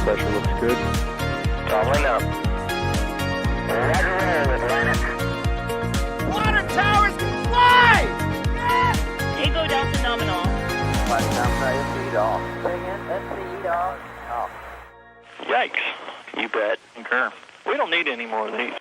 pressure looks good. Doubling up. Roger roll with Lennox. Water towers can fly! Yes! Ego down to nominal. Fighting outside speed off. Bring in speed off. Yikes. You bet. Concur. We don't need any more of these.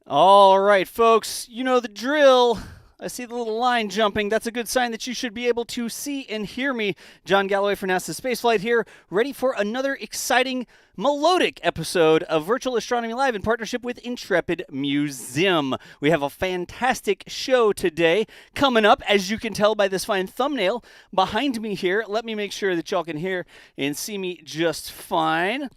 All right, folks, you know the drill. I see the little line jumping. That's a good sign that you should be able to see and hear me. John Galloway for NASASpaceflight here, ready for another exciting, melodic episode of Virtual Astronomy Live in partnership with Intrepid Museum. We have a fantastic show today coming up, as you can tell by this fine thumbnail behind me here. Let me make sure that y'all can hear and see me just fine.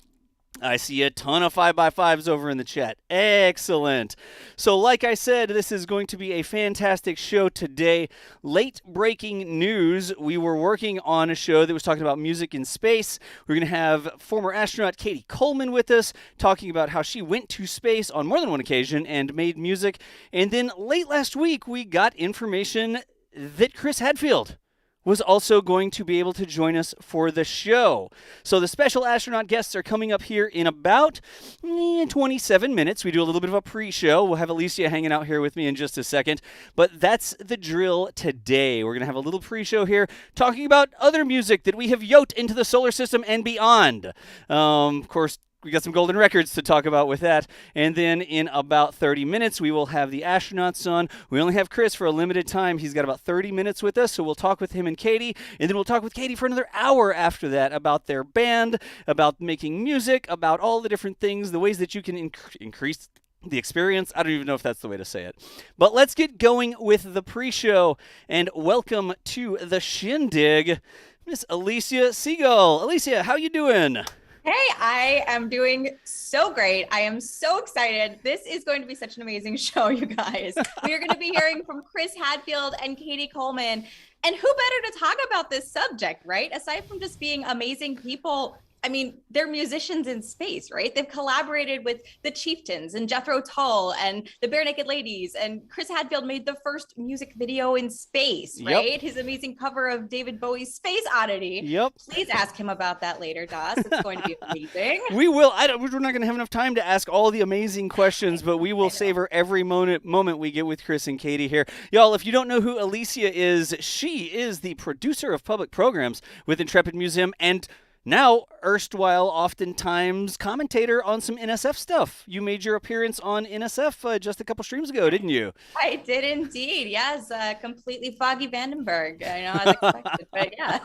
I see a ton of 5x5s over in the chat. Excellent. So like I said, this is going to be a fantastic show today. Late breaking news. We were working on a show that was talking about music in space. We're going to have former astronaut Cady Coleman with us, talking about how she went to space on more than one occasion and made music. And then late last week, we got information that Chris Hadfield was also going to be able to join us for the show. So the special astronaut guests are coming up here in about 27 minutes. We do a little bit of a pre-show. We'll have Alicia hanging out here with me in just a second. But that's the drill today. We're going to have a little pre-show here talking about other music that we have yoked into the solar system and beyond. Of course, we got some golden records to talk about with that. And then in about 30 minutes, we will have the astronauts on. We only have Chris for a limited time. He's got about 30 minutes with us, so we'll talk with him and Cady. And then we'll talk with Cady for another hour after that about their band, about making music, about all the different things, the ways that you can increase the experience. I don't even know if that's the way to say it. But let's get going with the pre-show. And welcome to the shindig, Miss Alicia Siegel. Alicia, how you doing? Hey, I am doing so great. I am so excited. This is going to be such an amazing show, you guys. We are going to be hearing from Chris Hadfield and Cady Coleman. And who better to talk about this subject, right? Aside from just being amazing people, I mean, they're musicians in space, right? They've collaborated with the Chieftains and Jethro Tull and the Bare Naked Ladies. And Chris Hadfield made the first music video in space, right? Yep. His amazing cover of David Bowie's Space Oddity. Yep. Please ask him about that later, Das. It's going to be amazing. We will. We're not going to have enough time to ask all the amazing questions, but we will savor every moment we get with Chris and Cady here. Y'all, if you don't know who Alicia is, she is the producer of public programs with Intrepid Museum and now, erstwhile, oftentimes, commentator on some NSF stuff. You made your appearance on NSF just a couple streams ago, didn't you? I did indeed, yes. Completely foggy Vandenberg, I know, as expected, but yeah.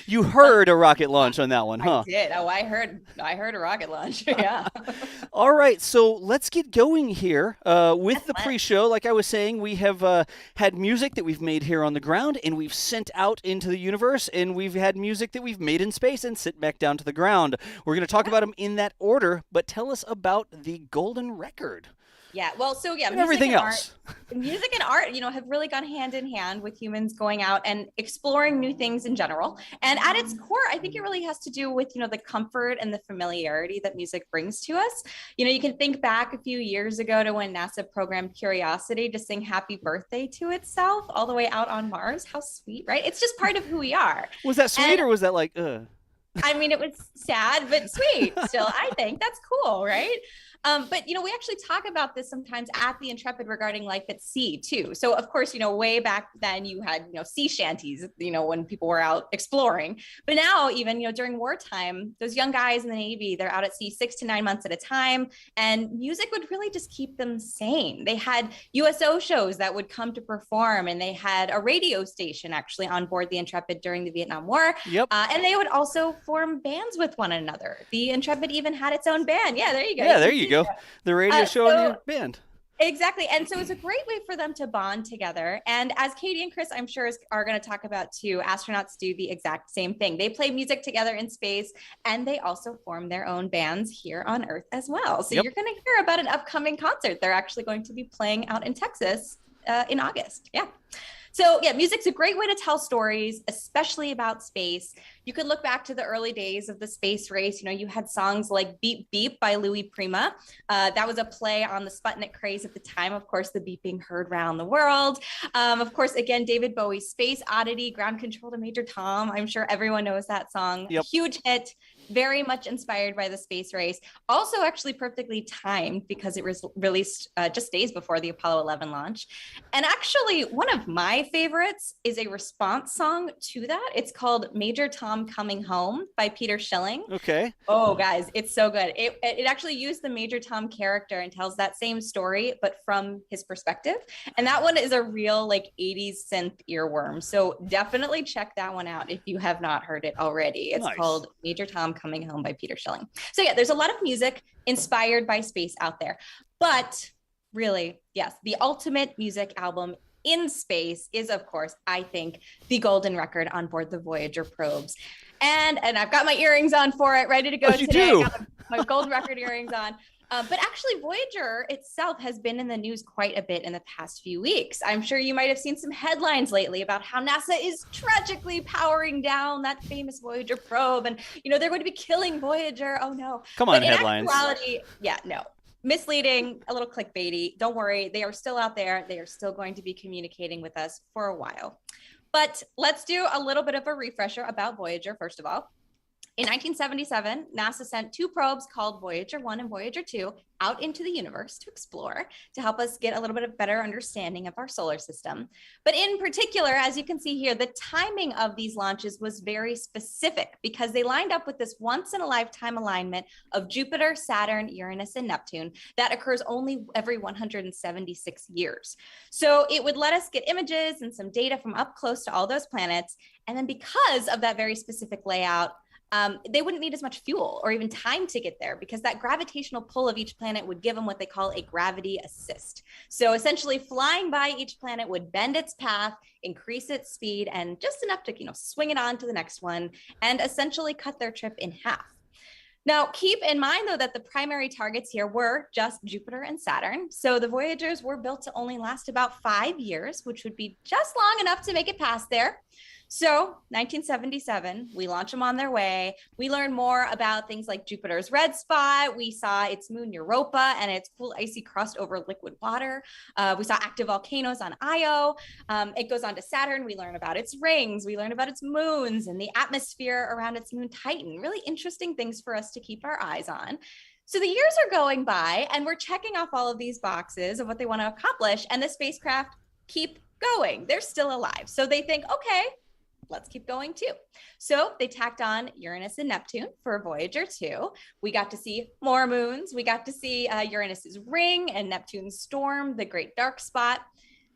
You heard a rocket launch on that one, huh? I did. Oh, I heard a rocket launch, yeah. All right, so let's get going here with the pre-show. Like I was saying, we have had music that we've made here on the ground, and we've sent out into the universe, and we've had music that we've made in space and sent back down to the ground. We're going to talk about them in that order, but tell us about the golden record. Yeah, well, so yeah, and everything else. Music and art, have really gone hand in hand with humans going out and exploring new things in general. And at its core, I think it really has to do with, the comfort and the familiarity that music brings to us. You can think back a few years ago to when NASA programmed Curiosity to sing happy birthday to itself all the way out on Mars. How sweet, right? It's just part of who we are. Was that sweet or was that like, I mean, it was sad, but sweet still, I think. That's cool, right? But, we actually talk about this sometimes at the Intrepid regarding life at sea, too. So, of course, way back then you had, sea shanties, when people were out exploring. But now even, during wartime, those young guys in the Navy, they're out at sea 6 to 9 months at a time. And music would really just keep them sane. They had USO shows that would come to perform. And they had a radio station actually on board the Intrepid during the Vietnam War. Yep. And they would also form bands with one another. The Intrepid even had its own band. Yeah, there you go. Yeah, there you go. The radio show and your band. Exactly. And so it's a great way for them to bond together. And as Cady and Chris, I'm sure, are going to talk about too, astronauts do the exact same thing. They play music together in space, and they also form their own bands here on Earth as well. So you're going to hear about an upcoming concert they're actually going to be playing out in Texas in August. Yeah. So yeah, music's a great way to tell stories, especially about space. You could look back to the early days of the space race. You had songs like Beep Beep by Louis Prima. That was a play on the Sputnik craze at the time. Of course, the beep being heard around the world. Of course, again, David Bowie's Space Oddity, Ground Control to Major Tom. I'm sure everyone knows that song. Yep. Huge hit, very much inspired by the space race. Also actually perfectly timed because it was released just days before the Apollo 11 launch. And actually, one of my favorites is a response song to that. It's called Major Tom Coming Home by Peter Schilling. Okay. Oh, guys, it's so good. It actually used the Major Tom character and tells that same story, but from his perspective. And that one is a real 80s synth earworm. So definitely check that one out if you have not heard it already. It's called Major Tom Coming Home by Peter Schilling. So yeah, there's a lot of music inspired by space out there. But really, yes, the ultimate music album in space is, of course, I think, the golden record on board the Voyager probes. And I've got my earrings on for it, ready to go today. You do. I got my gold record earrings on. But actually, Voyager itself has been in the news quite a bit in the past few weeks. I'm sure you might have seen some headlines lately about how NASA is tragically powering down that famous Voyager probe. And, they're going to be killing Voyager. Oh, no. Come on, but in headlines. actuality, yeah, no. Misleading, a little clickbaity. Don't worry. They are still out there. They are still going to be communicating with us for a while. But let's do a little bit of a refresher about Voyager, first of all. In 1977, NASA sent two probes called Voyager 1 and Voyager 2 out into the universe to explore, to help us get a little bit of better understanding of our solar system. But in particular, as you can see here, the timing of these launches was very specific because they lined up with this once-in-a-lifetime alignment of Jupiter, Saturn, Uranus, and Neptune that occurs only every 176 years. So it would let us get images and some data from up close to all those planets. And then because of that very specific layout, they wouldn't need as much fuel or even time to get there because that gravitational pull of each planet would give them what they call a gravity assist. So essentially flying by each planet would bend its path, increase its speed, and just enough to, swing it on to the next one and essentially cut their trip in half. Now, keep in mind, though, that the primary targets here were just Jupiter and Saturn. So the Voyagers were built to only last about 5 years, which would be just long enough to make it past there. So 1977, we launch them on their way. We learn more about things like Jupiter's red spot. We saw its moon Europa and its cool icy crust over liquid water. We saw active volcanoes on Io. It goes on to Saturn. We learn about its rings. We learn about its moons and the atmosphere around its moon Titan. Really interesting things for us to keep our eyes on. So the years are going by and we're checking off all of these boxes of what they want to accomplish, and the spacecraft keep going. They're still alive. So they think, okay, let's keep going too. So they tacked on Uranus and Neptune for Voyager 2. We got to see more moons. We got to see Uranus's ring and Neptune's storm, the great dark spot.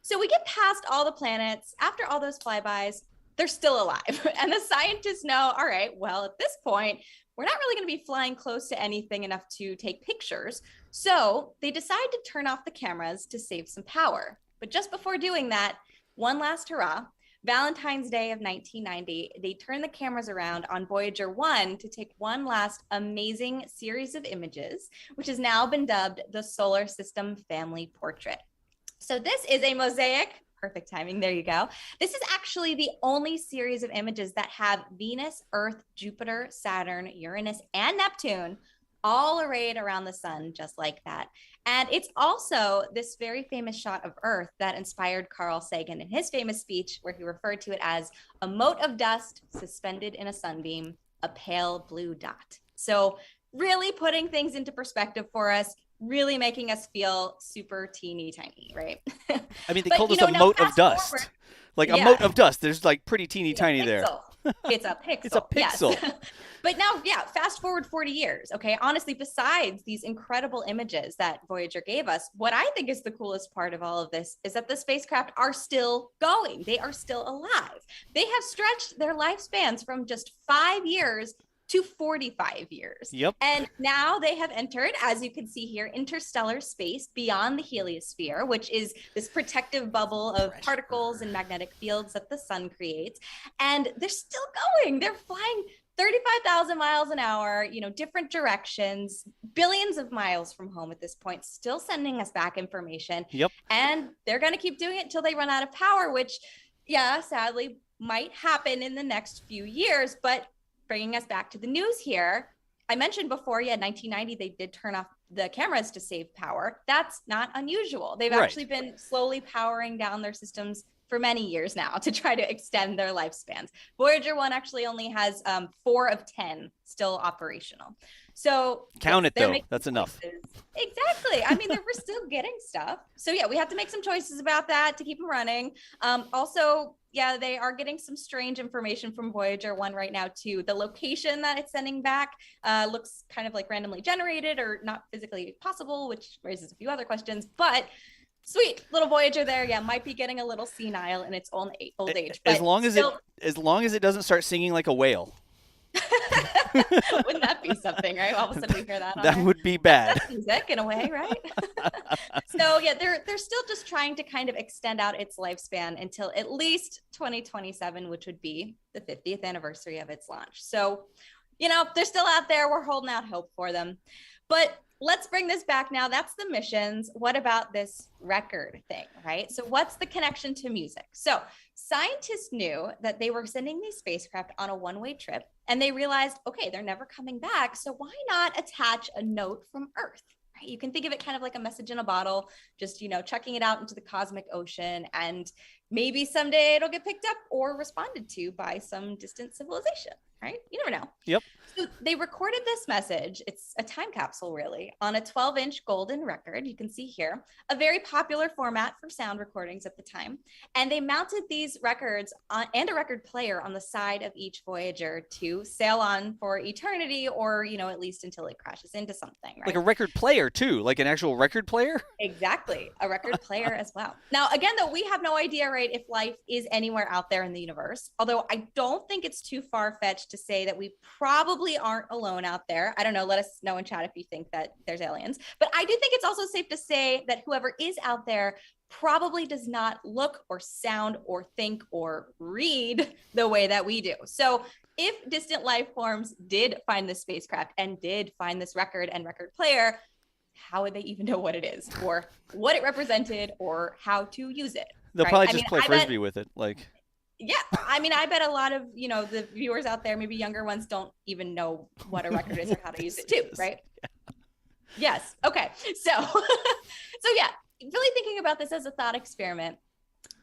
So we get past all the planets. After all those flybys, they're still alive. And the scientists know, all right, well, at this point, we're not really going to be flying close to anything enough to take pictures. So they decide to turn off the cameras to save some power. But just before doing that, one last hurrah. Valentine's Day of 1990, they turned the cameras around on Voyager 1 to take one last amazing series of images, which has now been dubbed the Solar System Family Portrait. So this is a mosaic. Perfect timing. There you go. This is actually the only series of images that have Venus, Earth, Jupiter, Saturn, Uranus, and Neptune all arrayed around the sun just like that. And it's also this very famous shot of Earth that inspired Carl Sagan in his famous speech where he referred to it as a mote of dust suspended in a sunbeam, a pale blue dot. So really putting things into perspective for us, really making us feel super teeny tiny, right? I mean, they called us a mote of dust. Forward, like a mote of dust. There's like pretty teeny tiny there. It's a pixel. It's a pixel. Yes. But now, fast forward 40 years. Okay. Honestly, besides these incredible images that Voyager gave us, what I think is the coolest part of all of this is that the spacecraft are still going. They are still alive. They have stretched their lifespans from just 5 years to 45 years. Yep. And now they have entered, as you can see here, interstellar space beyond the heliosphere, which is this protective bubble of particles and magnetic fields that the sun creates. And they're still going. They're flying 35,000 miles an hour, different directions, billions of miles from home at this point, still sending us back information. Yep. And they're going to keep doing it until they run out of power, which yeah, sadly might happen in the next few years. But bringing us back to the news here, I mentioned before, 1990, they did turn off the cameras to save power. That's not unusual. They've actually been slowly powering down their systems for many years now to try to extend their lifespans. Voyager 1 actually only has 4 of 10 still operational. So count it though. That's enough. Exactly. I mean, we're still getting stuff. So yeah, we have to make some choices about that to keep them running. Also, yeah, they are getting some strange information from Voyager 1 right now too. The location that it's sending back looks kind of like randomly generated or not physically possible, which raises a few other questions. But sweet little Voyager there, yeah, might be getting a little senile in its own old age. But as long as it doesn't start singing like a whale. Wouldn't that be something, right? All of a sudden we hear that. That would be bad. That's music in a way, right? So yeah, they're still just trying to kind of extend out its lifespan until at least 2027, which would be the 50th anniversary of its launch. So, they're still out there. We're holding out hope for them. But let's bring this back now. That's the missions. What about this record thing, right? So what's the connection to music? So scientists knew that they were sending these spacecraft on a one-way trip, and they realized, okay, they're never coming back. So why not attach a note from Earth? Right? You can think of it kind of like a message in a bottle, just, chucking it out into the cosmic ocean, and maybe someday it'll get picked up or responded to by some distant civilization, right? You never know. Yep. So they recorded this message. It's a time capsule, really, on a 12-inch golden record. You can see here, a very popular format for sound recordings at the time. And they mounted these records and a record player on the side of each Voyager to sail on for eternity, or, at least until it crashes into something, right? Like a record player, too? Like an actual record player? Exactly. A record player as well. Now, again, though, we have no idea, right, if life is anywhere out there in the universe. Although I don't think it's too far-fetched to say that we probably aren't alone out there. I don't know. Let us know in chat if you think that there's aliens. But I do think it's also safe to say that whoever is out there probably does not look or sound or think or read the way that we do. So if distant life forms did find this spacecraft and did find this record and record player, how would they even know what it is or what it represented or how to use it? They'll probably just play Frisbee with it. Yeah, I bet a lot of, the viewers out there, maybe younger ones, don't even know what a record is or how to use it too, right? Yeah. Yes. Okay. So yeah, really thinking about this as a thought experiment.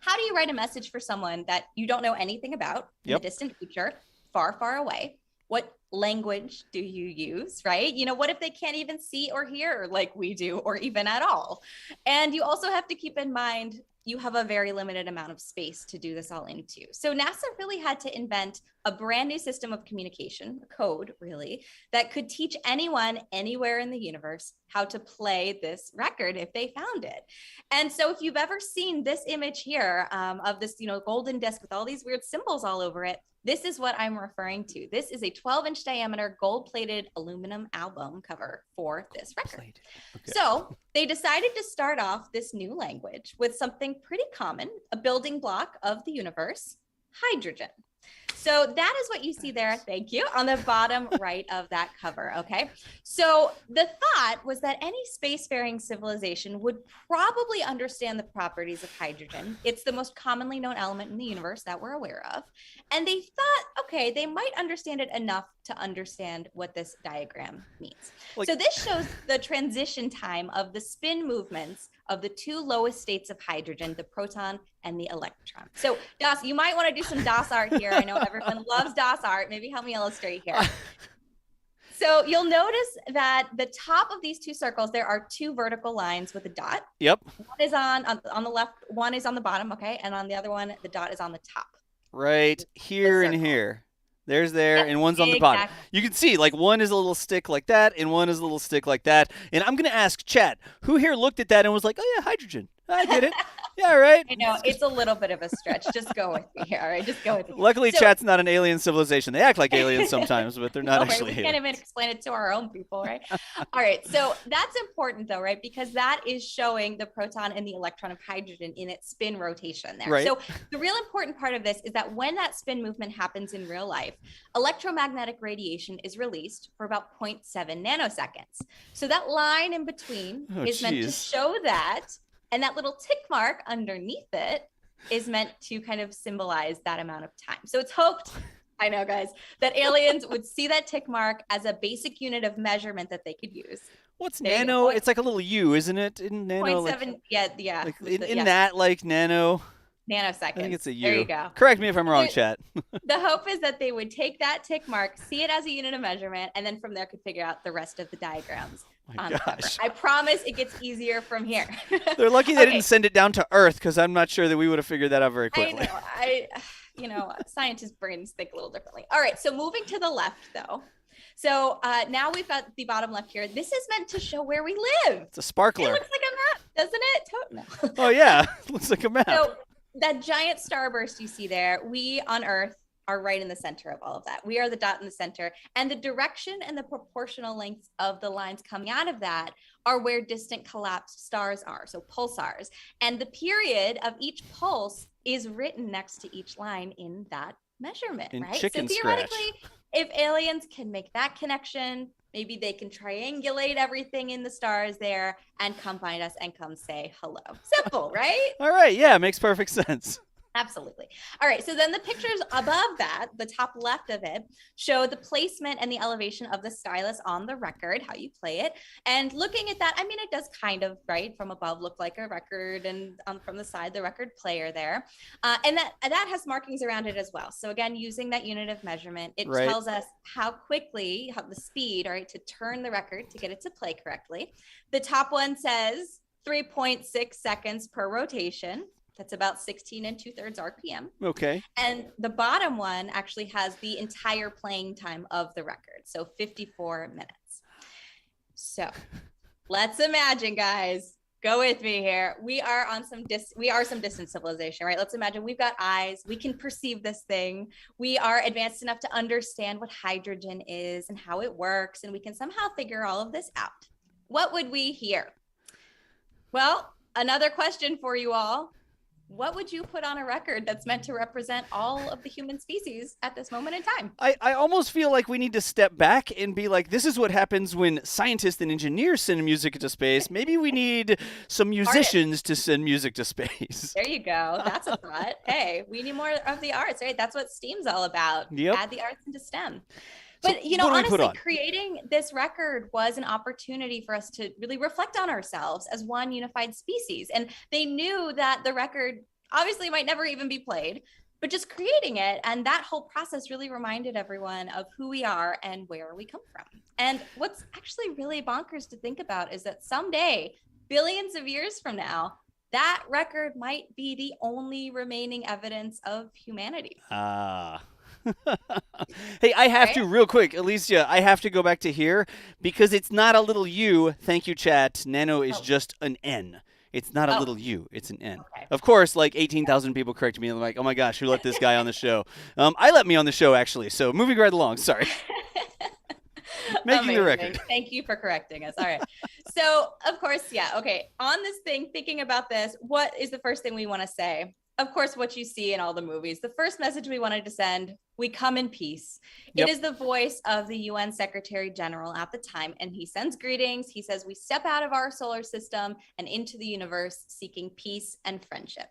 How do you write a message for someone that you don't know anything about in the distant future, far, far away? What language do you use, right? What if they can't even see or hear like we do, or even at all? And you also have to keep in mind, you have a very limited amount of space to do this all into. So NASA really had to invent a brand new system of communication, a code really, that could teach anyone anywhere in the universe how to play this record if they found it. And so if you've ever seen this image here of this, golden disc with all these weird symbols all over it, this is what I'm referring to. This is a 12-inch diameter gold-plated aluminum album cover for this record. Okay. So they decided to start off this new language with something pretty common, a building block of the universe, hydrogen. So that is what you see there, thank you, on the bottom right of that cover, okay? So the thought was that any spacefaring civilization would probably understand the properties of hydrogen. It's the most commonly known element in the universe that we're aware of. And they thought, okay, they might understand it enough to understand what this diagram means. So this shows the transition time of the spin movements of the two lowest states of hydrogen, the proton and the electron. So Das, you might want to do some DOS art here. I know everyone loves DOS art. Maybe help me illustrate here. So you'll notice that the top of these two circles, there are two vertical lines with a dot. Yep. One is on the left, one is on the bottom, okay? And on the other one, the dot is on the top. Right here and here. There's and one's on the bottom. You can see, one is a little stick like that, and one is a little stick like that. And I'm going to ask chat, who here looked at that and was like, oh, yeah, hydrogen. I get it. Yeah, right. I know. It's a little bit of a stretch. Just go with me here, all right? Just go with me. Luckily, chat's not an alien civilization. They act like aliens sometimes, but they're not actually aliens. We can't even explain it to our own people, right? All right. So that's important, though, right? Because that is showing the proton and the electron of hydrogen in its spin rotation there. Right. So the real important part of this is that when that spin movement happens in real life, electromagnetic radiation is released for about 0.7 nanoseconds. So that line in between is meant to show that. And that little tick mark underneath it is meant to kind of symbolize that amount of time. So it's hoped, I know guys, that aliens would see that tick mark as a basic unit of measurement that they could use. What's There you nano? go. It's like a little U, isn't it? In nano, 0.7, yeah. like with in the- that, like nano. Nanoseconds. I think it's a U. There you go. Correct me if I'm wrong, chat. The hope is that they would take that tick mark, see it as a unit of measurement, and then from there could figure out the rest of the diagrams My on the cover. gosh. I promise it gets easier from here. They're lucky they Okay. didn't send it down to Earth, because I'm not sure that we would have figured that out very quickly. I know, scientists' brains think a little differently. All right, so moving to the left, though. So now we've got the bottom left here. This is meant to show where we live. It's a It sparkler. looks like a map, doesn't it? No. Oh, yeah. Looks like a map. So that giant starburst you see there, we on Earth are right in the center of all of that. We are the dot in the center, and the direction and the proportional lengths of the lines coming out of that are where distant collapsed stars are, so pulsars. And the period of each pulse is written next to each line in that measurement, In right? chicken So scratch. theoretically, if aliens can make that connection, maybe they can triangulate everything in the stars there and come find us and come say hello. Simple, right? All right. Yeah, makes perfect sense. Absolutely. All right. So then the pictures above that, the top left of it, show the placement and the elevation of the stylus on the record, how you play it. And looking at that, I mean, it does kind of, right, from above look like a record, and from the side, the record player there. And that has markings around it as well. So again, using that unit of measurement, it Right. tells us how quickly, how the speed, all right, to turn the record to get it to play correctly. The top one says 3.6 seconds per rotation. That's about 16 2/3 RPM. Okay. And the bottom one actually has the entire playing time of the record, so 54 minutes. So let's imagine, guys, go with me here. We are some distant civilization, right? Let's imagine we've got eyes, we can perceive this thing. We are advanced enough to understand what hydrogen is and how it works, and we can somehow figure all of this out. What would we hear? Well, another question for you all. What would you put on a record that's meant to represent all of the human species at this moment in time? I almost feel like we need to step back and be like, this is what happens when scientists and engineers send music into space. Maybe we need some musicians to send music to space. There you go. That's a thought. Hey, we need more of the arts, right? That's what STEAM's all about. Yep. Add the arts into STEM. So But, you know, what do we put honestly, on? creating this record was an opportunity for us to really reflect on ourselves as one unified species. And they knew that the record obviously might never even be played, but just creating it and that whole process really reminded everyone of who we are and where we come from. And what's actually really bonkers to think about is that someday, billions of years from now, that record might be the only remaining evidence of humanity. Ah. Hey, I have to real quick, Alicia, I have to go back to here because it's not a little U. Thank you, chat. Nano is just an N. It's not a little U. It's an N. Okay. Of course, like 18,000 people correct me. I'm like, oh my gosh, who let this guy on the show? I let me on the show, actually. So moving right along. Sorry. Making the Amazing. record. Thank you for correcting us. All right. So, of course, yeah. Okay. On this thing, thinking about this, what is the first thing we want to say? Of course, what you see in all the movies. The first message we wanted to send, we come in peace. Yep. It is the voice of the UN Secretary General at the time, and he sends greetings. He says, we step out of our solar system and into the universe seeking peace and friendship.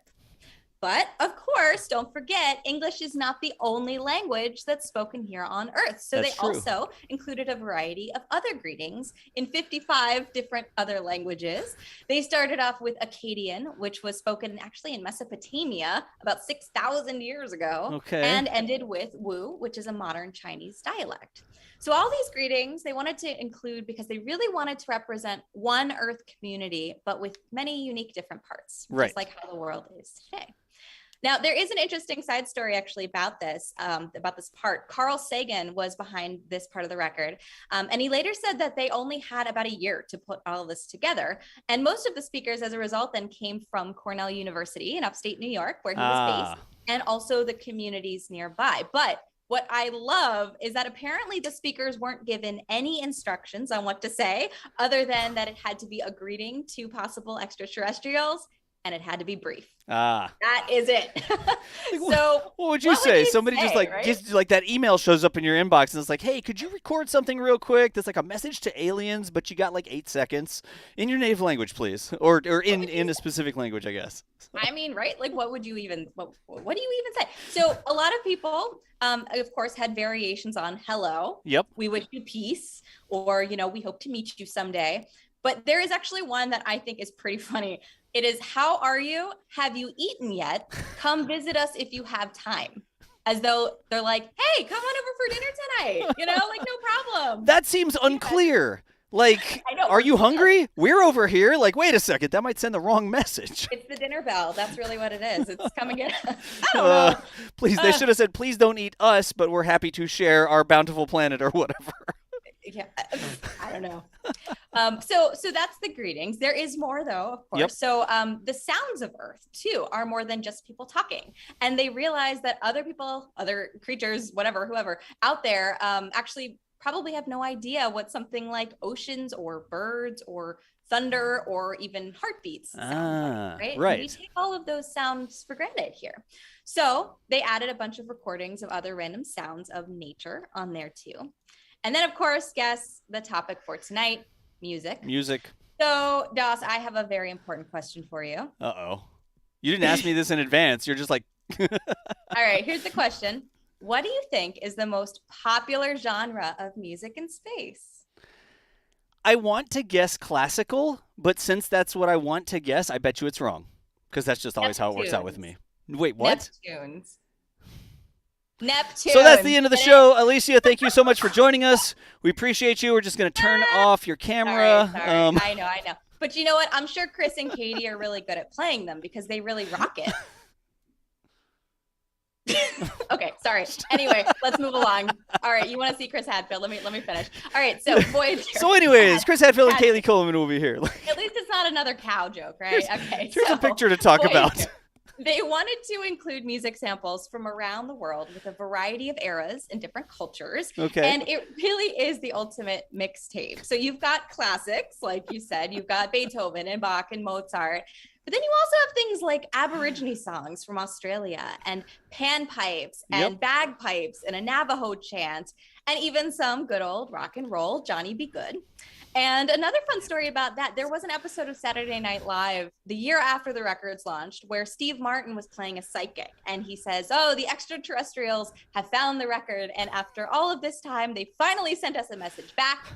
But of course, don't forget, English is not the only language that's spoken here on Earth. So That's they true. also included a variety of other greetings in 55 different other languages. They started off with Akkadian, which was spoken actually in Mesopotamia about 6,000 years ago, Okay. and ended with Wu, which is a modern Chinese dialect. So all these greetings, they wanted to include because they really wanted to represent one Earth community, but with many unique different parts, Right. just like how the world is today. Now, there is an interesting side story actually about this part. Carl Sagan was behind this part of the record. And he later said that they only had about a year to put all of this together. And most of the speakers as a result then came from Cornell University in upstate New York, where he was based, and also the communities nearby. But what I love is that apparently the speakers weren't given any instructions on what to say, other than that it had to be a greeting to possible extraterrestrials. and it had to be brief. Ah. That is it. So what would you say? Somebody just like right? gets, like that email shows up in your inbox and it's like, hey, could you record something real quick? That's like a message to aliens, but you got like 8 seconds in your native language, please, or in a specific language, I guess. I mean, right? Like, what would you even? What do you even say? So a lot of people, of course, had variations on hello. Yep. We wish you peace, or we hope to meet you someday. But there is actually one that I think is pretty funny. It is, how are you? Have you eaten yet? Come visit us if you have time. As though they're like, hey, come on over for dinner tonight. Like, no problem. That seems unclear. Like, I know. Are you hungry? We're over here. Like, wait a second. That might send the wrong message. It's the dinner bell. That's really what it is. It's coming in. I don't know. Please, they should have said, please don't eat us, but we're happy to share our bountiful planet or whatever. Yeah, I don't know. So that's the greetings. There is more though, of course. Yep. So the sounds of Earth too are more than just people talking, and they realize that other people, other creatures, whoever out there, actually probably have no idea what something like oceans or birds or thunder or even heartbeats sound like, right? Right. And we take all of those sounds for granted here. So they added a bunch of recordings of other random sounds of nature on there too. And then, of course, guess the topic for tonight, music. Music. So, Doss, I have a very important question for you. Uh-oh. You didn't ask me this in advance. You're just like... All right, here's the question. What do you think is the most popular genre of music in space? I want to guess classical, but since that's what I want to guess, I bet you it's wrong. Because that's just always how it works out with me. Wait, what? Neptune. So that's the end of the show. Alicia, thank you so much for joining us. We appreciate you. We're just going to turn off your camera. Sorry. I know. But you know what? I'm sure Chris and Cady are really good at playing them because they really rock it. Okay, sorry. Anyway, let's move along. All right, you want to see Chris Hadfield? Let me finish. All right, so Voyager. So anyways, Chris Hadfield and Cady Coleman will be here. At least it's not another cow joke, right? Here's a picture to talk about. They wanted to include music samples from around the world with a variety of eras and different cultures. Okay. And it really is the ultimate mixtape. So you've got classics, like you said, you've got Beethoven and Bach and Mozart. But then you also have things like Aborigine songs from Australia and panpipes and bagpipes and a Navajo chant and even some good old rock and roll, Johnny Be Good. And another fun story about that, there was an episode of Saturday Night Live the year after the records launched where Steve Martin was playing a psychic. And he says, oh, the extraterrestrials have found the record. And after all of this time, they finally sent us a message back.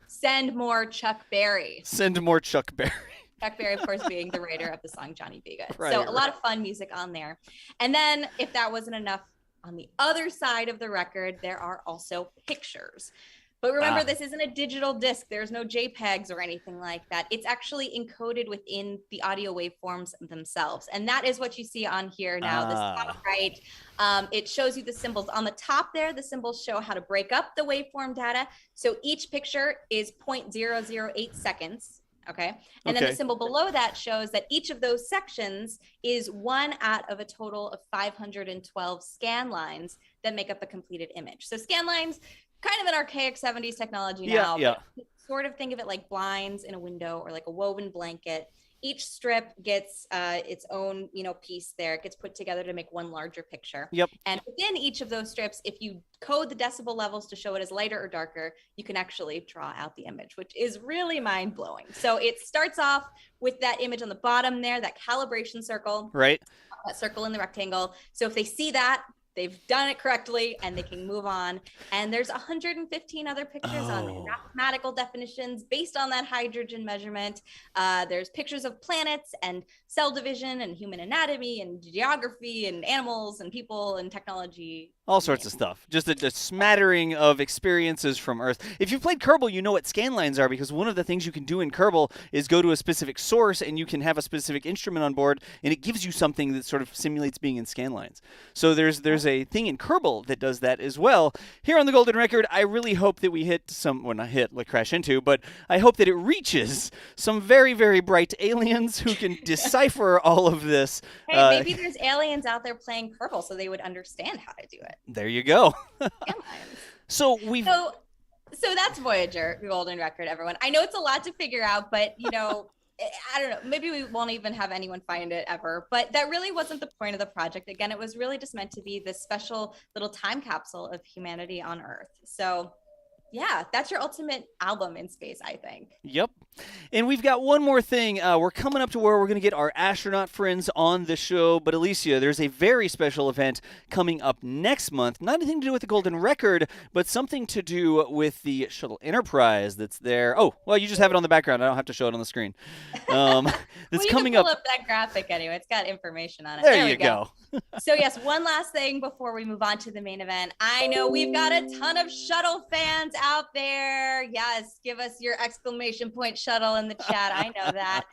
Send more Chuck Berry. Send more Chuck Berry. Chuck Berry, of course, being the writer of the song Johnny Be Good. Right, so a lot of fun music on there. And then if that wasn't enough, on the other side of the record, there are also pictures. But remember, this isn't a digital disc. There's no JPEGs or anything like that. It's actually encoded within the audio waveforms themselves. And that is what you see on here now. This top right, it shows you the symbols. On the top there, the symbols show how to break up the waveform data. So each picture is 0.008 seconds. Okay. And then the symbol below that shows that each of those sections is one out of a total of 512 scan lines that make up a completed image. So scan lines, kind of an archaic 70s technology now. But sort of think of it like blinds in a window or like a woven blanket. Each strip gets its own, piece there. It gets put together to make one larger picture. Yep. And within each of those strips, if you code the decibel levels to show it as lighter or darker, you can actually draw out the image, which is really mind-blowing. So it starts off with that image on the bottom there, that calibration circle. Right. That circle in the rectangle. So if they see that, they've done it correctly and they can move on. And there's 115 other pictures on there, mathematical definitions based on that hydrogen measurement. There's pictures of planets and cell division and human anatomy and geography and animals and people and technology. All sorts of stuff. Just a smattering of experiences from Earth. If you've played Kerbal, you know what scan lines are, because one of the things you can do in Kerbal is go to a specific source and you can have a specific instrument on board and it gives you something that sort of simulates being in scan lines. So there's a thing in Kerbal that does that as well. Here on the Golden Record, I really hope that we hit some, well, not hit, like crash into, but I hope that it reaches some very, very bright aliens who can decipher all of this. Hey, maybe there's aliens out there playing Kerbal so they would understand how to do it. There you go. So that's Voyager, the Golden Record, everyone. I know it's a lot to figure out, but I don't know, maybe we won't even have anyone find it ever, but that really wasn't the point of the project. Again, it was really just meant to be this special little time capsule of humanity on Earth. So yeah, that's your ultimate album in space, I think. Yep. And we've got one more thing. We're coming up to where we're going to get our astronaut friends on the show. But Alicia, there's a very special event coming up next month. Not anything to do with the Golden Record, but something to do with the Shuttle Enterprise that's there. Oh, well, you just have it on the background. I don't have to show it on the screen. That's coming up. Pull up that graphic anyway. It's got information on it. There you go. So yes, one last thing before we move on to the main event. I know we've got a ton of Shuttle fans out there. Yes, give us your exclamation point Shuttle in the chat. I know that.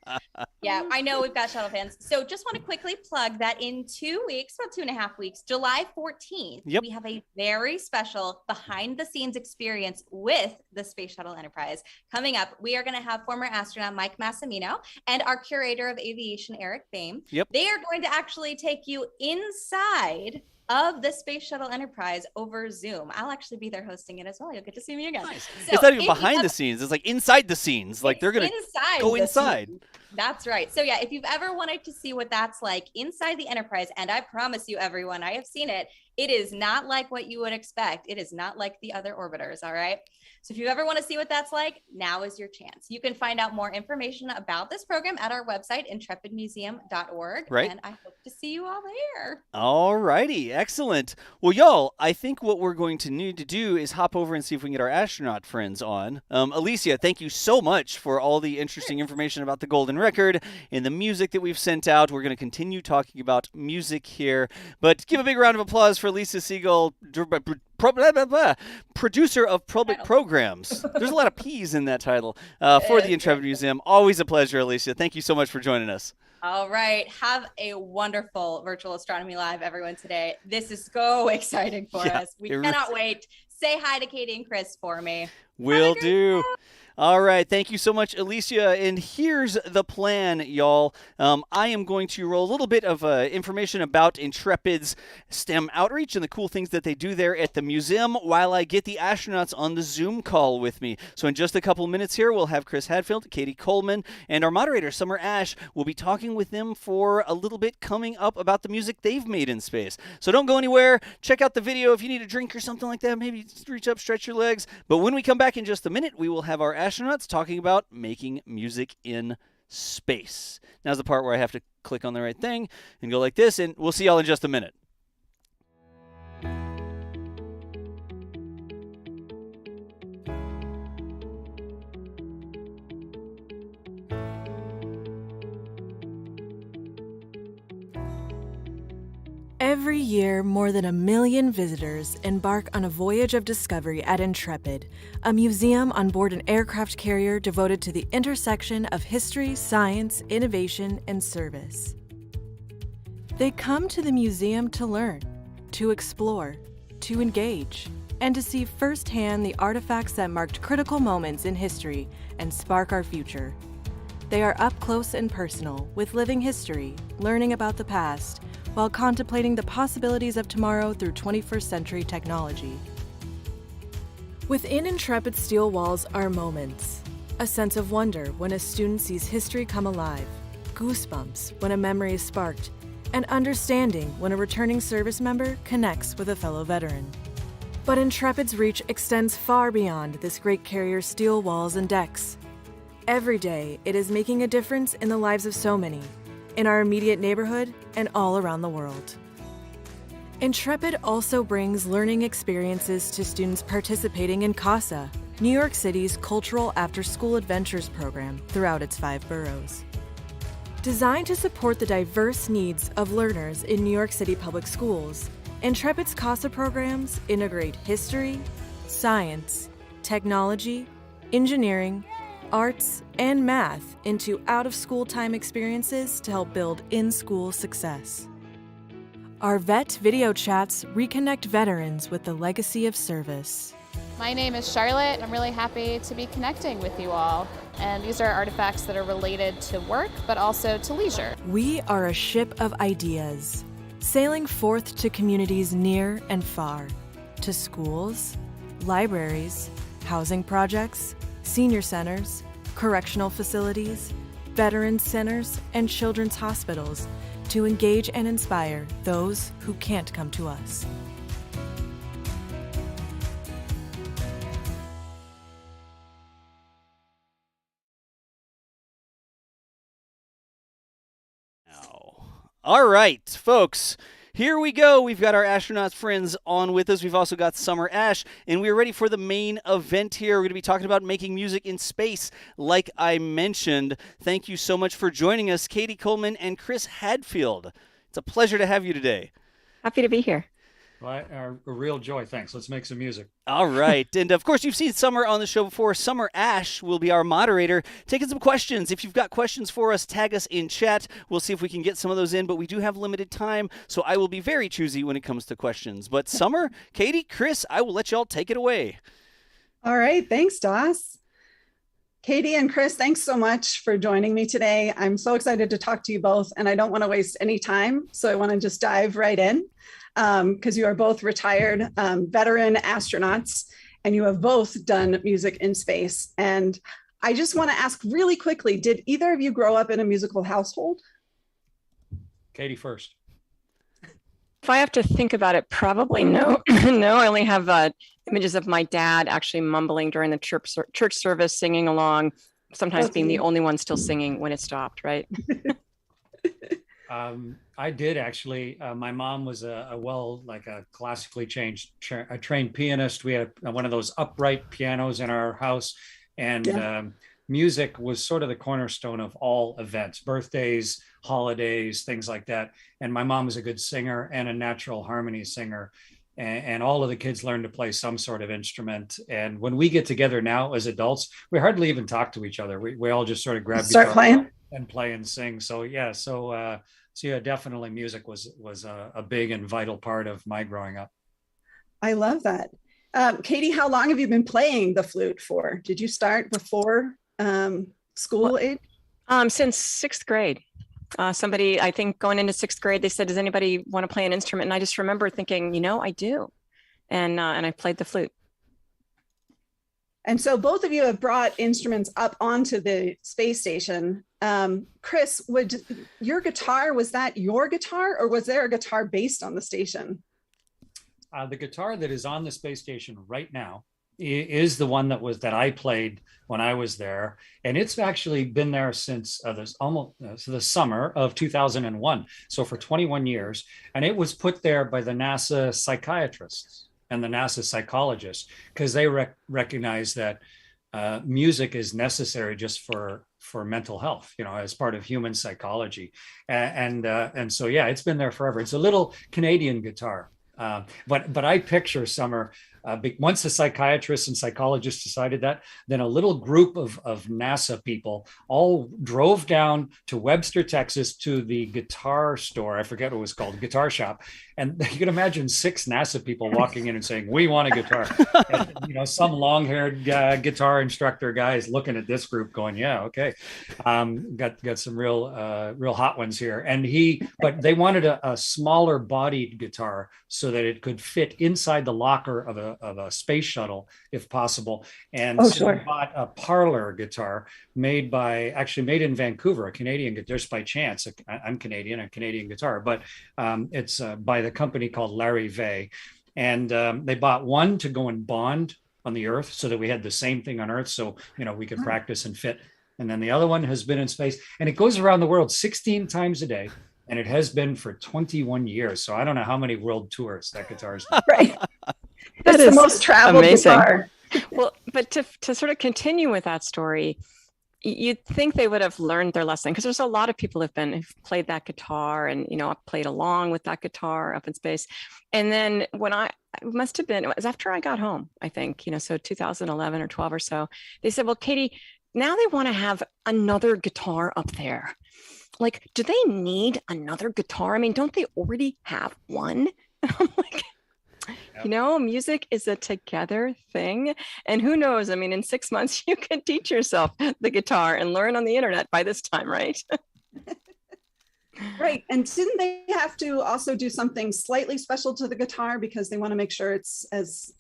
Yeah, I know we've got Shuttle fans. So just want to quickly plug that in 2 weeks, about 2.5 weeks, July 14th, we have a very special behind the scenes experience with the Space Shuttle Enterprise coming up. We are going to have former astronaut Mike Massimino and our curator of aviation, Eric Boehm. They are going to actually take you inside of the Space Shuttle Enterprise over Zoom. I'll actually be there hosting it as well. You'll get to see me again. Nice. So it's not even behind the scenes. It's like inside the scenes. Like they're going to go inside. That's right. So yeah, if you've ever wanted to see what that's like inside the Enterprise, and I promise you, everyone, I have seen it. It is not like what you would expect. It is not like the other orbiters. All right. So if you ever want to see what that's like, now is your chance. You can find out more information about this program at our website, intrepidmuseum.org. Right. And I hope to see you all there. All righty. Excellent. Well, y'all, I think what we're going to need to do is hop over and see if we can get our astronaut friends on. Alicia, thank you so much for all the interesting information about the Golden Record and the music that we've sent out. We're going to continue talking about music here, but give a big round of applause for Lisa Siegel, producer of public programs. There's a lot of P's in that title for the Intrepid Museum. Always a pleasure, Alicia. Thank you so much for joining us. All right. Have a wonderful virtual Astronomy Live, everyone, today. This is so exciting for us. We cannot wait. Say hi to Katie and Chris for me. Will do. All right. Thank you so much, Alicia. And here's the plan, y'all. I am going to roll a little bit of information about Intrepid's STEM outreach and the cool things that they do there at the museum while I get the astronauts on the Zoom call with me. So in just a couple minutes here, we'll have Chris Hadfield, Cady Coleman, and our moderator, Summer Ash. We'll be talking with them for a little bit coming up about the music they've made in space. So don't go anywhere. Check out the video if you need a drink or something like that. Maybe reach up, stretch your legs. But when we come back in just a minute, we will have our astronauts talking about making music in space. Now's the part where I have to click on the right thing and go like this, and we'll see y'all in just a minute. Every year, more than 1 million visitors embark on a voyage of discovery at Intrepid, a museum on board an aircraft carrier devoted to the intersection of history, science, innovation, and service. They come to the museum to learn, to explore, to engage, and to see firsthand the artifacts that marked critical moments in history and spark our future. They are up close and personal with living history, learning about the past, while contemplating the possibilities of tomorrow through 21st century technology. Within Intrepid steel walls are moments. A sense of wonder when a student sees history come alive, goosebumps when a memory is sparked, and understanding when a returning service member connects with a fellow veteran. But Intrepid's reach extends far beyond this great carrier's steel walls and decks. Every day, it is making a difference in the lives of so many, in our immediate neighborhood and all around the world. Intrepid also brings learning experiences to students participating in CASA, New York City's cultural after-school adventures program throughout its 5 boroughs. Designed to support the diverse needs of learners in New York City public schools, Intrepid's CASA programs integrate history, science, technology, engineering, arts, and math into out-of-school time experiences to help build in-school success. Our vet video chats reconnect veterans with the legacy of service. My name is Charlotte, and I'm really happy to be connecting with you all. And these are artifacts that are related to work, but also to leisure. We are a ship of ideas, sailing forth to communities near and far, to schools, libraries, housing projects, senior centers, correctional facilities, veteran centers, and children's hospitals to engage and inspire those who can't come to us. All right, folks, here we go. We've got our astronaut friends on with us. We've also got Summer Ash, and we're ready for the main event here. We're going to be talking about making music in space, like I mentioned. Thank you so much for joining us, Cady Coleman and Chris Hadfield. It's a pleasure to have you today. Happy to be here. Well, a real joy. Thanks. Let's make some music. All right. And of course, you've seen Summer on the show before. Summer Ash will be our moderator, taking some questions. If you've got questions for us, tag us in chat. We'll see if we can get some of those in, but we do have limited time, so I will be very choosy when it comes to questions. But Summer, Cady, Chris, I will let y'all take it away. All right. Thanks, Doss. Cady and Chris, thanks so much for joining me today. I'm so excited to talk to you both, and I don't want to waste any time, so I want to just dive right in. Because you are both retired veteran astronauts, and you have both done music in space. And I just want to ask really quickly, did either of you grow up in a musical household? Cady first. If I have to think about it, probably no. No, I only have images of my dad actually mumbling during the church service, singing along, sometimes being the only one still singing when it stopped, right? I did actually. My mom was a classically trained pianist. We had one of those upright pianos in our house, and music was sort of the cornerstone of all events, birthdays, holidays, things like that. And my mom was a good singer and a natural harmony singer. And all of the kids learned to play some sort of instrument. And when we get together now as adults, we hardly even talk to each other. We all just sort of grab start playing and play and sing. So yeah, definitely music was a big and vital part of my growing up. I love that. Cady, how long have you been playing the flute for? Did you start before school age? Since sixth grade. Somebody, I think going into sixth grade, they said, does anybody want to play an instrument? And I just remember thinking, I do. And I played the flute. And so both of you have brought instruments up onto the space station. Chris, was that your guitar, or was there a guitar based on the station? The guitar that is on the space station right now is the one that I played when I was there, and it's actually been there since the summer of 2001. So for 21 years, and it was put there by the NASA psychiatrists and the NASA psychologists because they recognize that music is necessary just for mental health, as part of human psychology, and so yeah, it's been there forever. It's a little Canadian guitar. But I picture Summer, once the psychiatrists and psychologists decided that, then a little group of NASA people all drove down to Webster, Texas, to the guitar store. I forget what it was called, guitar shop. And you can imagine 6 NASA people walking in and saying, "We want a guitar." And, some long-haired guitar instructor guy is looking at this group going, "Yeah, okay, got some real hot ones here." But they wanted a smaller bodied guitar so that it could fit inside the locker of a space shuttle, if possible. And they bought a parlor guitar made in Vancouver, a Canadian guitar, just by chance. I'm Canadian, a Canadian guitar, but it's by the company called Larry Vay. And they bought one to go and bond on the Earth so that we had the same thing on Earth. So, we could practice and fit. And then the other one has been in space, and it goes around the world 16 times a day. And it has been for 21 years. So I don't know how many world tours that guitar's done. Right. That's the most traveled guitar. Well, but to sort of continue with that story, you'd think they would have learned their lesson, because there's a lot of people who've played that guitar and, played along with that guitar up in space. And then it was after I got home, I think, so 2011 or 12 or so, they said, well, Cady, now they want to have another guitar up there. Like, do they need another guitar? I mean, don't they already have one? And I'm like, music is a together thing. And who knows? I mean, in 6 months, you can teach yourself the guitar and learn on the internet by this time, right? Right. And didn't they have to also do something slightly special to the guitar because they want to make sure it's as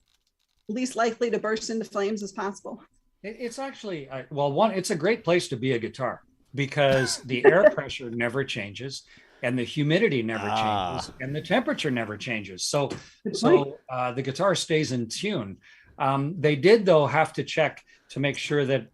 least likely to burst into flames as possible? It's actually, it's a great place to be a guitar, because the air pressure never changes, and the humidity never changes, and the temperature never changes. So the guitar stays in tune. They did, though, have to check to make sure that,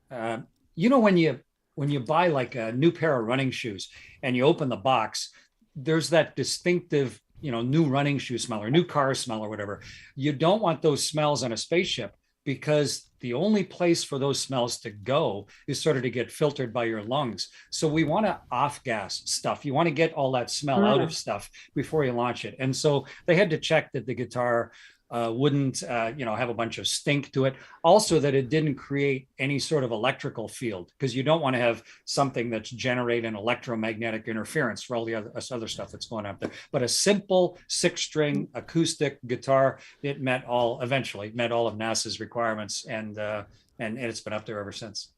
when you buy like a new pair of running shoes and you open the box, there's that distinctive, new running shoe smell or new car smell or whatever. You don't want those smells on a spaceship, because the only place for those smells to go is sort of to get filtered by your lungs. So we want to off-gas stuff. You want to get all that smell out of stuff before you launch it. And so they had to check that the guitar wouldn't, have a bunch of stink to it. Also, that it didn't create any sort of electrical field, because you don't want to have something that's generating electromagnetic interference for all the other stuff that's going up there. But a simple 6-string acoustic guitar, it eventually met all of NASA's requirements, and it's been up there ever since.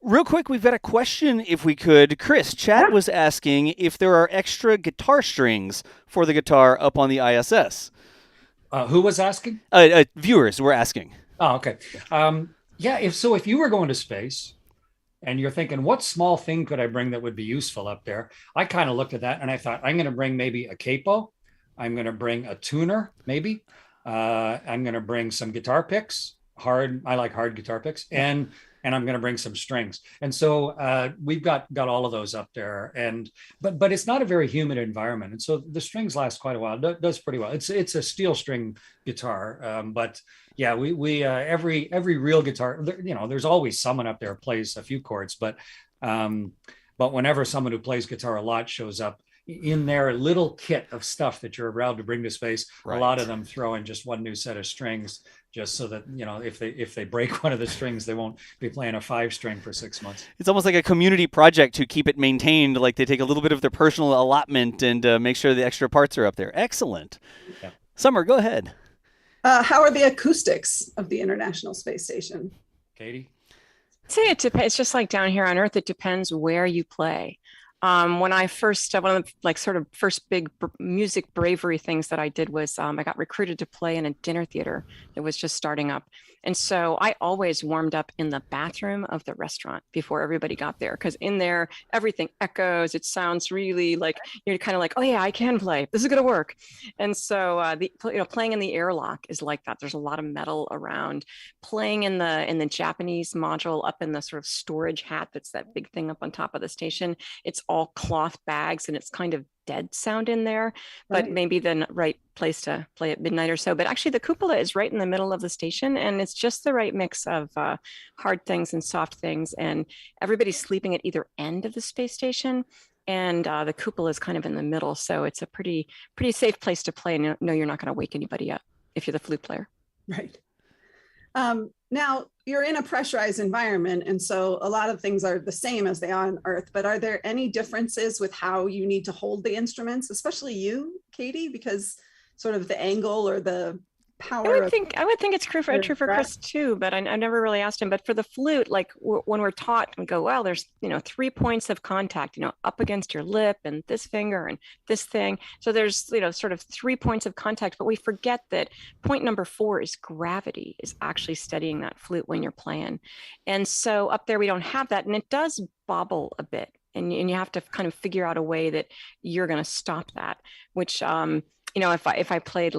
Real quick, we've got a question, if we could. Chris, Chad was asking if there are extra guitar strings for the guitar up on the ISS. Who was asking? Viewers were asking. Oh, okay. If you were going to space and you're thinking, what small thing could I bring that would be useful up there? I kind of looked at that and I thought, I'm going to bring maybe a capo. I'm going to bring a tuner, maybe. I'm going to bring some guitar picks. I like hard guitar picks. And I'm going to bring some strings. And so we've got all of those up there. But it's not a very humid environment. And so the strings last quite a while. It does pretty well. It's a steel string guitar. But yeah, we every real guitar, there's always someone up there who plays a few chords. But whenever someone who plays guitar a lot shows up, in their little kit of stuff that you're allowed to bring to space, a lot of them throw in just one new set of strings, just so that, if they break one of the strings, they won't be playing a 5-string for 6 months. It's almost like a community project to keep it maintained. Like they take a little bit of their personal allotment and make sure the extra parts are up there. Excellent. Yeah. Summer, go ahead. How are the acoustics of the International Space Station? Cady? I'd say it depends. It's just like down here on Earth, it depends where you play. When I first, one of the first big music bravery things that I did was I got recruited to play in a dinner theater that was just starting up. And so I always warmed up in the bathroom of the restaurant before everybody got there, because in there, everything echoes. It sounds really like, you're kind of like, oh yeah, I can play. This is going to work. And so playing in the airlock is like that. There's a lot of metal around. Playing in the Japanese module up in the sort of storage hat, that's that big thing up on top of the station. It's all cloth bags and it's kind of dead sound in there, but maybe the right place to play at midnight or so. But actually the cupola is right in the middle of the station, and it's just the right mix of hard things and soft things, and everybody's sleeping at either end of the space station, and the cupola is kind of in the middle, so it's a pretty safe place to play, and no, you're not going to wake anybody up if you're the flute player. Right. Now, you're in a pressurized environment, and so a lot of things are the same as they are on Earth, but are there any differences with how you need to hold the instruments, especially you, Cady, because sort of the angle or the power? I would think it's true for Chris too, but I never really asked him. But for the flute, like when we're taught, we go, well, there's 3 points of contact, up against your lip and this finger and this thing. So there's sort of 3 points of contact, but we forget that point number 4 is gravity, is actually steadying that flute when you're playing. And so up there we don't have that, and it does bobble a bit, and you have to kind of figure out a way that you're going to stop that. Which if I played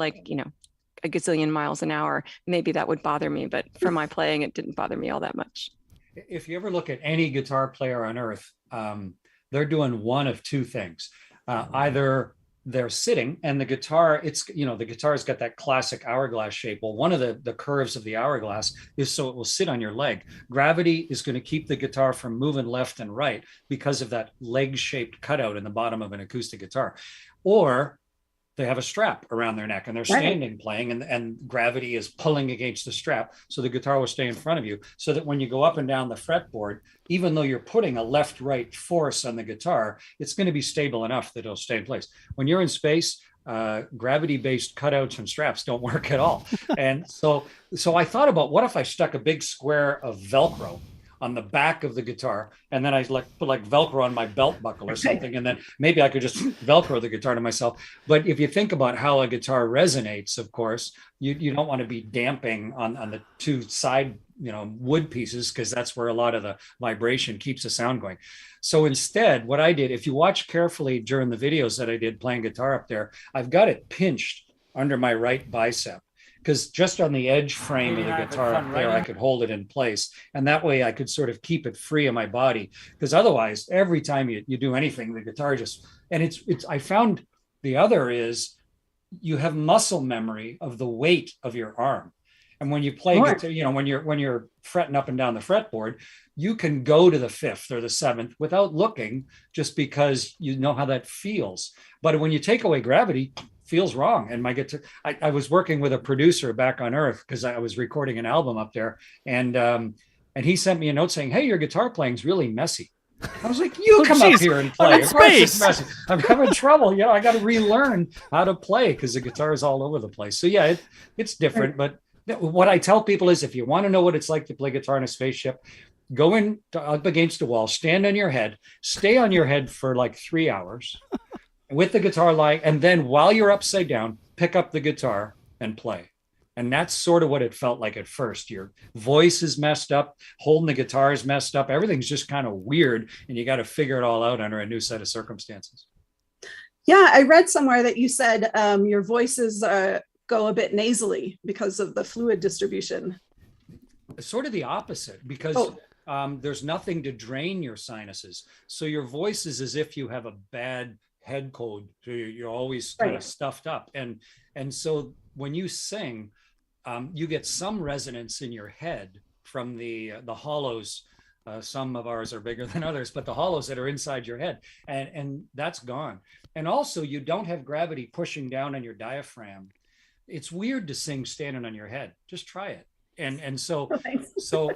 a gazillion miles an hour, maybe that would bother me, but for my playing, it didn't bother me all that much. If you ever look at any guitar player on Earth, they're doing one of 2 things. Either they're sitting, and the guitar, the guitar's got that classic hourglass shape. Well, one of the curves of the hourglass is so it will sit on your leg. Gravity is going to keep the guitar from moving left and right because of that leg-shaped cutout in the bottom of an acoustic guitar. Or they have a strap around their neck and they're standing playing, and gravity is pulling against the strap, so the guitar will stay in front of you, so that when you go up and down the fretboard, even though you're putting a left-right force on the guitar, it's going to be stable enough that it'll stay in place. When you're in space, gravity-based cutouts and straps don't work at all. And so I thought about, what if I stuck a big square of Velcro on the back of the guitar, and then I put like Velcro on my belt buckle or something, and then maybe I could just Velcro the guitar to myself. But if you think about how a guitar resonates, of course, you don't want to be damping on the two side, wood pieces, because that's where a lot of the vibration keeps the sound going. So instead, what I did, if you watch carefully during the videos that I did playing guitar up there, I've got it pinched under my right bicep, because just on the edge frame of the guitar up there, I could hold it in place. And that way I could sort of keep it free of my body. Because otherwise, every time you do anything, the guitar just, and I found the other is you have muscle memory of the weight of your arm. And when you play guitar, when you're fretting up and down the fretboard, you can go to the 5th or the 7th without looking, just because you know how that feels. But when you take away gravity, feels wrong. And my guitar, I was working with a producer back on Earth because I was recording an album up there, and he sent me a note saying, "Hey, your guitar playing's really messy." I was like, "You come up here and play." Of course it's messy. I'm having trouble. I got to relearn how to play because the guitar is all over the place. So yeah, it's different. But what I tell people is, if you want to know what it's like to play guitar in a spaceship, go up against a wall, stand on your head, stay on your head for like 3 hours with the guitar lying, and then while you're upside down, pick up the guitar and play. And that's sort of what it felt like at first. Your voice is messed up, holding the guitar is messed up, everything's just kind of weird, and you got to figure it all out under a new set of circumstances. Yeah, I read somewhere that you said your voices go a bit nasally because of the fluid distribution. It's sort of the opposite, because there's nothing to drain your sinuses. So your voice is as if you have a bad head cold. So you're always kind of stuffed up. And so when you sing, you get some resonance in your head from the hollows. Some of ours are bigger than others, but the hollows that are inside your head, and that's gone. And also you don't have gravity pushing down on your diaphragm. It's weird to sing standing on your head. Just try it. And so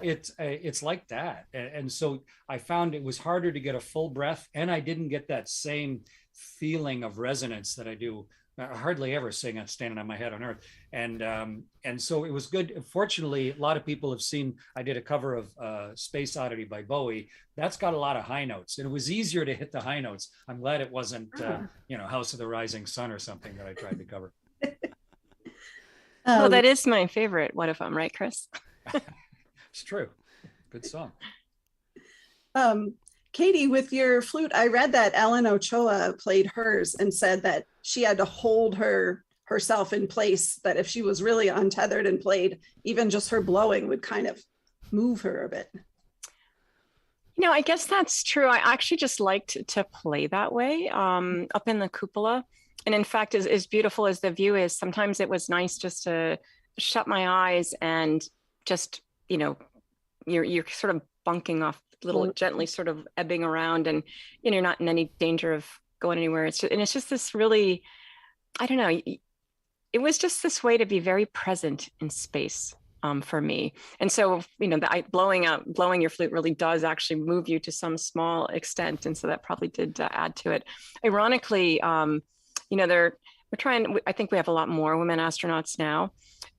it's like that. And so I found it was harder to get a full breath, and I didn't get that same feeling of resonance that I do. I hardly ever sing on standing on my head on Earth. And so it was good. Fortunately, a lot of people have seen, I did a cover of Space Oddity by Bowie. That's got a lot of high notes, and it was easier to hit the high notes. I'm glad it wasn't, House of the Rising Sun or something that I tried to cover. Well, that is my favorite. What if I'm right, Chris? It's true. Good song. Cady, with your flute, I read that Ellen Ochoa played hers and said that she had to hold herself in place, that if she was really untethered and played, even just her blowing would kind of move her a bit. I guess that's true. I actually just liked to play that way up in the cupola. And in fact, as beautiful as the view is, sometimes it was nice just to shut my eyes and just, you're sort of bunking off gently, sort of ebbing around, and you're not in any danger of going anywhere. It's just this really, I don't know, it was just this way to be very present in space for me. And so, blowing your flute really does actually move you to some small extent. And so that probably did add to it. Ironically, I think we have a lot more women astronauts now,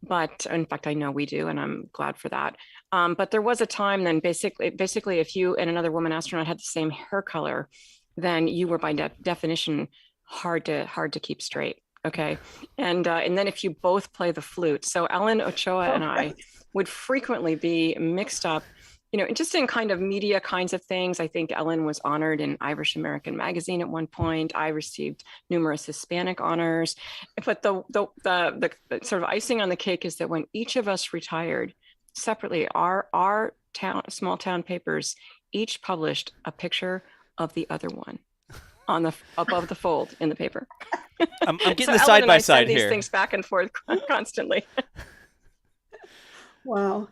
but in fact, I know we do, and I'm glad for that. But there was a time then basically if you and another woman astronaut had the same hair color, then you were by definition hard to keep straight. Okay. And then if you both play the flute. So Ellen Ochoa and I would frequently be mixed up, just in kind of media kinds of things. I think Ellen was honored in Irish American Magazine at one point. I received numerous Hispanic honors. But the sort of icing on the cake is that when each of us retired separately, our small town papers each published a picture of the other one above the fold in the paper. I'm getting so the side by side here. These here. Things back and forth constantly. Wow.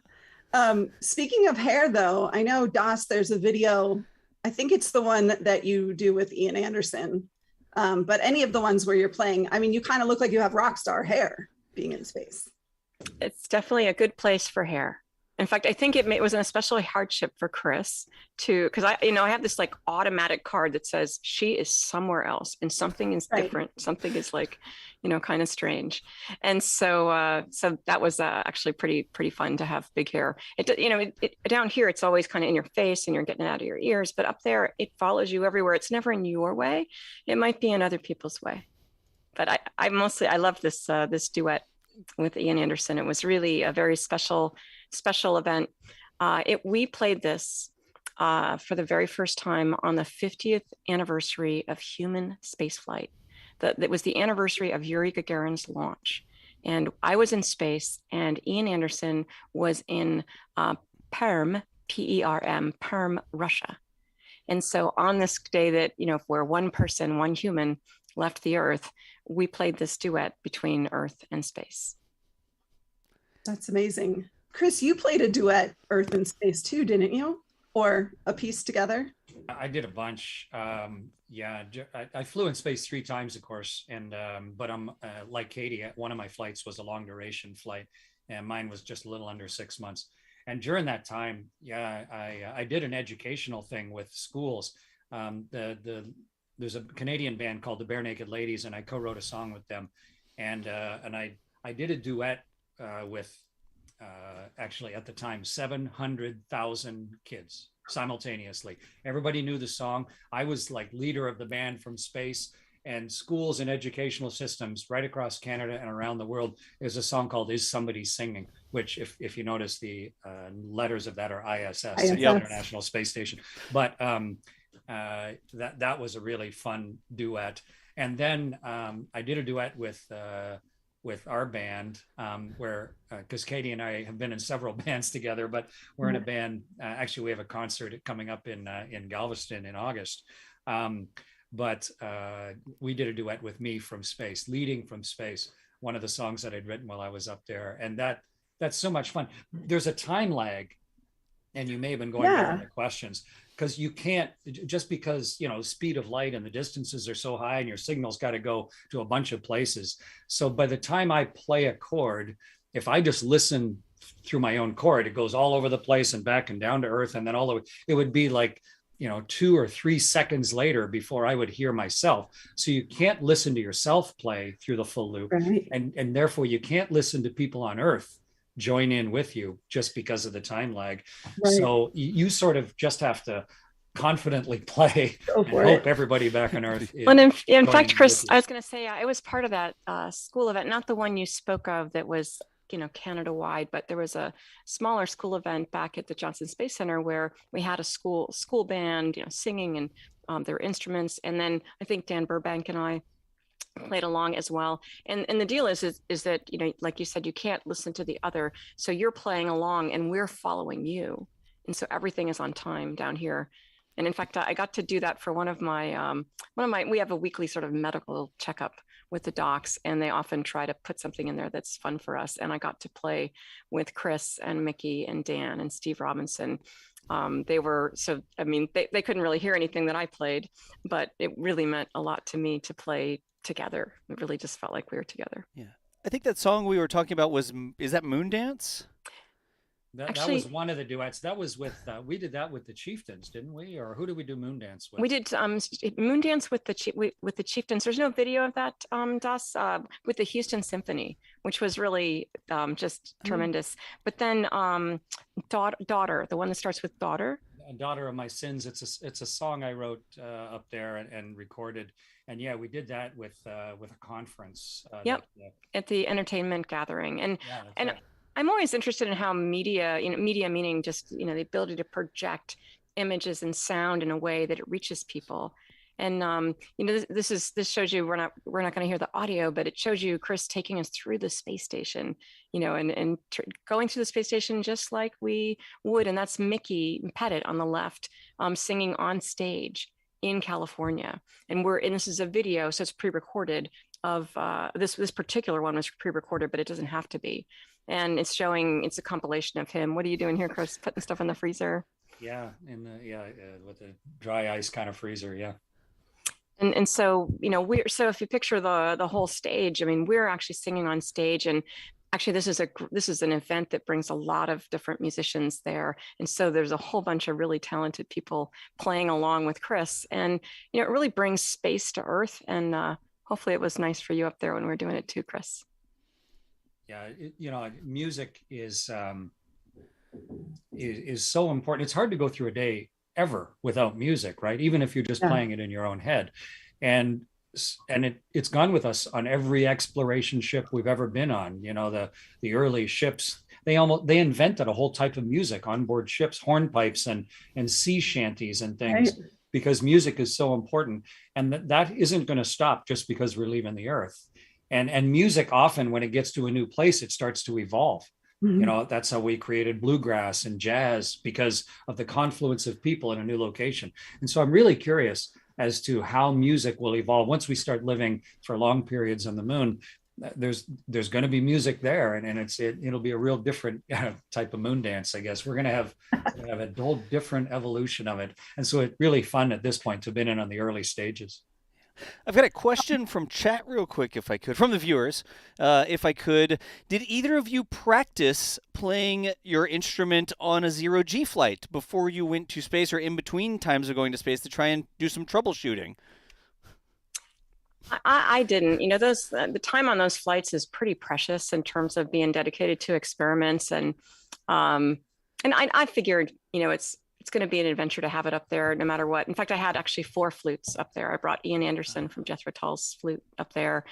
Speaking of hair, though, I know, Das, there's a video, I think it's the one that you do with Ian Anderson, but any of the ones where you're playing, I mean, you kind of look like you have rock star hair being in space. It's definitely a good place for hair. In fact, I think it was an especially hardship for Chris because I have this like automatic card that says she is somewhere else and something is different. Something is like, kind of strange. And so that was actually pretty fun to have big hair. Down here, it's always kind of in your face and you're getting it out of your ears, but up there, it follows you everywhere. It's never in your way. It might be in other people's way. But I love this duet with Ian Anderson. It was really a very special event. We played this for the very first time on the 50th anniversary of human spaceflight. That was the anniversary of Yuri Gagarin's launch. And I was in space and Ian Anderson was in Perm, P-E-R-M, Perm, Russia. And so on this day that, where one human left the Earth, we played this duet between Earth and space. That's amazing. Chris, you played a duet, Earth and Space too, didn't you? Or a piece together? I did a bunch. I flew in space 3 times, of course. And but I'm like Cady, one of my flights was a long duration flight and mine was just a little under 6 months. And during that time, I did an educational thing with schools. There's a Canadian band called the Bare Naked Ladies, and I co-wrote a song with them. And I did a duet with actually at the time 700,000 kids simultaneously. Everybody knew the song. I was like leader of the band from space, and schools and educational systems right across Canada and around the world. There's a song called Is Somebody Singing, which if you notice the letters of that are ISS, International Space Station. But that was a really fun duet. And then I did a duet with our band where, because Cady and I have been in several bands together, but we're in a band, actually we have a concert coming up in Galveston in August. But we did a duet with me from space, leading from space, one of the songs that I'd written while I was up there. And that's so much fun. There's a time lag, and you may have been going there in the questions, because you can't, just because, speed of light and the distances are so high and your signal's got to go to a bunch of places. So by the time I play a chord, if I just listen through my own chord, it goes all over the place and back and down to Earth. And then it would be like, 2 or 3 seconds later before I would hear myself. So you can't listen to yourself play through the full loop. Right. And therefore you can't listen to people on Earth join in with you just because of the time lag. Right. So you sort of just have to confidently play and hope everybody back on Earth is. Well, in fact, Chris, I was going to say, I was part of that school event, not the one you spoke of that was Canada-wide, but there was a smaller school event back at the Johnson Space Center where we had a school band, singing and their instruments. And then I think Dan Burbank and I played along as well. And the deal is that, like you said, you can't listen to the other. So you're playing along and we're following you. And so everything is on time down here. And in fact, I got to do that for one of my, we have a weekly sort of medical checkup with the docs, and they often try to put something in there that's fun for us. And I got to play with Chris and Mickey and Dan and Steve Robinson. They couldn't really hear anything that I played, but it really meant a lot to me to play together. It really just felt like we were together. Yeah. I think that song we were talking about is that Moondance? That was one of the duets. That was with, we did that with the Chieftains, didn't we? Or who did we do Moondance with? We did Moondance with the Chieftains. There's no video of that, Das, with the Houston Symphony, which was really just tremendous. But then Daughter, the one that starts with Daughter. Daughter of My Sins. It's a song I wrote up there and recorded. And yeah, we did that with a conference. At the entertainment gathering. And right. I'm always interested in how media meaning just, the ability to project images and sound in a way that it reaches people. And, this shows you, we're not going to hear the audio, but it shows you Chris taking us through the space station, and going through the space station just like we would. And that's Mickey Pettit on the left, singing on stage in California. And this is a video, so it's pre-recorded of this particular one was pre-recorded, but it doesn't have to be. And it's a compilation of him. What are you doing here, Chris? Putting stuff in the freezer? Yeah, with a dry ice kind of freezer, yeah. And so, so if you picture the whole stage, we're actually singing on stage, and actually, this is an event that brings a lot of different musicians there, and so there's a whole bunch of really talented people playing along with Chris, and it really brings space to Earth. And hopefully, it was nice for you up there when we were doing it too, Chris. Yeah, music is so important. It's hard to go through a day ever without music, right? Even if you're just playing it in your own head, and it's gone with us on every exploration ship we've ever been on. The early ships, they invented a whole type of music on board ships, hornpipes and sea shanties and things, right? Because music is so important, and that isn't going to stop just because we're leaving the Earth. And music often, when it gets to a new place, it starts to evolve. Mm-hmm. That's how we created bluegrass and jazz, because of the confluence of people in a new location. And so I'm really curious as to how music will evolve once we start living for long periods on the moon. There's going to be music there, and it'll be a real different type of moon dance, I guess. We're going to have a whole different evolution of it, and so it's really fun at this point to have been in on the early stages. I've got a question from chat real quick, if I could, from the viewers, if I could. Did either of you practice playing your instrument on a zero-G flight before you went to space, or in between times of going to space, to try and do some troubleshooting? I didn't. The time on those flights is pretty precious in terms of being dedicated to experiments, and I figured, it's going to be an adventure to have it up there no matter what. In fact, I had actually 4 flutes up there. I brought Ian Anderson from Jethro Tull's flute up there,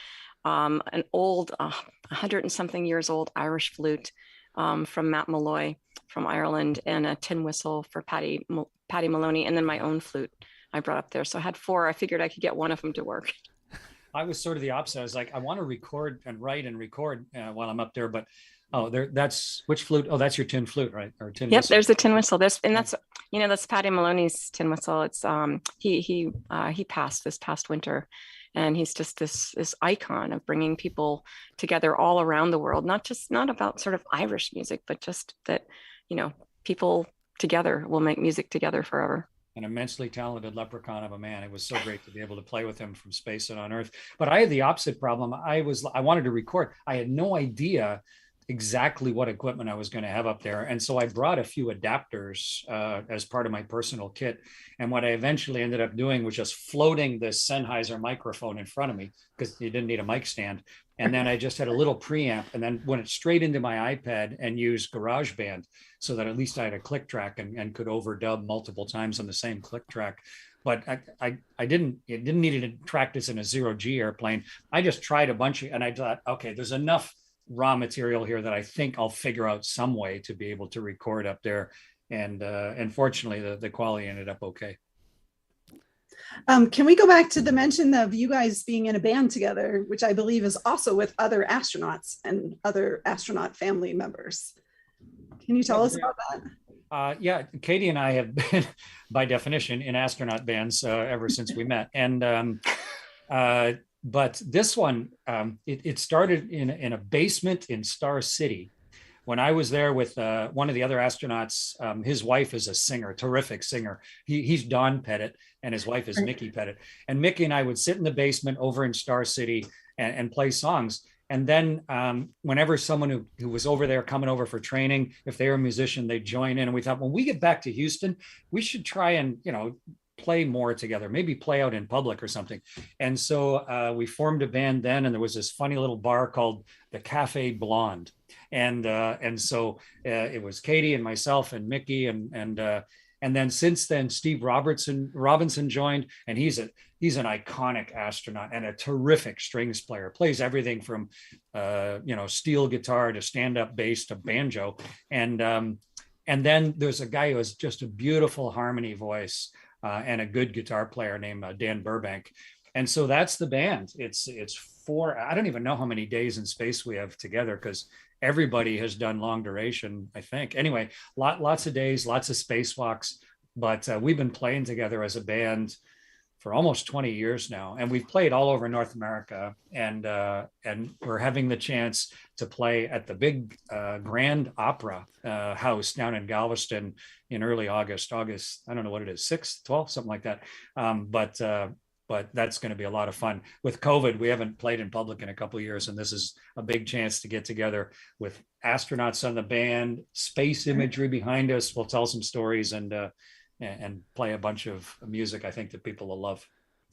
an old 100 and something years old Irish flute from Matt Malloy from Ireland, and a tin whistle for Patty Maloney, and then my own flute I brought up there. So I had 4. I figured I could get one of them to work. I was sort of the opposite. I was like, I want to record and write and record while I'm up there, but that's which flute? Oh, that's your tin flute, right? Or tin whistle. There's the tin whistle. That's Patty Maloney's tin whistle. It's he passed this past winter, and he's just this icon of bringing people together all around the world. Not about sort of Irish music, but just that people together will make music together forever. An immensely talented leprechaun of a man. It was so great to be able to play with him from space and on Earth. But I had the opposite problem. I wanted to record. I had no idea exactly what equipment I was going to have up there. And so I brought a few adapters as part of my personal kit. And what I eventually ended up doing was just floating this Sennheiser microphone in front of me, because you didn't need a mic stand. And then I just had a little preamp, and then went straight into my iPad and used GarageBand, so that at least I had a click track and could overdub multiple times on the same click track. But I didn't need to track this in a zero-G airplane. I just tried a bunch and I thought, okay, there's enough raw material here that I think I'll figure out some way to be able to record up there. And fortunately, the quality ended up okay. Can we go back to the mention of you guys being in a band together, which I believe is also with other astronauts and other astronaut family members? Can you tell us about that? Yeah, Cady and I have been, by definition, in astronaut bands ever since we met. And but this one, it started in a basement in Star City. When I was there with one of the other astronauts, his wife is a singer, terrific singer. He's Don Pettit, and his wife is Mickey Pettit. And Mickey and I would sit in the basement over in Star City and play songs. And then whenever someone who was over there coming over for training, if they were a musician, they'd join in. And we thought, when we get back to Houston, we should try and, play more together, maybe play out in public or something. And so we formed a band then, and there was this funny little bar called the Cafe Blonde. And so it was Cady and myself and Mickey, and then since then Steve Robinson joined, and he's an iconic astronaut and a terrific strings player. Plays everything from steel guitar to stand-up bass to banjo, and then there's a guy who has just a beautiful harmony voice and a good guitar player named Dan Burbank. And so that's the band. It's 4. I don't even know how many days in space we have together, because everybody has done long duration, I think. Anyway, lots of days, lots of spacewalks. But we've been playing together as a band for almost 20 years now, and we've played all over North America. And we're having the chance to play at the big Grand Opera House down in Galveston in early August. I don't know what it is, 6th, 12th, something like that. But but that's going to be a lot of fun. With COVID, we haven't played in public in a couple of years, and this is a big chance to get together with astronauts on the band, space imagery behind us. We'll tell some stories and play a bunch of music I think that people will love.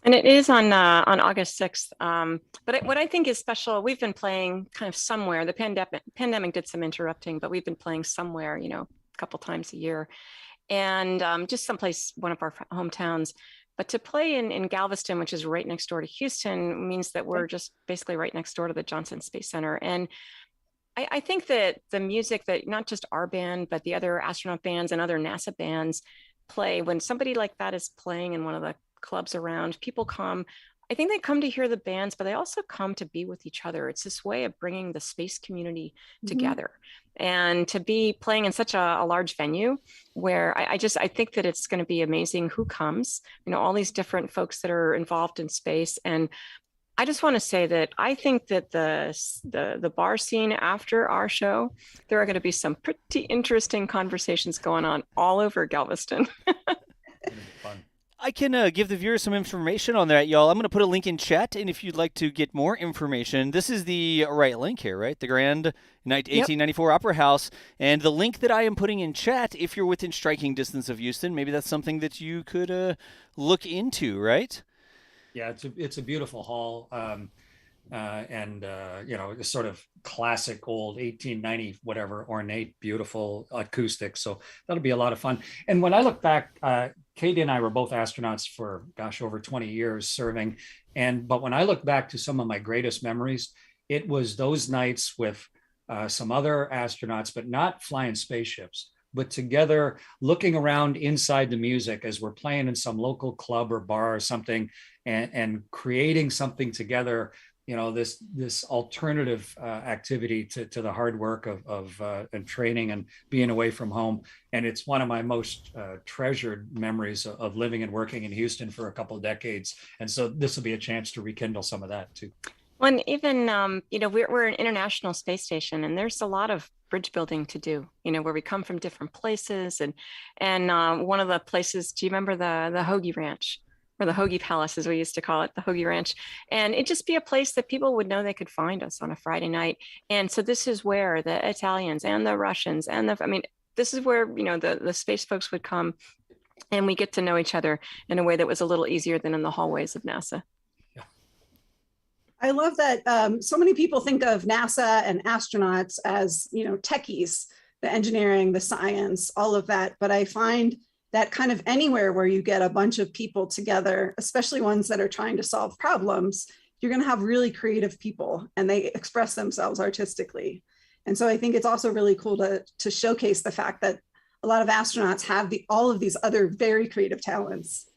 And it is on August 6th. But what I think is special, we've been playing kind of somewhere. The pandemic did some interrupting, but we've been playing somewhere, a couple times a year. And just someplace, one of our hometowns. But to play in Galveston, which is right next door to Houston, means that we're just basically right next door to the Johnson Space Center. And I think that the music that not just our band, but the other astronaut bands and other NASA bands play, when somebody like that is playing in one of the clubs around, people come. I think they come to hear the bands, but they also come to be with each other. It's this way of bringing the space community together. And to be playing in such a large venue where I think that it's going to be amazing who comes, all these different folks that are involved in space. And I just want to say that I think that the bar scene after our show, there are going to be some pretty interesting conversations going on all over Galveston. I can give the viewers some information on that, y'all. I'm going to put a link in chat, and if you'd like to get more information, this is the right link here, right? The Grand 1894 Opera House. And the link that I am putting in chat, if you're within striking distance of Houston, maybe that's something that you could look into, right? Yeah, it's a beautiful hall. It's sort of classic old 1890 whatever ornate beautiful acoustics, so that'll be a lot of fun. And when I look back, Cady and I were both astronauts for over 20 years serving, but when I look back to some of my greatest memories, it was those nights with some other astronauts, but not flying spaceships, but together looking around inside the music as we're playing in some local club or bar or something, and creating something together. This alternative activity to the hard work of and training and being away from home. And it's one of my most treasured memories of living and working in Houston for a couple of decades. And so this will be a chance to rekindle some of that too. Well, and even, we're an international space station, and there's a lot of bridge building to do, where we come from different places. And one of the places, do you remember the Hoagie Ranch? Or the Hoagie Palace, as we used to call it, the Hoagie Ranch. And it'd just be a place that people would know they could find us on a Friday night. And so this is where the Italians and the Russians and this is where, the space folks would come, and we get to know each other in a way that was a little easier than in the hallways of NASA. Yeah. I love that so many people think of NASA and astronauts as, techies, the engineering, the science, all of that. But I find that kind of anywhere where you get a bunch of people together, especially ones that are trying to solve problems, you're going to have really creative people, and they express themselves artistically. And so I think it's also really cool to showcase the fact that a lot of astronauts have all of these other very creative talents.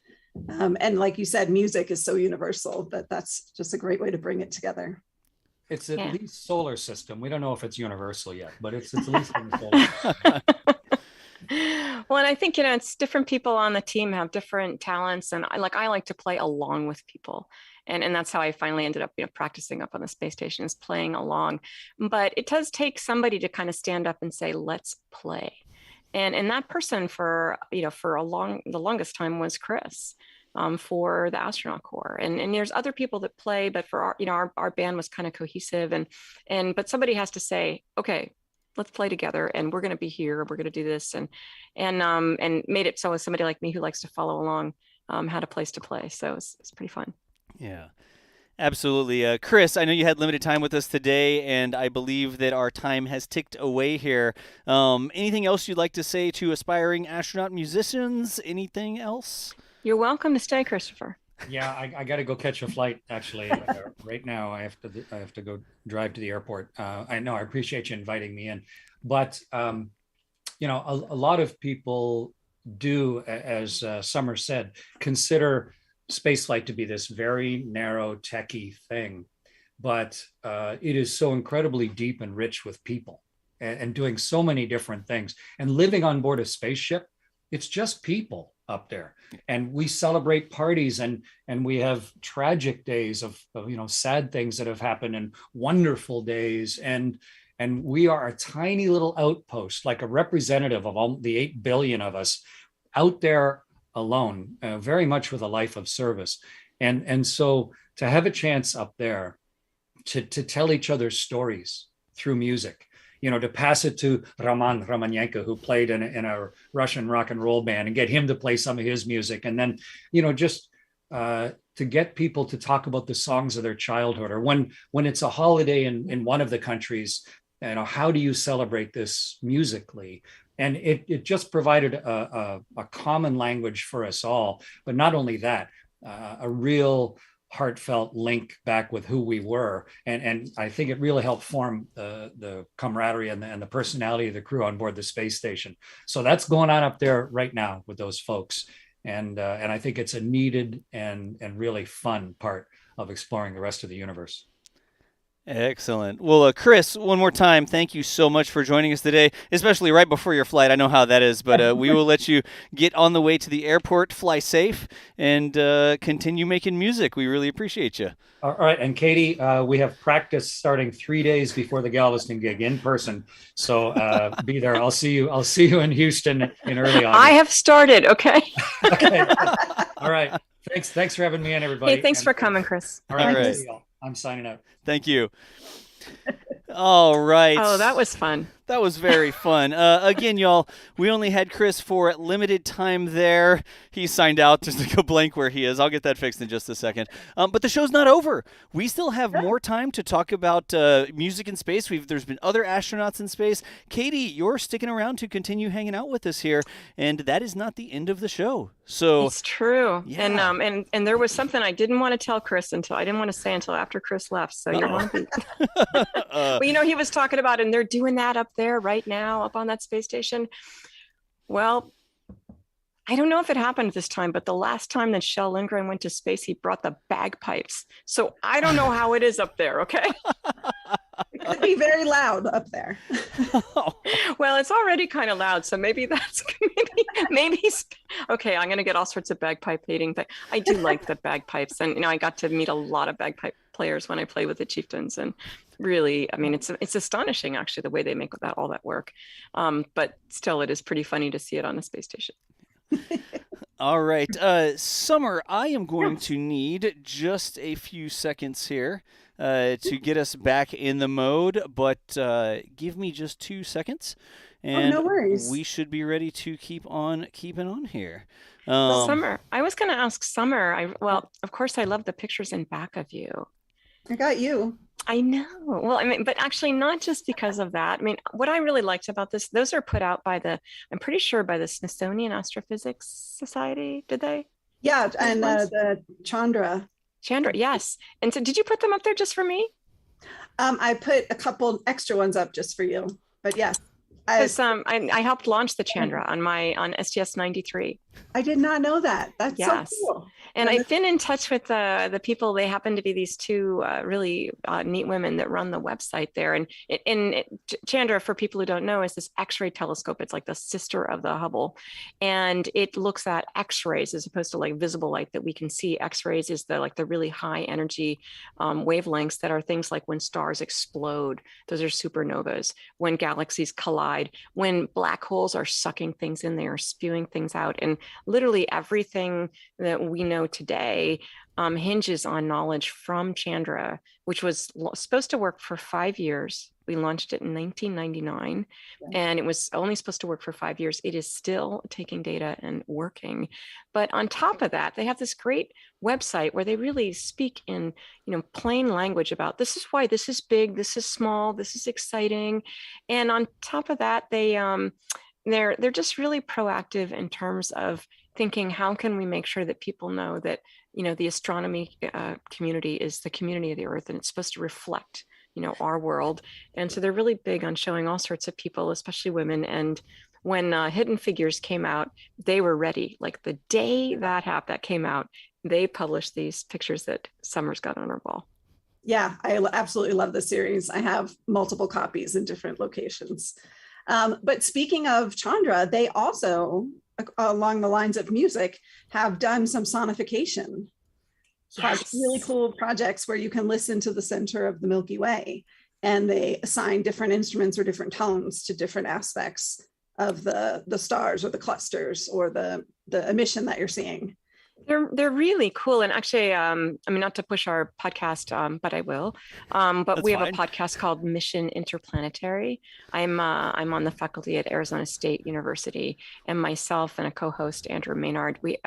And like you said, music is so universal that's just a great way to bring it together. It's at least solar system. We don't know if it's universal yet, but it's at least in the solar system. Well, and I think, it's different people on the team have different talents, and I like to play along with people. And that's how I finally ended up, practicing up on the space station, is playing along. But it does take somebody to kind of stand up and say, let's play. And that person for the longest time was Chris, for the astronaut corps. And there's other people that play, but for our band was kind of cohesive, but somebody has to say, okay, let's play together, and we're going to be here. We're going to do this, and made it so as somebody like me who likes to follow along had a place to play. So it's pretty fun. Yeah, absolutely. Chris, I know you had limited time with us today, and I believe that our time has ticked away here. Anything else you'd like to say to aspiring astronaut musicians? Anything else? You're welcome to stay, Christopher. Yeah, I got to go catch a flight, actually. Right now, I have to go drive to the airport. I know, I appreciate you inviting me in. But, a lot of people do, as Summer said, consider spaceflight to be this very narrow, techie thing. But it is so incredibly deep and rich with people and doing so many different things. And living on board a spaceship, it's just people up there, and we celebrate parties, and we have tragic days of sad things that have happened, and wonderful days, and we are a tiny little outpost, like a representative of all the 8 billion of us out there alone, very much with a life of service. And so to have a chance up there to tell each other's stories through music, to pass it to Roman Romanenko, who played in a Russian rock and roll band, and get him to play some of his music. And then, just to get people to talk about the songs of their childhood, or when it's a holiday in one of the countries, how do you celebrate this musically? And it just provided a common language for us all. But not only that, a real heartfelt link back with who we were. And I think it really helped form the camaraderie and the personality of the crew on board the space station. So that's going on up there right now with those folks. And I think it's a needed and really fun part of exploring the rest of the universe. Excellent. Well, Chris, one more time, thank you so much for joining us today, especially right before your flight. I know how that is, but we will let you get on the way to the airport, fly safe, and continue making music. We really appreciate you. All right. And Cady, we have practice starting 3 days before the Galveston gig in person. So be there. I'll see you in Houston in early August. I have started. Okay. Okay. All right. Thanks for having me in, everybody. Hey, thanks for coming, Chris. All right. All right. I'm signing out. Thank you. All right. Oh, that was fun. That was very fun. Again, y'all, we only had Chris for limited time there. He signed out just to go blank where he is. I'll get that fixed in just a second. But the show's not over. We still have more time to talk about music in space. There's been other astronauts in space. Cady, you're sticking around to continue hanging out with us here, and that is not the end of the show. So it's true. Yeah. And there was something I didn't want to tell Chris until after Chris left. So you're welcome. Well, he was talking about, and they're doing that up there right now up on that space station. Well, I don't know if it happened this time, but the last time that Shell Lindgren went to space, he brought the bagpipes. So I don't know how it is up there. Okay. It could be very loud up there. Well, it's already kind of loud, so maybe that's maybe. Okay, I'm going to get all sorts of bagpipe hating, but I do like the bagpipes, and I got to meet a lot of bagpipe players when I play with the Chieftains, and really, I mean, it's astonishing actually the way they make all that work. But still, it is pretty funny to see it on the space station. All right, Summer, I am going to need just a few seconds here to get us back in the mode, but give me just 2 seconds, and no worries. We should be ready to keep on keeping on here. Summer, I was going to ask Summer. Of course, I love the pictures in back of you. I got you. I know. Well, I mean, but actually not just because of that. I mean, what I really liked about this, those are put out by I'm pretty sure by the Smithsonian Astrophysics Society, did they? Yeah, and the Chandra, yes. And so did you put them up there just for me? I put a couple extra ones up just for you, but yes. I helped launch the Chandra on STS 93. I did not know that. That's so cool. And I've been in touch with the people. They happen to be these two really neat women that run the website there. And Chandra, for people who don't know, is this X-ray telescope. It's like the sister of the Hubble. And it looks at X-rays as opposed to like visible light that we can see. X-rays is the really high energy wavelengths that are things like when stars explode. Those are supernovas. When galaxies collide. When black holes are sucking things in, they are spewing things out. And literally everything that we know today hinges on knowledge from Chandra, which was supposed to work for 5 years. We launched it in 1999, and it was only supposed to work for 5 years. It is still taking data and working. But on top of that, they have this great website where they really speak in plain language about this is why this is big, this is small, this is exciting. And on top of that, they're just really proactive in terms of thinking, how can we make sure that people know that the astronomy community is the community of the Earth, and it's supposed to reflect our world. And so they're really big on showing all sorts of people, especially women. And when Hidden Figures came out, they were ready. Like the day that came out, they published these pictures that Summer's got on her wall. Yeah, I absolutely love the series. I have multiple copies in different locations. But speaking of Chandra, they also, along the lines of music, have done some sonification. Yes. Really cool projects where you can listen to the center of the Milky Way, and they assign different instruments or different tones to different aspects of the stars or the clusters or the emission that you're seeing. They're really cool. And actually, I mean, not to push our podcast, but I will. But That's we have fine. a podcast called Mission Interplanetary. I'm on the faculty at Arizona State University, and myself and a co-host, Andrew Maynard, we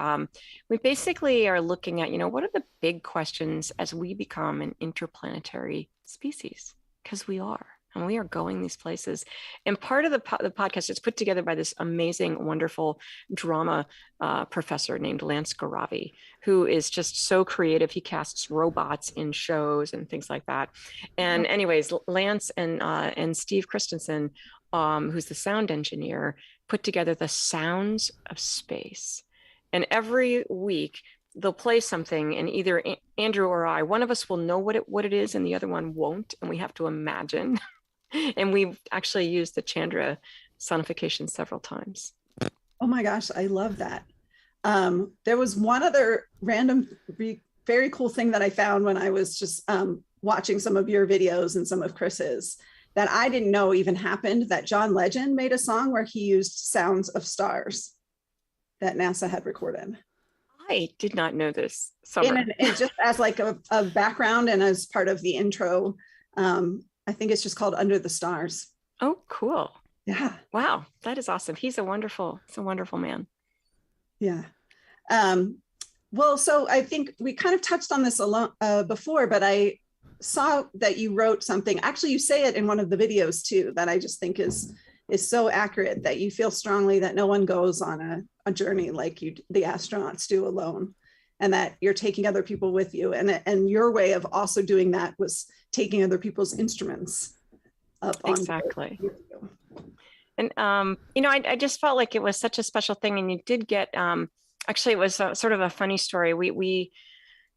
basically are looking at, what are the big questions as we become an interplanetary species? Because we are. And we are going these places. And part of the podcast is put together by this amazing, wonderful drama professor named Lance Garavi, who is just so creative. He casts robots in shows and things like that. And anyways, Lance and Steve Christensen, who's the sound engineer, put together the sounds of space. And every week, they'll play something, and either Andrew or I, one of us will know what it is and the other one won't, and we have to imagine. And we've actually used the Chandra sonification several times. Oh my gosh, I love that. There was one other random, very cool thing that I found when I was just watching some of your videos and some of Chris's that I didn't know even happened, that John Legend made a song where he used sounds of stars that NASA had recorded. I did not know this. And just as like a background and as part of the intro, I think it's just called Under the Stars. Oh, cool. Yeah. Wow. That is awesome. He's a wonderful man. Yeah. Well, so I think we kind of touched on this before, but I saw that you wrote something. Actually, you say it in one of the videos too, that I just think is so accurate, that you feel strongly that no one goes on a journey like the astronauts do alone, and that you're taking other people with you. And your way of also doing that was taking other people's instruments up on. Exactly. And, I just felt like it was such a special thing. And you did get, actually, it was sort of a funny story. We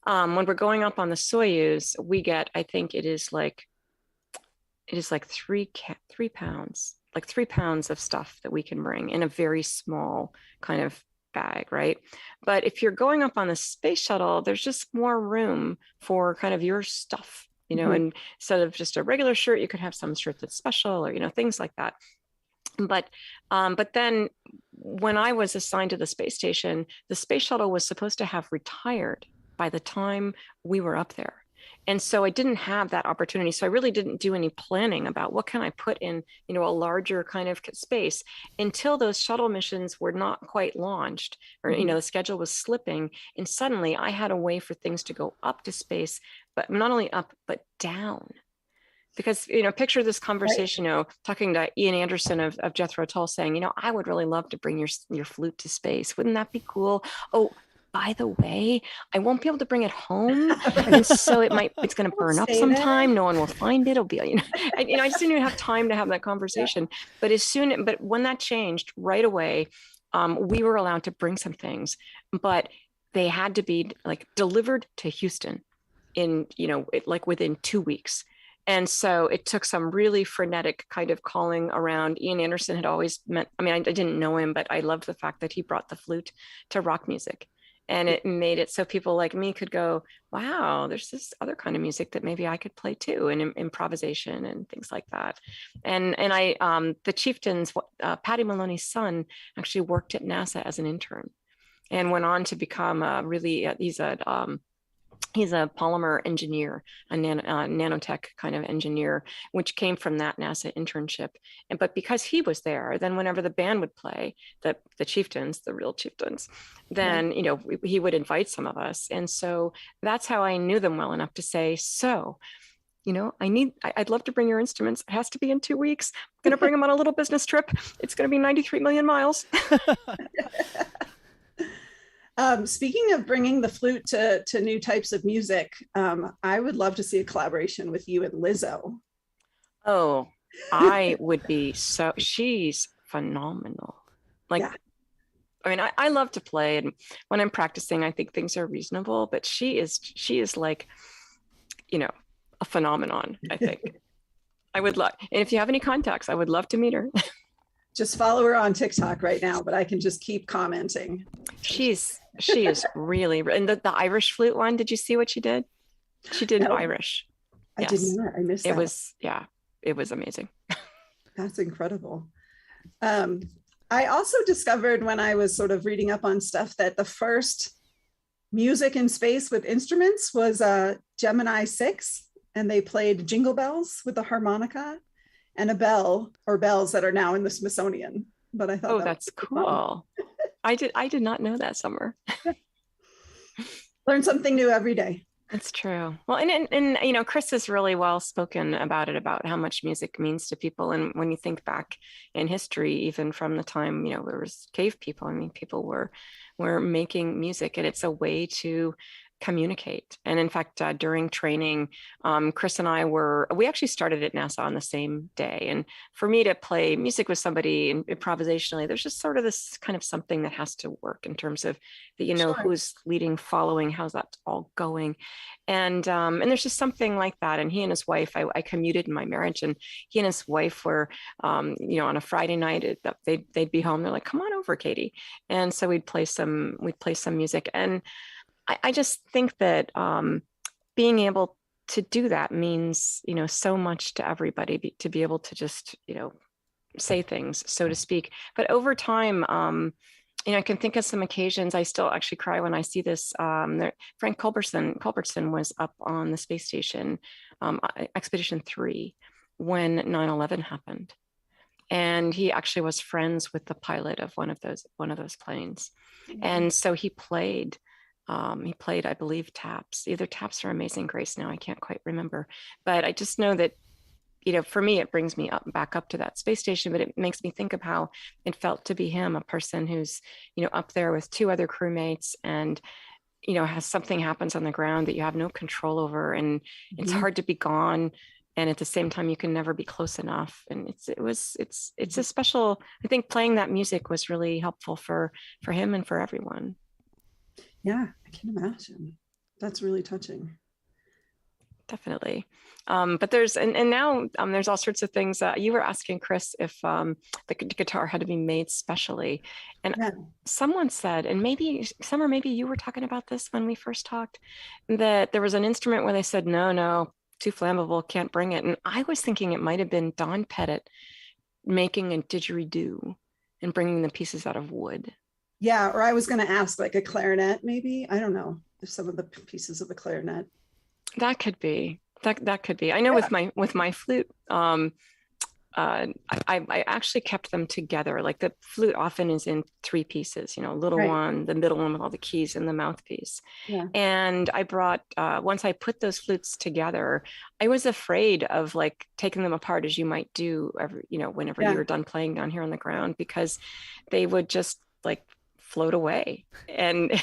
when we're going up on the Soyuz, we get, I think it is like 3 pounds, like 3 pounds of stuff that we can bring in a very small kind of bag, right? But if you're going up on the space shuttle, there's just more room for kind of your stuff, and instead of just a regular shirt, you could have some shirt that's special, or things like that. But then when I was assigned to the space station, the space shuttle was supposed to have retired by the time we were up there. And so I didn't have that opportunity. So I really didn't do any planning about what can I put in, a larger kind of space until those shuttle missions were not quite launched, or, the schedule was slipping. And suddenly I had a way for things to go up to space, but not only up, but down. Because, picture this conversation, talking to Ian Anderson of Jethro Tull saying, I would really love to bring your flute to space. Wouldn't that be cool? Oh, by the way, I won't be able to bring it home. And so it's going to burn up sometime. No one will find it. It'll be, I just didn't even have time to have that conversation. Yeah. But when that changed right away, we were allowed to bring some things, but they had to be like delivered to Houston in, like within 2 weeks. And so it took some really frenetic kind of calling around. Ian Anderson had always I didn't know him, but I loved the fact that he brought the flute to rock music. And it made it so people like me could go, wow, there's this other kind of music that maybe I could play too, and improvisation and things like that. And the chieftains, Patty Maloney's son, actually worked at NASA as an intern and went on to become he's a polymer engineer, a nanotech kind of engineer, which came from that NASA internship. But because he was there, then whenever the band would play, the chieftains, the real chieftains, then, he would invite some of us. And so that's how I knew them well enough to say, so, I'd love to bring your instruments. It has to be in 2 weeks. I'm going to bring them on a little business trip. It's going to be 93 million miles. Speaking of bringing the flute to new types of music, I would love to see a collaboration with you and Lizzo. Oh, I would be she's phenomenal. I love to play, and when I'm practicing, I think things are reasonable, but she is like, a phenomenon, I think. I would love, and if you have any contacts, I would love to meet her. Just follow her on TikTok right now, but I can just keep commenting. She is really, and the Irish flute one, did you see what she did? She did Irish. I did not. I missed that. It was amazing. That's incredible. I also discovered when I was sort of reading up on stuff that the first music in space with instruments was Gemini 6, and they played jingle bells with a harmonica and a bell, or bells that are now in the Smithsonian. But I thought that's cool. I did not know that, Summer. Learn something new every day. That's true. Well, and you know, Chris is really well spoken about it, about how much music means to people. And when you think back in history, even from the time, you know, there was cave people, I mean, people were making music, and it's a way to communicate. And in fact, during training, Chris and we actually started at NASA on the same day. And for me to play music with somebody improvisationally, there's just sort of this kind of something that has to work in terms of that, you know, who's leading, following, how's that all going. And there's just something like that. And he and his wife, I commuted in my marriage, and he and his wife were, you know, on a Friday night, they'd be home. They're like, come on over, Cady. And so we'd play some music. And I just think that being able to do that means, you know, so much to everybody, to be able to just, you know, say things, so to speak. But over time, you know, I can think of some occasions. I still actually cry when I see this. Frank Culbertson was up on the space station, Expedition 3, when 9/11 happened. And he actually was friends with the pilot of one of those planes. Mm-hmm. And so he played, I believe, taps, either taps or Amazing Grace. Now I can't quite remember, but I just know that, you know, for me, it brings me back up to that space station, but it makes me think of how it felt to be him, a person who's, you know, up there with 2 other crewmates, and, you know, has something happens on the ground that you have no control over, and it's hard to be gone. And at the same time, you can never be close enough. And it's a special, I think playing that music was really helpful for him and for everyone. Yeah, I can imagine. That's really touching. Definitely. But there's, and now there's all sorts of things. You were asking Chris if the guitar had to be made specially. And someone said, and maybe Summer, maybe you were talking about this when we first talked, that there was an instrument where they said, no, too flammable, can't bring it. And I was thinking it might have been Don Pettit making a didgeridoo and bringing the pieces out of wood. Yeah, or I was going to ask like a clarinet, maybe. I don't know if some of the pieces of the clarinet. That could be. That could be. I know with my flute, I actually kept them together. Like the flute often is in 3 pieces, you know, little one, the middle one with all the keys, and the mouthpiece. Yeah. And I brought, once I put those flutes together, I was afraid of like taking them apart, as you might do whenever you were done playing down here on the ground, because they would just like float away. And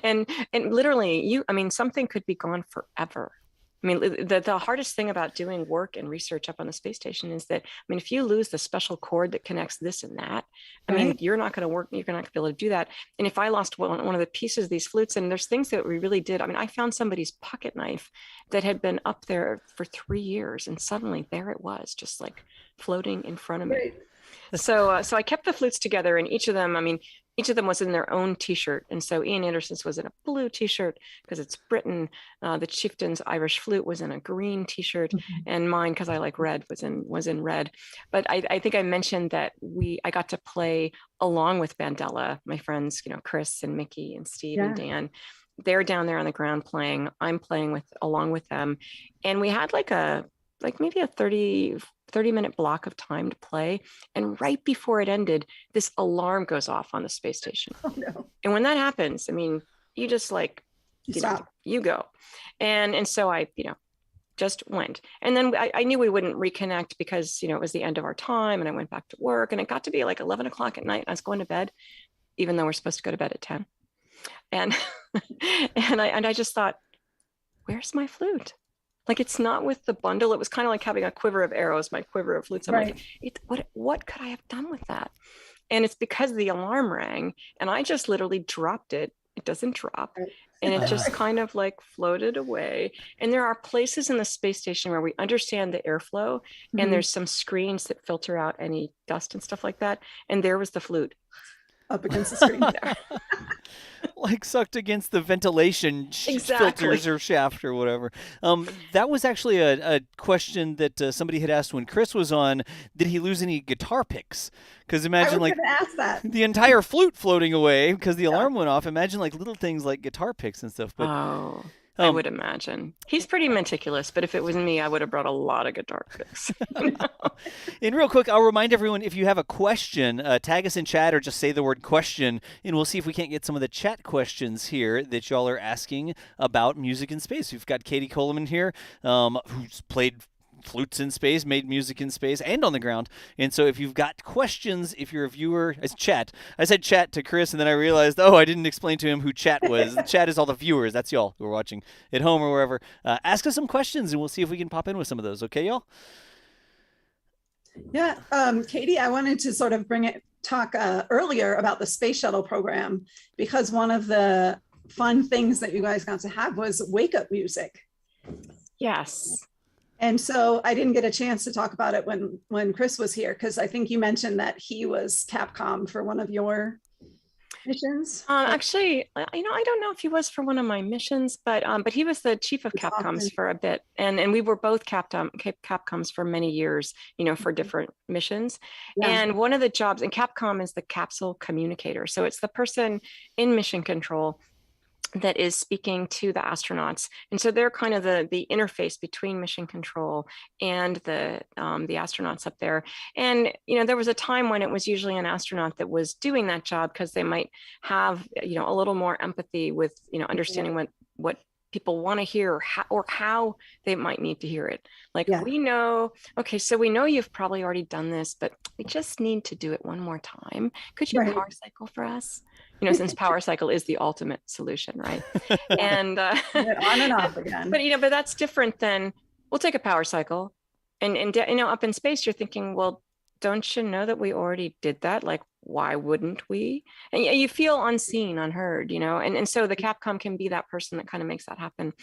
and literally something could be gone forever. I mean, the hardest thing about doing work and research up on the space station is that, if you lose the special cord that connects this and that, you're not going to work, you're not going to be able to do that. And if I lost one of the pieces of these flutes, and there's things that we really did. I found somebody's pocket knife that had been up there for 3 years, and suddenly there it was, just like floating in front of me. Right. So I kept the flutes together, and each of them was in their own t-shirt. And so Ian Anderson's was in a blue t-shirt because it's Britain. The Chieftain's Irish flute was in a green t-shirt, and mine, because I like red, was in red. But I think I mentioned that I got to play along with Bandella, my friends, Chris and Mickey and Steve and Dan. They're down there on the ground playing. I'm playing along with them. And we had maybe a 30-minute block of time to play. And right before it ended, this alarm goes off on the space station. Oh, no. And when that happens, you just you go. And so I, just went. And then I knew we wouldn't reconnect because, it was the end of our time, and I went back to work, and it got to be like 11 o'clock at night. I was going to bed, even though we're supposed to go to bed at 10. And, I just thought, where's my flute? Like, it's not with the bundle. It was kind of like having a quiver of arrows, my quiver of flutes. I'm like, what could I have done with that? And it's because the alarm rang, and I just literally dropped it. It doesn't drop. And it just kind of like floated away. And there are places in the space station where we understand the airflow, and there's some screens that filter out any dust and stuff like that. And there was the flute. up against the screen. Like sucked against the ventilation filters or shaft or whatever. That was actually a question that somebody had asked when Chris was on. Did he lose any guitar picks? Because imagine like ask that. The entire flute floating away because the alarm went off. Imagine like little things like guitar picks and stuff. But I would imagine. He's pretty meticulous, but if it was me, I would have brought a lot of guitar picks. And real quick, I'll remind everyone, if you have a question, tag us in chat or just say the word question, and we'll see if we can't get some of the chat questions here that y'all are asking about music in space. We've got Cady Coleman here, who's played flutes in space, made music in space, and on the ground. And so if you've got questions, if you're a viewer, it's chat. I said chat to Chris, and then I realized, I didn't explain to him who chat was. The chat is all the viewers. That's y'all who are watching at home or wherever. Ask us some questions, and we'll see if we can pop in with some of those. Okay, y'all? Yeah, Cady, I wanted to sort of talk earlier about the space shuttle program, because one of the fun things that you guys got to have was wake-up music. Yes. And so I didn't get a chance to talk about it when Chris was here, because I think you mentioned that he was Capcom for one of your missions. Actually, I don't know if he was for one of my missions, but he was the chief of Capcoms for a bit, and we were both Capcoms for many years, for different missions. Yeah. And one of the jobs, and Capcom is the capsule communicator, so it's the person in mission control that is speaking to the astronauts, and so they're kind of the interface between mission control and the astronauts up there. And there was a time when it was usually an astronaut that was doing that job, because they might have a little more empathy with understanding what people want to hear, or how they might need to hear it. Like, we know, okay, so we know you've probably already done this, but we just need to do it one more time. Could you power cycle for us? Since power cycle is the ultimate solution, right? And on and off again. But that's different than, we'll take a power cycle, and up in space, you're thinking, well, don't you know that we already did that? Like, why wouldn't we? And you feel unseen, unheard, and so the Capcom can be that person that kind of makes that happen.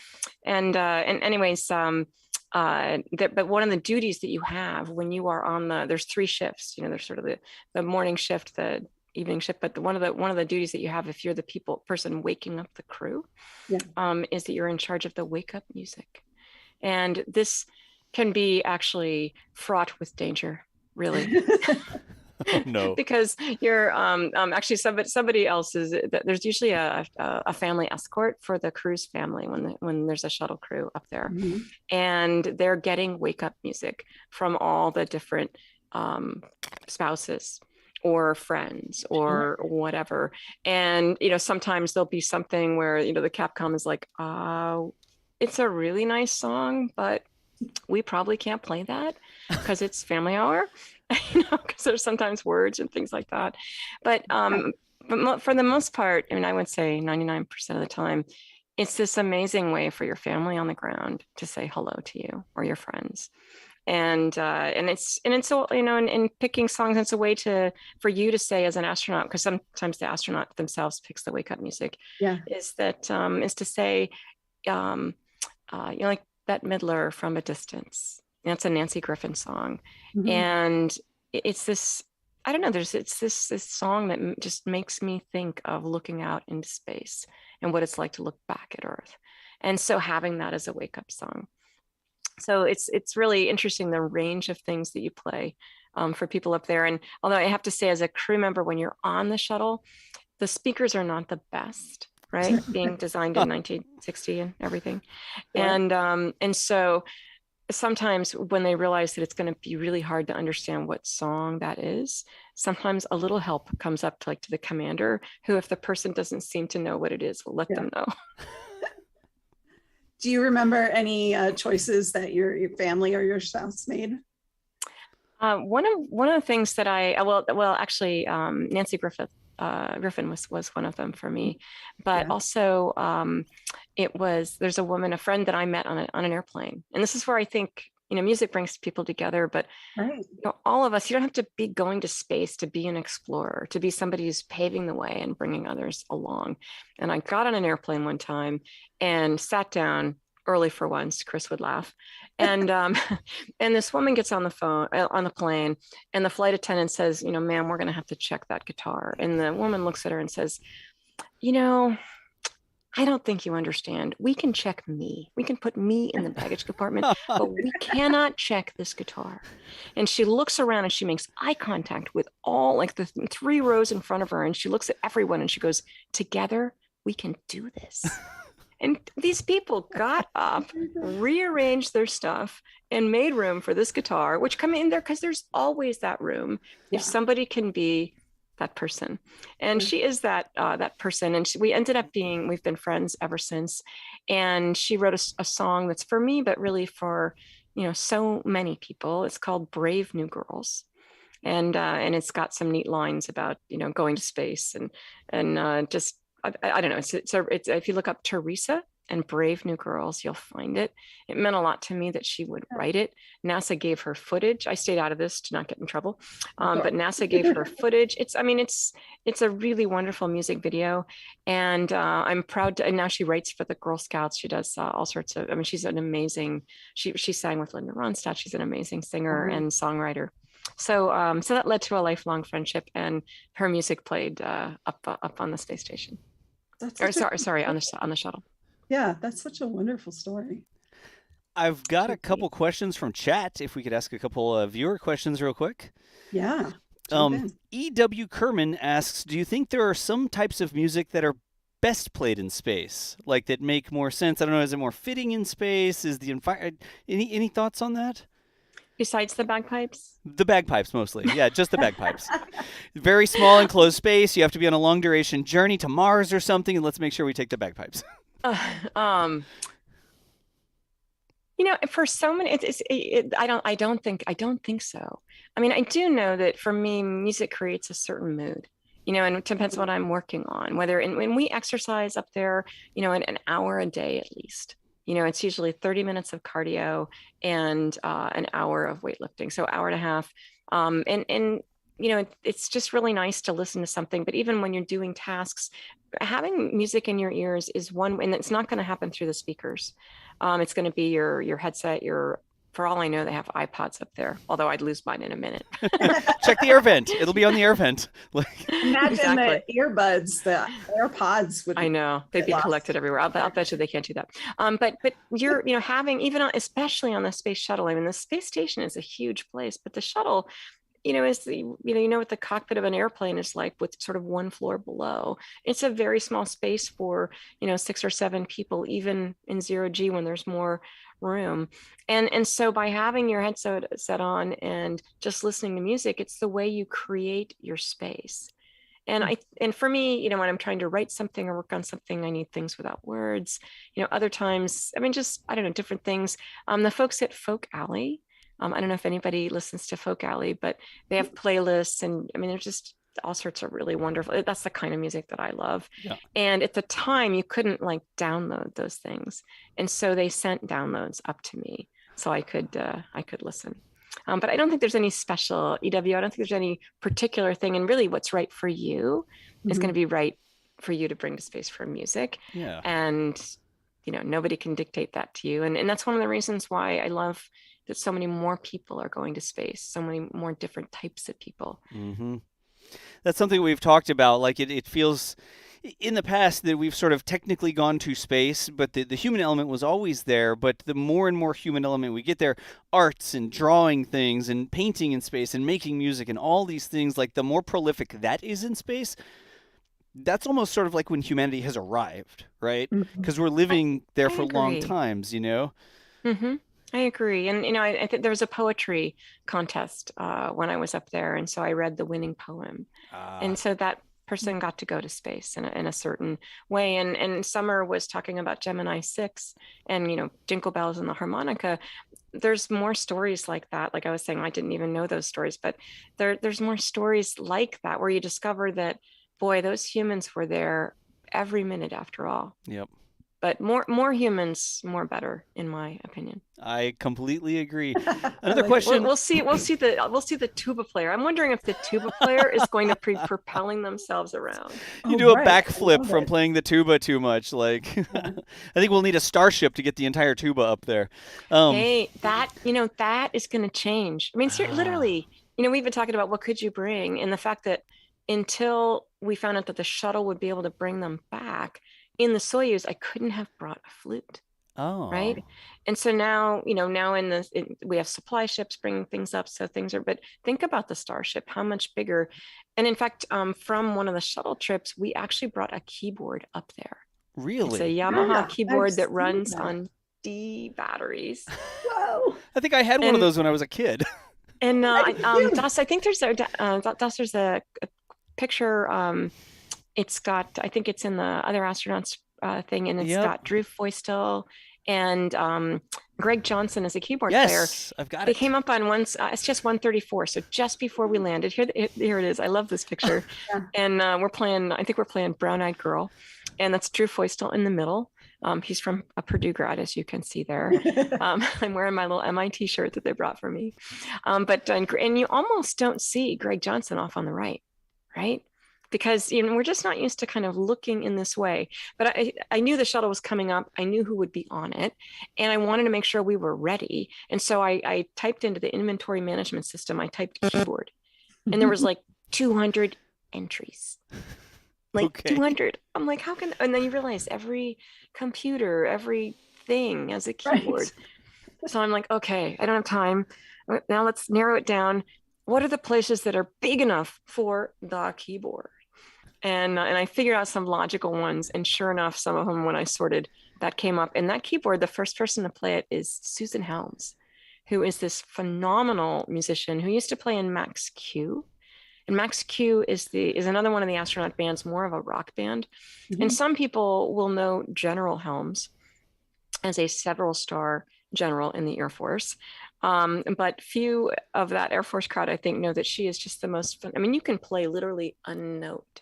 And anyways, but one of the duties that you have when you are on there's 3 shifts, there's sort of the morning shift, the evening shift, but one of the duties that you have if you're the person waking up the crew, is that you're in charge of the wake up music. And this can be actually fraught with danger, really. Oh, no. Because you're actually somebody else's. There's usually a family escort for the crew's family when there's a shuttle crew up there, and they're getting wake up music from all the different spouses or friends or whatever. And sometimes there'll be something where the Capcom is like, it's a really nice song, but we probably can't play that because it's family hour. Because there's sometimes words and things like that. But for the most part, I would say 99% of the time, it's this amazing way for your family on the ground to say hello to you or your friends. And it's so, in picking songs, it's a way for you to say as an astronaut, because sometimes the astronaut themselves picks the wake up music, is to say, like Bette Midler, From a Distance. That's a Nancy Griffin song. And it's this, I don't know, it's this song that just makes me think of looking out into space and what it's like to look back at Earth. And so having that as a wake up song. So it's really interesting, the range of things that you play for people up there. And although I have to say, as a crew member, when you're on the shuttle, the speakers are not the best, right? Being designed in 1960 and everything. And so sometimes when they realize that it's going to be really hard to understand what song that is, sometimes a little help comes up to the commander, who, if the person doesn't seem to know what it is, will let them know. Do you remember any choices that your family or your spouse made? One of the things that actually Nancy Griffin was one of them for me, but also there's a woman, a friend that I met on an airplane, and this is where I think music brings people together. But all of us, you don't have to be going to space to be an explorer, to be somebody who's paving the way and bringing others along. And I got on an airplane one time and sat down early for once, Chris would laugh. And and this woman gets on the phone, on the plane, and the flight attendant says, you know, ma'am, we're going to have to check that guitar. And the woman looks at her and says, you know, I don't think you understand. We can check me. We can put me in the baggage compartment, but we cannot check this guitar. And she looks around and she makes eye contact with all like the 3 rows in front of her. And she looks at everyone and she goes, together, we can do this. And these people got up, rearranged their stuff, and made room for this guitar, which come in there because there's always that room. If somebody can be that person, and she is that person, and we've been friends ever since. And she wrote a song that's for me, but really for, you know, so many people. It's called Brave New Girls, and it's got some neat lines about, you know, going to space and just I don't know. It's if you look up Teresa and Brave New Girls, you'll find it. It meant a lot to me that she would write it. NASA gave her footage. I stayed out of this to not get in trouble, but NASA gave her footage. It's a really wonderful music video, and I'm proud to. And now she writes for the Girl Scouts. She does all sorts of. I mean, she's an amazing. She sang with Linda Ronstadt. She's an amazing singer and songwriter. So that led to a lifelong friendship, and her music played up on the space station. On the shuttle. Yeah, that's such a wonderful story. I've got a couple questions from chat. If we could ask a couple of viewer questions real quick. Yeah. E.W. Kerman asks, do you think there are some types of music that are best played in space, like that make more sense? I don't know. Is it more fitting in space? Is the environment? Any thoughts on that? Besides the bagpipes? The bagpipes mostly. Yeah, just the bagpipes. Very small enclosed space. You have to be on a long duration journey to Mars or something, and let's make sure we take the bagpipes. You know, for so many, I don't think so. I mean, I do know that for me, music creates a certain mood, you know, and it depends on what I'm working on, when we exercise up there, you know, an hour a day at least. You know, it's usually 30 minutes of cardio and an hour of weightlifting. So hour and a half. And you know, it's just really nice to listen to something. But even when you're doing tasks, having music in your ears is one, and it's not going to happen through the speakers. It's going to be your headset, for all I know, they have iPods up there, although I'd lose mine in a minute. Check the air vent. It'll be on the air vent. Imagine the earbuds, the AirPods. I know, they'd be collected everywhere. I'll bet you they can't do that. But you're, you know, having, especially on the space shuttle, I mean, the space station is a huge place, but the shuttle, you know, is what the cockpit of an airplane is like with sort of one floor below. It's a very small space for, you know, 6 or 7 people, even in 0G when there's more room. And so by having your headset set on and just listening to music, it's the way you create your space. And for me, you know, when I'm trying to write something or work on something, I need things without words. You know, other times, I mean, just, I don't know, different things. The folks at Folk Alley, I don't know if anybody listens to Folk Alley, but they have playlists, and I mean, there's just all sorts of really wonderful. That's the kind of music that I love. Yeah. And at the time, you couldn't like download those things, and so they sent downloads up to me so I could listen. But I don't think there's any special EW. I don't think there's any particular thing, and really, what's right for you is going to be right for you to bring to space for music. Yeah. And you know, nobody can dictate that to you, and that's one of the reasons why I love that so many more people are going to space, so many more different types of people. Mm-hmm. That's something we've talked about. Like it feels in the past that we've sort of technically gone to space, but the human element was always there. But the more and more human element we get there, arts and drawing things and painting in space and making music and all these things, like the more prolific that is in space, that's almost sort of like when humanity has arrived, right? Because we're living there for long times, you know? Mm-hmm. I agree. And, you know, I think there was a poetry contest when I was up there. And so I read the winning poem. And so that person got to go to space in a certain way. And Summer was talking about Gemini 6 and, you know, Jingle Bells and the harmonica. There's more stories like that. Like I was saying, I didn't even know those stories, but there's more stories like that where you discover that, boy, those humans were there every minute after all. Yep. But more humans, more better, in my opinion. I completely agree. Another question. We'll see the tuba player. I'm wondering if the tuba player is going to be propelling themselves around. You do a backflip from playing the tuba too much. Like, I think we'll need a Starship to get the entire tuba up there. Hey, that is going to change. I mean, literally, we've been talking about what could you bring, and the fact that until we found out that the shuttle would be able to bring them back, in the Soyuz, I couldn't have brought a flute. Oh. Right. And so now, we have supply ships bringing things up. So things are, but think about the Starship, how much bigger. And in fact, from one of the shuttle trips, we actually brought a keyboard up there. Really? It's a Yamaha keyboard that runs on D batteries. Whoa. I think I had one of those when I was a kid. And Das, I think there's a picture. It's got, I think it's in the other astronauts thing, and it's got Drew Feustel and Greg Johnson as a keyboard player. Yes, I've got it. They came up on it's just 134. So just before we landed, here it is. I love this picture. And I think we're playing Brown Eyed Girl. And that's Drew Feustel in the middle. He's from a Purdue grad, as you can see there. I'm wearing my little MIT shirt that they brought for me. And you almost don't see Greg Johnson off on the right? Because we're just not used to kind of looking in this way. But I knew the shuttle was coming up. I knew who would be on it. And I wanted to make sure we were ready. And so I typed into the inventory management system, I typed keyboard. And there was like 200 entries. 200. I'm like, how can, and then you realize every computer, everything has a keyboard. Right. So I'm like, okay, I don't have time. Now let's narrow it down. What are the places that are big enough for the keyboard? And I figured out some logical ones. And sure enough, some of them, when I sorted, that came up. And that keyboard, the first person to play it is Susan Helms, who is this phenomenal musician who used to play in Max Q. And Max Q is another one of the astronaut bands, more of a rock band. Mm-hmm. And some people will know General Helms as a several-star general in the Air Force. But few of that Air Force crowd, I think, know that she is just the most fun. I mean, you can play literally a note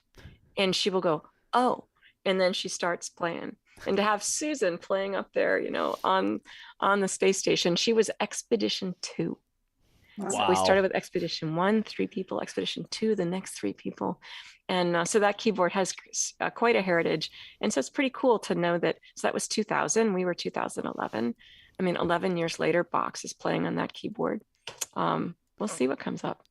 and she will go, oh, and then she starts playing. And to have Susan playing up there, on the space station, she was Expedition 2. Wow. So we started with Expedition 1, 3 people, Expedition 2, the next 3 people. And so that keyboard has quite a heritage. And so it's pretty cool to know that. So that was 2000. We were 2011. I mean, 11 years later, Box is playing on that keyboard. We'll see what comes up.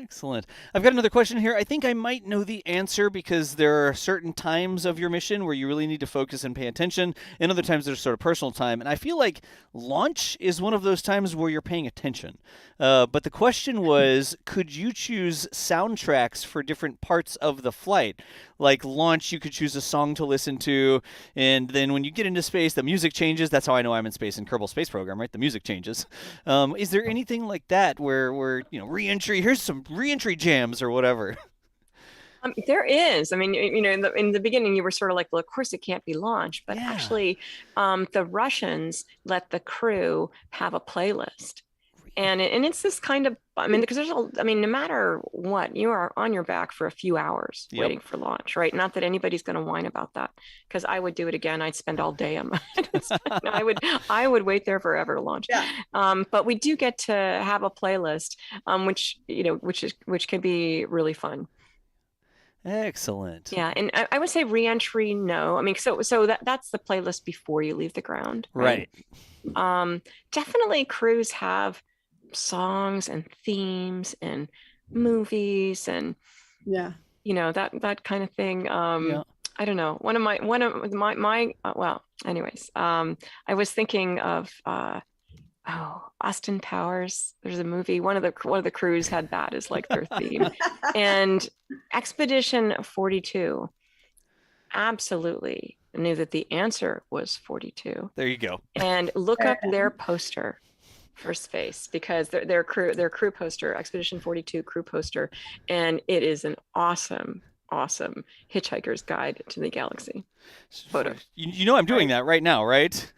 Excellent. I've got another question here. I think I might know the answer because there are certain times of your mission where you really need to focus and pay attention, and other times there's sort of personal time. And I feel like launch is one of those times where you're paying attention. But the question was, could you choose soundtracks for different parts of the flight? Like launch, you could choose a song to listen to, and then when you get into space, the music changes. That's how I know I'm in space in Kerbal Space Program, right? The music changes. Is there anything like that where re-entry, here's some re-entry jams or whatever? There is. I mean, in the beginning, you were sort of like, well, of course it can't be launched, but actually, the Russians let the crew have a playlist. And it's this kind of, because no matter what, you are on your back for a few hours waiting for launch, right? Not that anybody's going to whine about that, because I would do it again. I'd spend all day on my, I would wait there forever to launch. Yeah. But we do get to have a playlist, which can be really fun. Excellent. Yeah, and I would say re-entry, no. I mean, so that's the playlist before you leave the ground, right? Definitely crews have songs and themes and movies and that kind of thing. I don't know. One of my well, anyways, I was thinking of Austin Powers. There's a movie. One of the crews had that as like their theme. And Expedition 42 absolutely knew that the answer was 42. There you go. And look up their poster for space, because their crew poster, Expedition 42 crew poster, and it is an awesome Hitchhiker's Guide to the Galaxy photo. I'm doing that right now, right?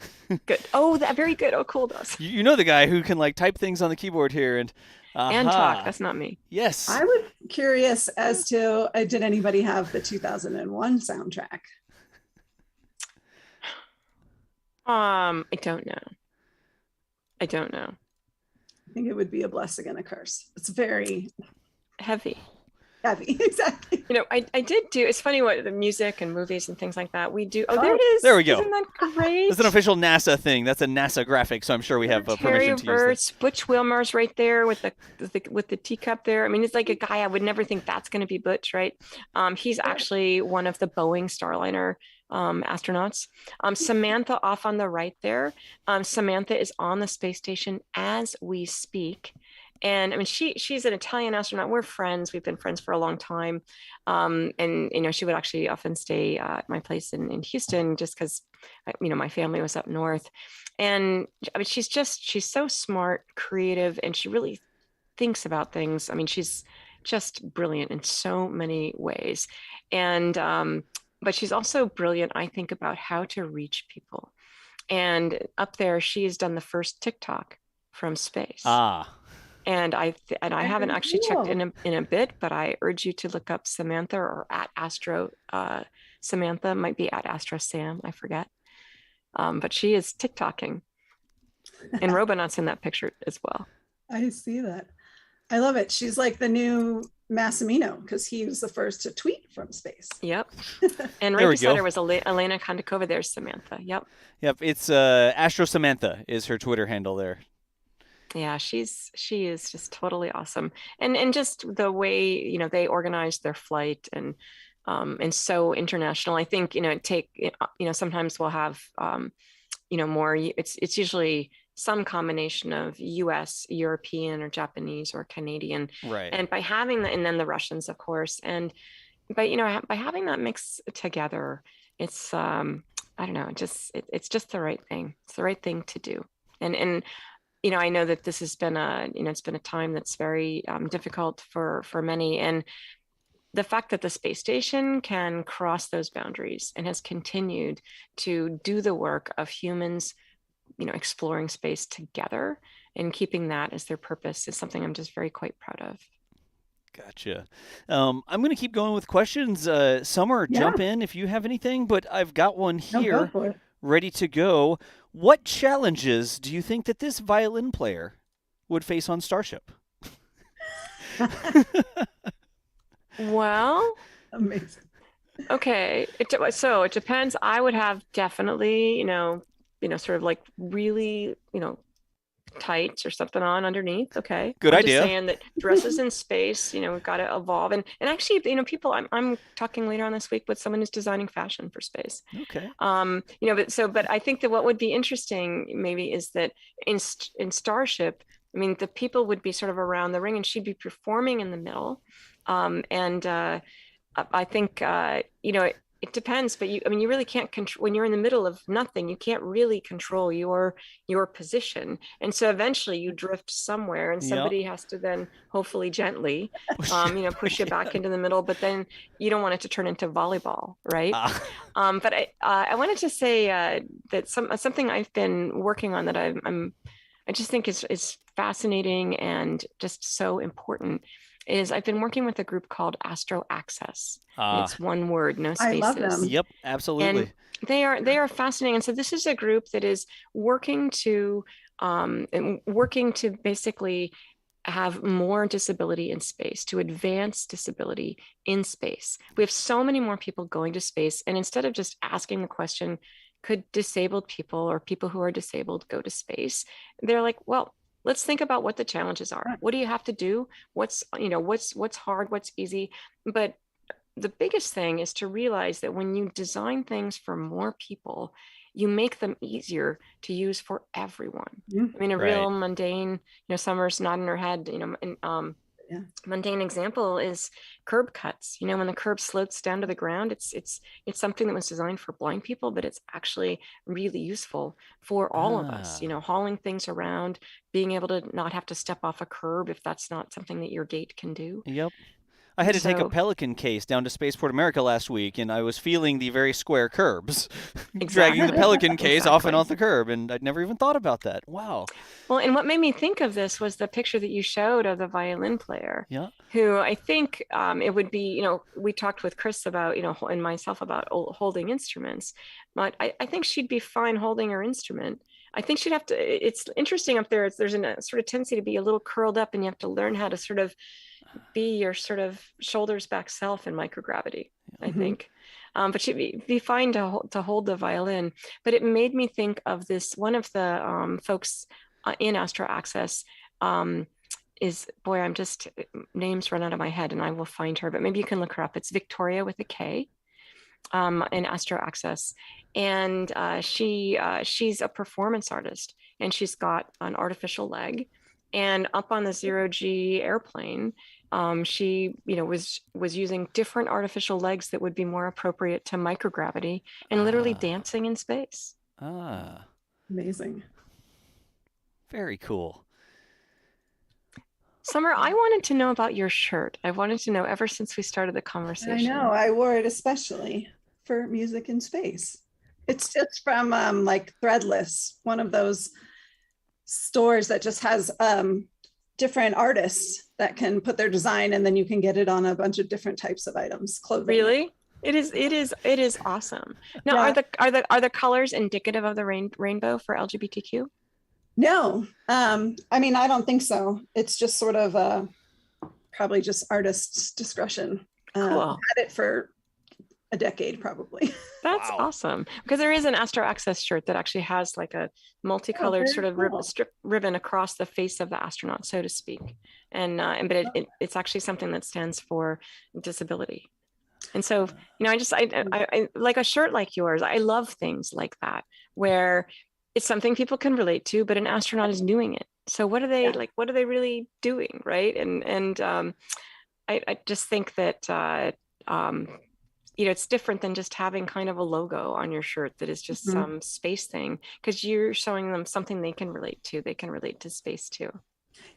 Good. Oh, that very good. Oh, cool, Does. You know the guy who can like type things on the keyboard here and talk. That's not me. Yes. I was curious as to did anybody have the 2001 soundtrack? I don't know. I don't know. I think it would be a blessing and a curse. It's very Heavy. heavy. Exactly. You know, I did do, it's funny what the music and movies and things like that we do. Oh, there it is. There we go. Isn't that great? It's an official NASA thing. That's a NASA graphic, so I'm sure we have permission to use Verts, Butch Wilmer's right there with the teacup there. I mean, it's like a guy I would never think that's going to be Butch, right? He's actually one of the Boeing Starliner astronauts. Samantha off on the right there. Samantha is on the space station as we speak. And I mean, she's an Italian astronaut. We're friends. We've been friends for a long time. And, you know, she would actually often stay at my place in Houston just because, you know, my family was up north. And I mean, she's so smart, creative, and she really thinks about things. I mean, she's just brilliant in so many ways. And, but she's also brilliant, I think, about how to reach people. And up there, she has done the first TikTok from space. And I haven't actually checked in a bit, but I urge you to look up Samantha or at Astro Samantha, might be at Astro Sam, I forget. But she is TikToking. And Robonaut's in that picture as well. I see that. I love it. She's like the new Massimino because he was the first to tweet from space. Yep. And right beside her was Elena Kondakova. There's Samantha. Yep. Yep. It's Astro Samantha is her Twitter handle there. Yeah, she is just totally awesome. And just the way, you know, they organize their flight and so international. I think, you know, sometimes we'll have, you know, more, it's usually some combination of US, European or Japanese or Canadian. Right. And by having and then the Russians, of course. And, but, you know, by having that mix together, it's, I don't know, it's just the right thing. It's the right thing to do. And, you know, I know that this has been it's been a time that's very difficult for many. And the fact that the space station can cross those boundaries and has continued to do the work of humans, you know, exploring space together and keeping that as their purpose is something I'm just very quite proud of. Gotcha. I'm going to keep going with questions. Summer, jump in if you have anything, but I've got one here ready to go. What challenges do you think that this violin player would face on Starship? Well, amazing. Okay, so it depends. I would have definitely, you know, sort of like really, you know, tights or something on underneath. Okay, good idea. Just saying that dresses in space, you know, we've got to evolve. And actually, you know, people, I'm talking later on this week with someone who's designing fashion for space. Okay. You know, but I think that what would be interesting maybe is that in Starship, I mean, the people would be sort of around the ring and she'd be performing in the middle. I think, you know, it depends, but you really can't control when you're in the middle of nothing, you can't really control your position. And so eventually you drift somewhere and somebody has to then hopefully gently, you know, push you back into the middle, but then you don't want it to turn into volleyball. Right. But I wanted to say that something I've been working on that I just think is fascinating and just so important is I've been working with a group called Astro Access. It's one word, no spaces. I love them. Yep, absolutely. And they are fascinating. And so this is a group that is working to basically have more disability in space, to advance disability in space. We have so many more people going to space. And instead of just asking the question, could disabled people or people who are disabled go to space? They're like, well, let's think about what the challenges are. What do you have to do? What's hard, what's easy? But the biggest thing is to realize that when you design things for more people, you make them easier to use for everyone. I mean, a real mundane, you know, Summer's nodding her head, you know, mundane example is curb cuts. You know, when the curb slopes down to the ground, it's something that was designed for blind people, but it's actually really useful for all of us, you know, hauling things around, being able to not have to step off a curb if that's not something that your gate can do. Yep. I had to take a So- Pelican case down to Spaceport America last week, and I was feeling the very square curbs, Exactly. dragging the Pelican case off and Exactly. off the curb, and I'd never even thought about that. Wow. Well, and what made me think of this was the picture that you showed of the violin player, Yeah. who I think it would be, we talked with Chris about, and myself about holding instruments, but I think she'd be fine holding her instrument. I think she'd have to, it's interesting up there, there's a sort of tendency to be a little curled up, and you have to learn how to sort of be your sort of shoulders back self in microgravity, I think. But she'd be fine to hold the violin. But it made me think of this, one of the folks in Astro Access I'm just, names run out of my head and I will find her, but maybe you can look her up. It's Victoria with a K in Astro Access. And she's a performance artist, and she's got an artificial leg. And up on the 0G airplane, she was using different artificial legs that would be more appropriate to microgravity, and literally dancing in space. Amazing. Very cool. Summer, I wanted to know about your shirt. I wanted to know ever since we started the conversation. I know, I wore it especially for Music in Space. It's just from like Threadless, one of those stores that just has different artists that can put their design, and then you can get it on a bunch of different types of items, clothing. Really? It is awesome. Now, Yeah. are the colors indicative of the rainbow for LGBTQ? No, I mean, I don't think so. It's just sort of probably just artist's discretion. Cool. Had it for a decade, probably. That's awesome, because there is an Astro Access shirt that actually has like a multicolored very sort of cool. strip ribbon across the face of the astronaut, so to speak. But it's actually something that stands for disability. And so, I like a shirt like yours. I love things like that, where it's something people can relate to, but an astronaut is doing it. So what are they like? What are they really doing, right? And I just think that it's different than just having kind of a logo on your shirt that is just some space thing, because you're showing them something they can relate to. They can relate to space too.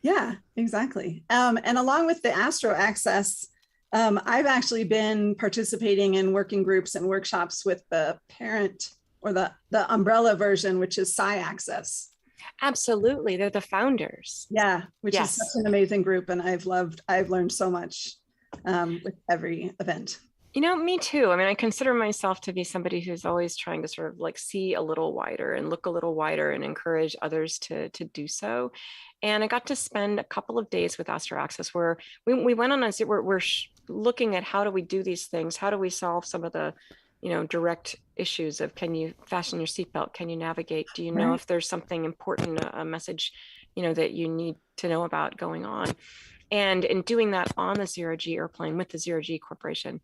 Yeah, exactly. And along with the Astro Access, I've actually been participating in working groups and workshops with the parent, or the umbrella version, which is Psi Access. Absolutely, they're the founders. Yeah, which is such an amazing group, and I've learned so much with every event. Me too. I mean, I consider myself to be somebody who's always trying to sort of like see a little wider and look a little wider and encourage others to do so. And I got to spend a couple of days with Astro Access where we went on we're looking at how do we do these things? How do we solve some of the direct issues of, can you fasten your seatbelt? Can you navigate? Do you know if there's something important, a message, that you need to know about going on? And in doing that on the 0G airplane with the 0G Corporation.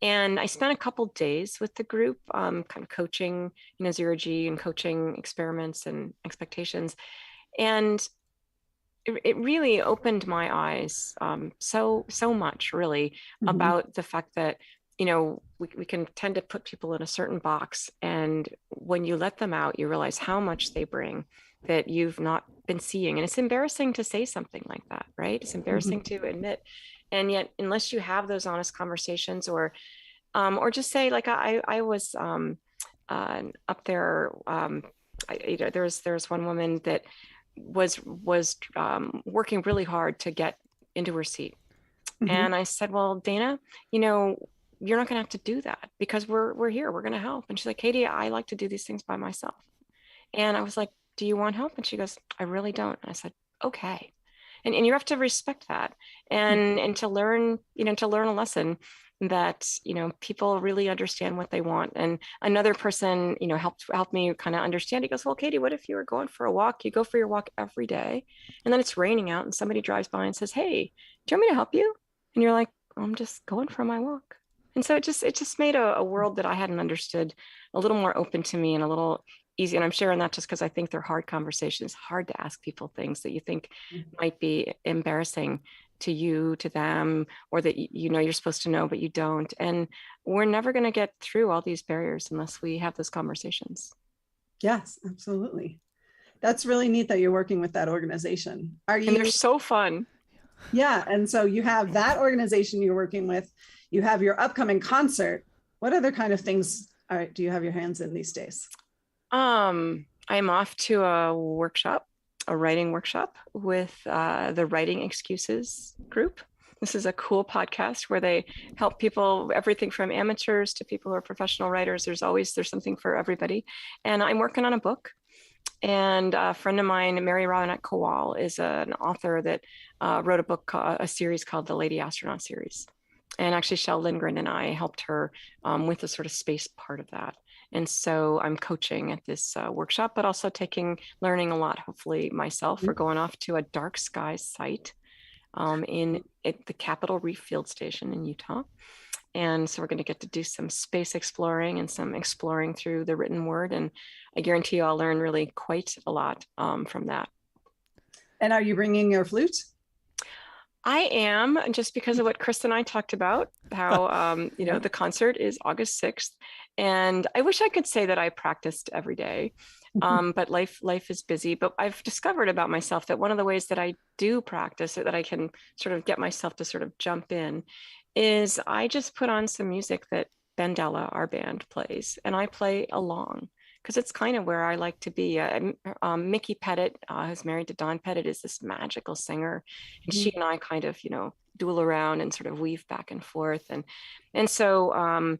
And I spent a couple days with the group, kind of coaching, 0G and coaching experiments and expectations. And it really opened my eyes so much, really, about the fact that we can tend to put people in a certain box, and when you let them out, you realize how much they bring that you've not been seeing. And it's embarrassing to say something like that, right? It's embarrassing to admit. And yet, unless you have those honest conversations, or just say, like, I was up there, there's one woman that was working really hard to get into her seat. And I said, well, Dana, you're not going to have to do that, because we're here, we're going to help. And she's like, Cady, I like to do these things by myself. And I was like, do you want help? And she goes, I really don't. And I said, okay. And you have to respect that, and to learn a lesson that, people really understand what they want. And another person, helped me kind of understand. He goes, well, Cady, what if you were going for a walk? You go for your walk every day, and then it's raining out, and somebody drives by and says, hey, do you want me to help you? And you're like, I'm just going for my walk. And so it just made a world that I hadn't understood a little more open to me, and a little easy. And I'm sharing that just because I think they're hard conversations, hard to ask people things that you think might be embarrassing to you, to them, or that you're supposed to know, but you don't. And we're never going to get through all these barriers unless we have those conversations. Yes, absolutely. That's really neat that you're working with that organization. And they're so fun. Yeah. And so you have that organization you're working with, you have your upcoming concert. What other kind of things do you have your hands in these days? I'm off to a workshop, a writing workshop with the Writing Excuses group. This is a cool podcast where they help people, everything from amateurs to people who are professional writers. There's something for everybody. And I'm working on a book. And a friend of mine, Mary Robinette Kowal, is an author that wrote a book, a series called the Lady Astronaut series. And actually, Shell Lindgren and I helped her with the sort of space part of that. And so I'm coaching at this workshop, but also learning a lot, hopefully myself. We're going off to a dark skies site at the Capitol Reef Field Station in Utah. And so we're going to get to do some space exploring and some exploring through the written word. And I guarantee you I'll learn really quite a lot from that. And are you bringing your flute? I am, just because of what Chris and I talked about, how, the concert is August 6th. And I wish I could say that I practiced every day, but life is busy. But I've discovered about myself that one of the ways that I do practice, that I can sort of get myself to sort of jump in, is I just put on some music that Bandella, our band, plays, and I play along, because it's kind of where I like to be. Mickey Pettit, who's married to Don Pettit, is this magical singer, and she and I kind of, duel around and sort of weave back and forth. And so I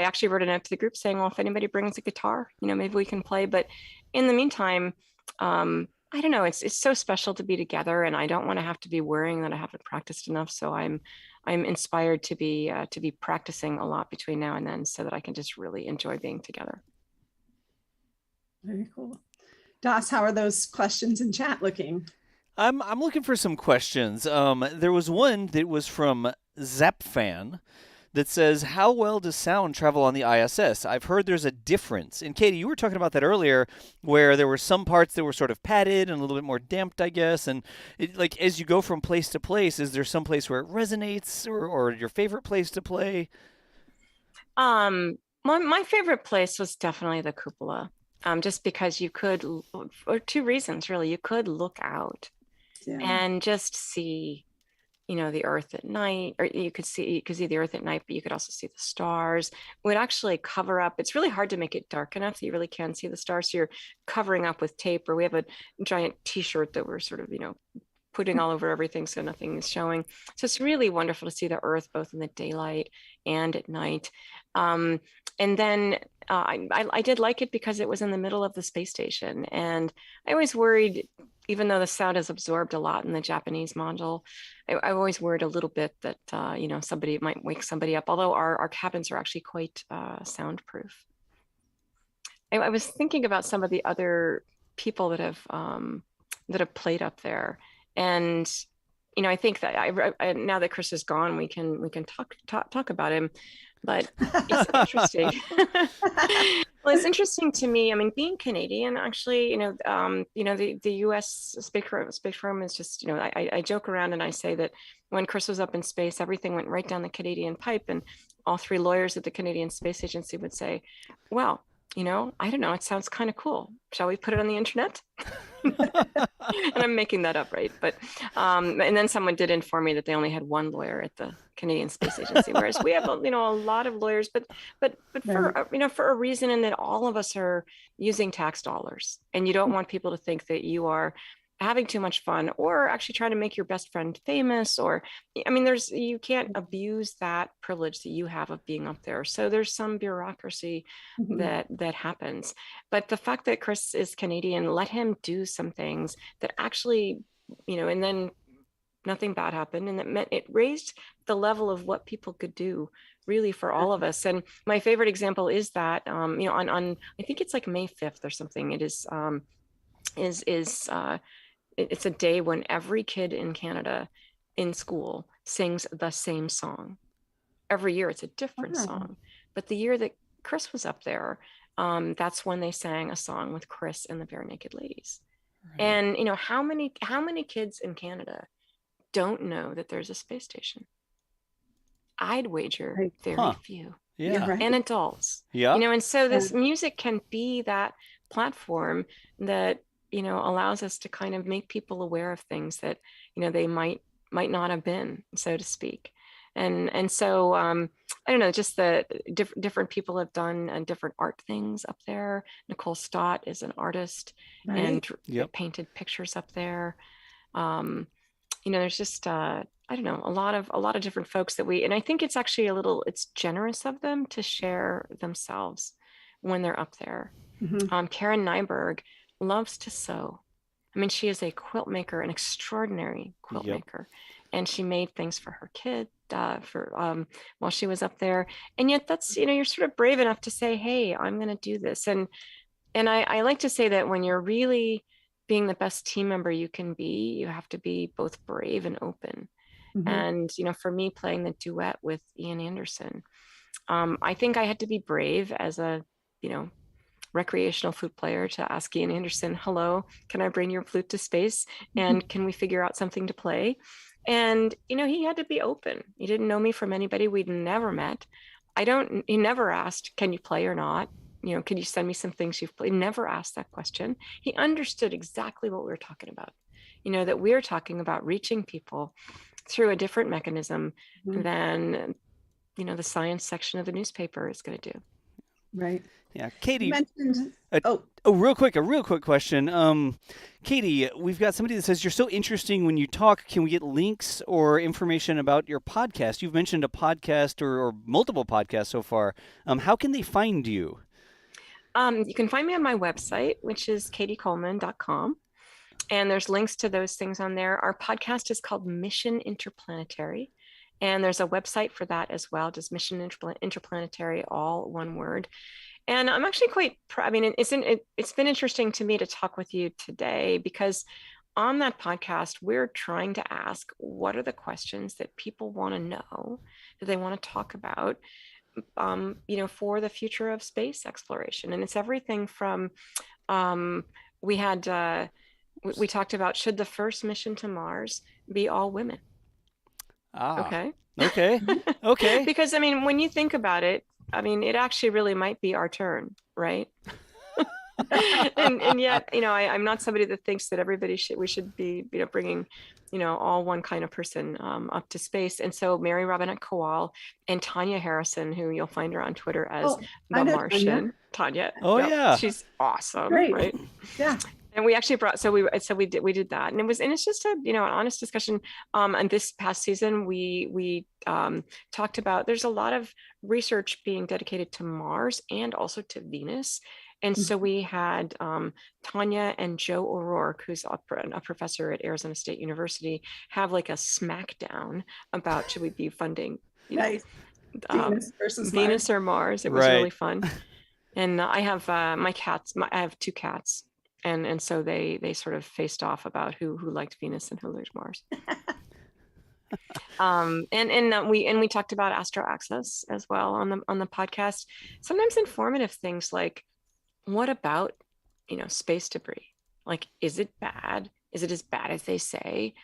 actually wrote a note to the group saying, well, if anybody brings a guitar, maybe we can play. But in the meantime, I don't know, it's so special to be together, and I don't want to have to be worrying that I haven't practiced enough. So I'm inspired to be practicing a lot between now and then, so that I can just really enjoy being together. Very cool. Das, how are those questions in chat looking? I'm looking for some questions. There was one that was from Zapfan that says, how well does sound travel on the ISS? I've heard there's a difference. And Cady, you were talking about that earlier, where there were some parts that were sort of padded and a little bit more damped, I guess. And as you go from place to place, is there some place where it resonates, or your favorite place to play? My favorite place was definitely the cupola. Just because you could, for two reasons really, you could look out and just see, the Earth at night, or you could see the Earth at night, but you could also see the stars. It would actually cover up. It's really hard to make it dark enough that you really can see the stars. So you're covering up with tape, or we have a giant T-shirt that we're sort of, putting all over everything so nothing is showing. So it's really wonderful to see the Earth both in the daylight and at night. And then I did like it because it was in the middle of the space station. And I always worried, even though the sound is absorbed a lot in the Japanese module, I always worried a little bit that, somebody might wake somebody up, although our cabins are actually quite soundproof. I was thinking about some of the other people that have played up there. And, I think that I now that Chris is gone, we can talk about him. But it's interesting. Well, it's interesting to me. I mean, being Canadian, actually, the U.S. space program is just, I joke around and I say that when Chris was up in space, everything went right down the Canadian pipe, and all three lawyers at the Canadian Space Agency would say, "Well, I don't know, it sounds kind of cool. Shall we put it on the internet?" And I'm making that up, right? But and then someone did inform me that they only had one lawyer at the Canadian Space Agency, whereas we have a lot of lawyers, but for a reason, in that all of us are using tax dollars, and you don't want people to think that you are having too much fun or actually trying to make your best friend famous, or you can't abuse that privilege that you have of being up there. So there's some bureaucracy that happens. But the fact that Chris is Canadian, let him do some things that actually, and then nothing bad happened, and that meant it raised the level of what people could do really for all of us. And my favorite example is that on I think it's like May 5th or something, it is it's a day when every kid in Canada in school sings the same song. Every year it's a different song. But the year that Chris was up there, that's when they sang a song with Chris and the Bare Naked Ladies. Right. And how many kids in Canada don't know that there's a space station? I'd wager very few. Yeah. Right. And adults. Yeah. And so this music can be that platform that allows us to kind of make people aware of things that they might might not have been, so to speak. And so I don't know, just the different people have done different art things up there. Nicole Stott is an artist and painted pictures up there. There's just I don't know, a lot of different folks and I think it's actually it's generous of them to share themselves when they're up there. Karen Nyberg loves to sew. I mean, she is a quilt maker, an extraordinary quilt maker, and she made things for her kid while she was up there. And yet that's, you're sort of brave enough to say, hey, I'm going to do this. And I like to say that when you're really being the best team member you can be, you have to be both brave and open. And, for me, playing the duet with Ian Anderson, I think I had to be brave as a, recreational flute player to ask Ian Anderson, hello, can I bring your flute to space? And can we figure out something to play? And, he had to be open. He didn't know me from anybody. We'd never met. He never asked, can you play or not? Can you send me some things you've played? Never asked that question. He understood exactly what we were talking about, that we're talking about reaching people through a different mechanism than, the science section of the newspaper is going to do. Right. Yeah. Cady, you mentioned, a real quick question. Cady, we've got somebody that says, you're so interesting when you talk. Can we get links or information about your podcast? You've mentioned a podcast or multiple podcasts so far. How can they find you? You can find me on my website, which is cadycoleman.com. And there's links to those things on there. Our podcast is called Mission Interplanetary. And there's a website for that as well, just Mission Interplanetary, all one word. And I'm actually it's been interesting to me to talk with you today, because on that podcast, we're trying to ask, what are the questions that people want to know, that they want to talk about, for the future of space exploration. And it's everything from, we talked about, should the first mission to Mars be all women? Okay. Because, when you think about it, it actually really might be our turn, right? and yet, I'm not somebody that thinks that we should be, bringing, all one kind of person up to space. And so Mary Robinette Kowal and Tanya Harrison, who you'll find her on Twitter as the Martian, Tanya. Oh, yeah. She's awesome, Great. right? Yeah. And we actually we did that, and it's just an honest discussion. And this past season, we talked about, there's a lot of research being dedicated to Mars and also to Venus. And so we had Tanya and Joe O'Rourke, who's a professor at Arizona State University, have like a smackdown about, should we be funding Venus versus Venus or Mars? It was really fun. And I have my cats. I have two cats. And so they sort of faced off about who liked Venus and who liked Mars. And we talked about Astro Access as well on the podcast. Sometimes informative things like, what about space debris? Like, is it bad? Is it as bad as they say?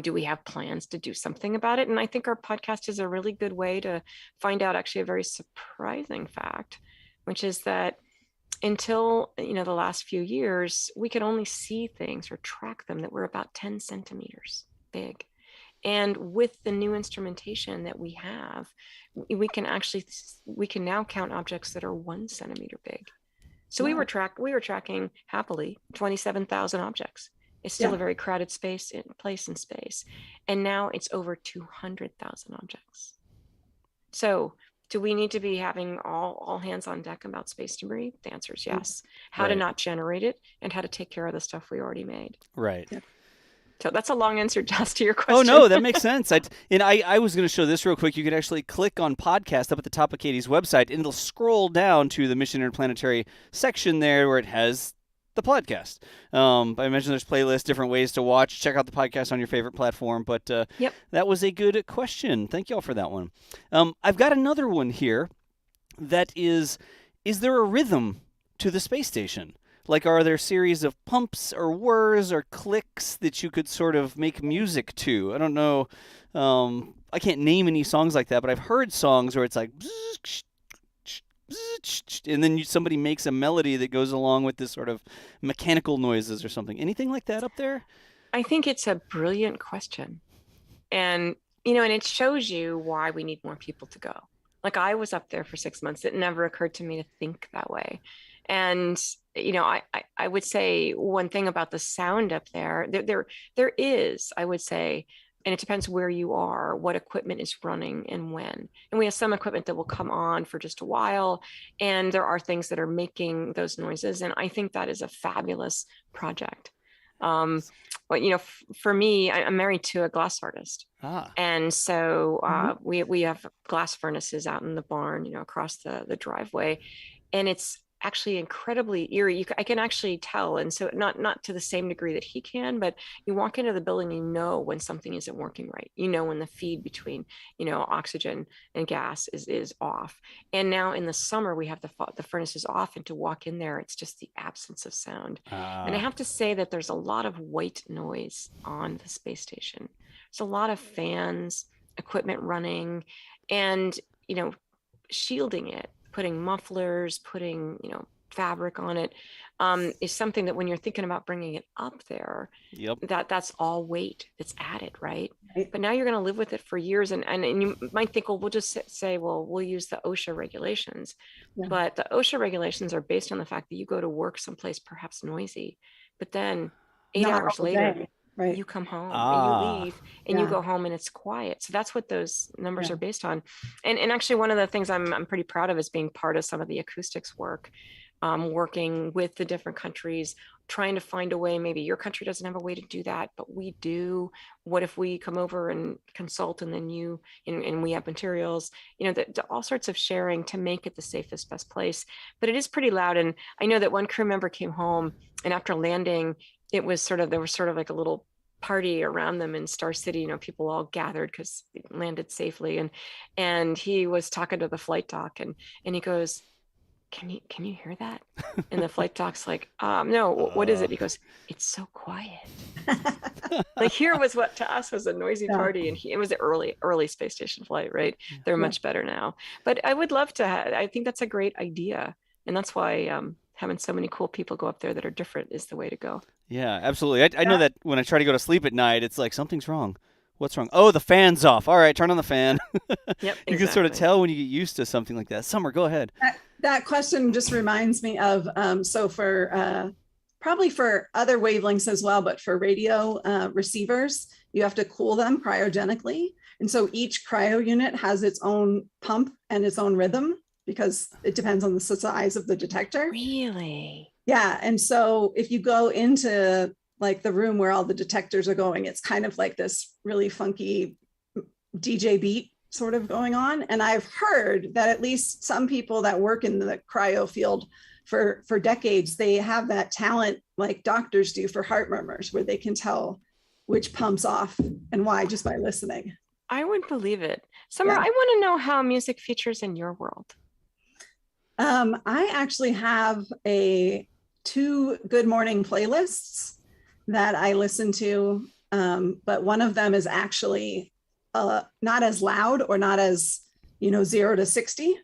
Do we have plans to do something about it? And I think our podcast is a really good way to find out actually a very surprising fact, which is that until the last few years, we could only see things or track them that were about 10 centimeters big. And with the new instrumentation that we have, we can now count objects that are 1 centimeter big. So we were tracking happily 27,000 objects. It's still a very crowded place in space. And now it's over 200,000 objects. So do we need to be having all hands on deck about space debris? The answer is yes. How to not generate it and how to take care of the stuff we already made. Right. Yeah. So that's a long answer just to your question. Oh, no, that makes sense. I was going to show this real quick. You could actually click on podcast up at the top of Cady's website, and it'll scroll down to the Mission Interplanetary section there where it has the podcast. I mentioned there's playlists, different ways to watch. Check out the podcast on your favorite platform. But that was a good question. Thank you all for that one. I've got another one here that is there a rhythm to the space station? Like, are there a series of pumps or whirs or clicks that you could sort of make music to? I don't know. I can't name any songs like that, but I've heard songs where it's like, and then somebody makes a melody that goes along with this sort of mechanical noises or something. Anything like that up there? I think it's a brilliant question. And, you know, and it shows you why we need more people to go. Like I was up there for 6 months. It never occurred to me to think that way. And, you know, I would say one thing about the sound up there is, I would say, and it depends where you are, what equipment is running and when. And we have some equipment that will come on for just a while. And there are things that are making those noises. And I think that is a fabulous project. But, you know, for me, I'm married to a glass artist. And so we have glass furnaces out in the barn, you know, across the driveway. And it's actually incredibly eerie. I can actually tell. And so not to the same degree that he can, but you walk into the building, you know, when something isn't working right, you know, when the feed between, you know, oxygen and gas is off. And now in the summer, we have the furnaces off, and to walk in there, it's just the absence of sound. And I have to say that there's a lot of white noise on the space station. There's a lot of fans, equipment running, and, you know, shielding it, putting mufflers, putting, you know, fabric on it, is something that when you're thinking about bringing it up there, that's all weight that's added, right? But now you're going to live with it for years. And you might think, well, we'll just say, well, we'll use the OSHA regulations. But the OSHA regulations are based on the fact that you go to work someplace perhaps noisy, but then 8 hours later, you come home and you leave and you go home and it's quiet. So that's what those numbers are based on. And actually one of the things I'm pretty proud of is being part of some of the acoustics work, working with the different countries, trying to find a way. Maybe your country doesn't have a way to do that, but we do. What if we come over and consult, and then and we have materials, you know, all sorts of sharing to make it the safest, best place. But it is pretty loud. And I know that one crew member came home, and after landing, there was sort of like a little party around them in Star City. You know, people all gathered because they landed safely. And he was talking to the flight doc, and he goes, can you hear that? And the flight doc's like, no, what is it? He goes, it's so quiet. Like here was what to us was a noisy party, and it was an early space station flight, right? They're much better now. But I would love to I think that's a great idea. And that's why having so many cool people go up there that are different is the way to go. Yeah, absolutely. I know that when I try to go to sleep at night, it's like something's wrong. What's wrong? Oh, the fan's off. All right, turn on the fan. You can sort of tell when you get used to something like that. Summer, go ahead. That question just reminds me of, so for probably for other wavelengths as well, but for radio receivers, you have to cool them cryogenically. And so each cryo unit has its own pump and its own rhythm, because it depends on the size of the detector. Really? Yeah. And so if you go into like the room where all the detectors are going, it's kind of like this really funky DJ beat sort of going on. And I've heard that at least some people that work in the cryo field for decades, they have that talent like doctors do for heart murmurs, where they can tell which pump's off and why just by listening. I would believe it. Summer, I want to know how music features in your world. I actually have 2 good morning playlists that I listen to, but one of them is actually not as loud or not as, 0 to 60,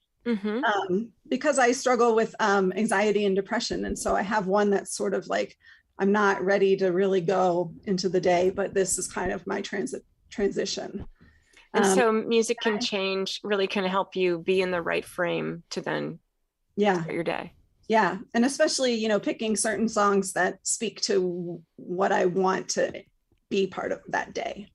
because I struggle with anxiety and depression. And so I have one that's sort of like, I'm not ready to really go into the day, but this is kind of my transition. And so music can really can help you be in the right frame to then start your day. Yeah. And especially, picking certain songs that speak to what I want to be part of that day,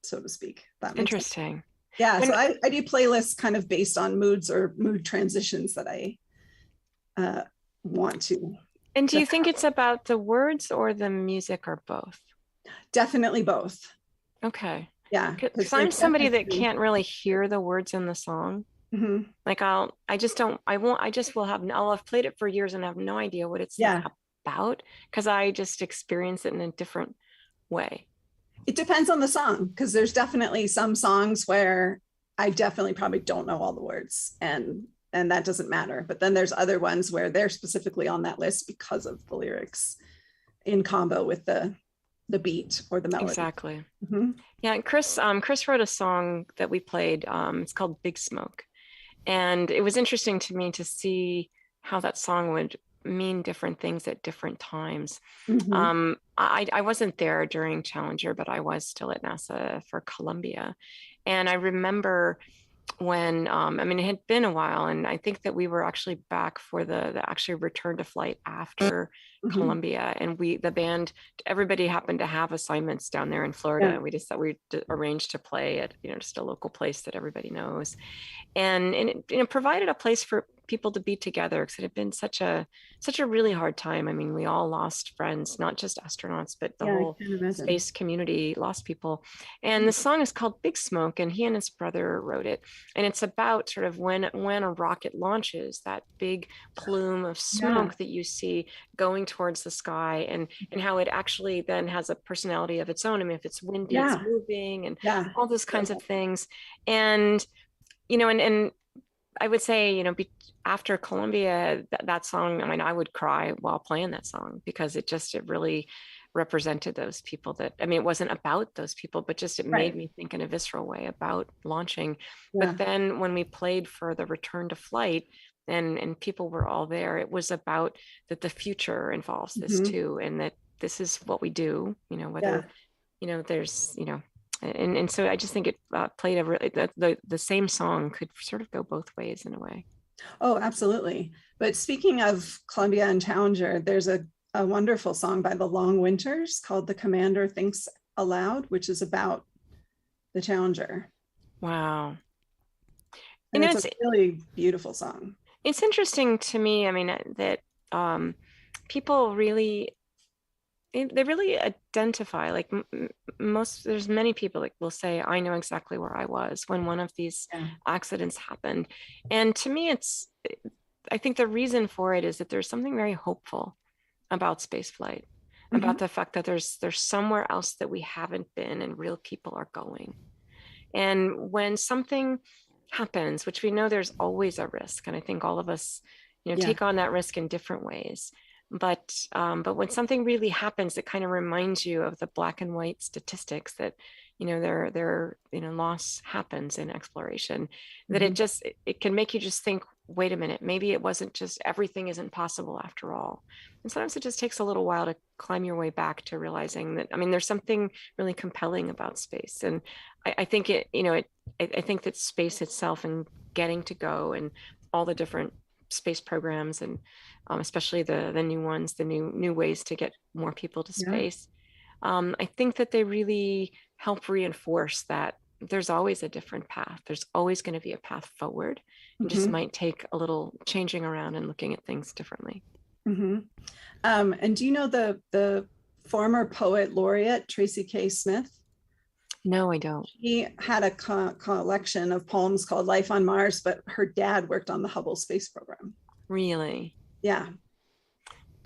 so to speak. Interesting. Yeah. So I do playlists kind of based on moods or mood transitions that I want to. And do you think it's about the words or the music or both? Definitely both. Okay. Yeah. Because I'm somebody that can't really hear the words in the song. Like I'll have played it for years and have no idea what it's about, because I just experience it in a different way. It depends on the song, because there's definitely some songs where I definitely probably don't know all the words, and that doesn't matter. But then there's other ones where they're specifically on that list because of the lyrics in combo with the beat or the melody. Exactly. Yeah. And Chris wrote a song that we played. It's called Big Smoke. And it was interesting to me to see how that song would mean different things at different times. Mhm. I wasn't there during Challenger, but I was still at NASA for Columbia. And I remember when, I mean, it had been a while, and I think that we were actually back for the actually return to flight after Mhm. Columbia, and the band, everybody happened to have assignments down there in Florida. Yeah. We just thought we arranged to play at, just a local place that everybody knows. And it provided a place for people to be together, because it had been such a really hard time. I mean, we all lost friends, not just astronauts, but the Yeah, I whole can imagine. space community lost people. And the song is called Big Smoke, and he and his brother wrote it. And it's about sort of when a rocket launches, that big plume of smoke that you see going towards the sky, and how it actually then has a personality of its own. I mean, if it's windy, it's moving, and all those kinds of things. And and I would say, after Columbia, that song, I mean, I would cry while playing that song, because it really represented those people that, I mean, it wasn't about those people, but just, it made me think in a visceral way about launching. But then when we played for the return to flight, and people were all there, it was about that the future involves this too, and that this is what we do, whether, there's, and so I just think it played the same song could sort of go both ways in a way. Oh, absolutely. But speaking of Columbia and Challenger, there's a wonderful song by the Long Winters called The Commander Thinks Aloud, which is about the Challenger. Wow. And it's a really beautiful song. It's interesting to me, I mean, that people really, they really identify, like there's many people that will say, I know exactly where I was when one of these accidents happened. And to me, I think the reason for it is that there's something very hopeful about spaceflight, about the fact that there's somewhere else that we haven't been, and real people are going. And when something happens, which we know there's always a risk, and I think all of us, take on that risk in different ways. But when something really happens, it kind of reminds you of the black and white statistics that, their loss happens in exploration, that it can make you just think, wait a minute, maybe it wasn't just, everything isn't possible after all. And sometimes it just takes a little while to climb your way back to realizing that, I mean, there's something really compelling about space. And I think I think that space itself, and getting to go, and all the different space programs, and especially the new ones, the new ways to get more people to space. I think that they really help reinforce that there's always a different path. There's always going to be a path forward. It just might take a little changing around and looking at things differently. And do you know the former poet laureate, Tracy K. Smith? No, I don't. He had a collection of poems called Life on Mars, but her dad worked on the Hubble space program. Really? Yeah.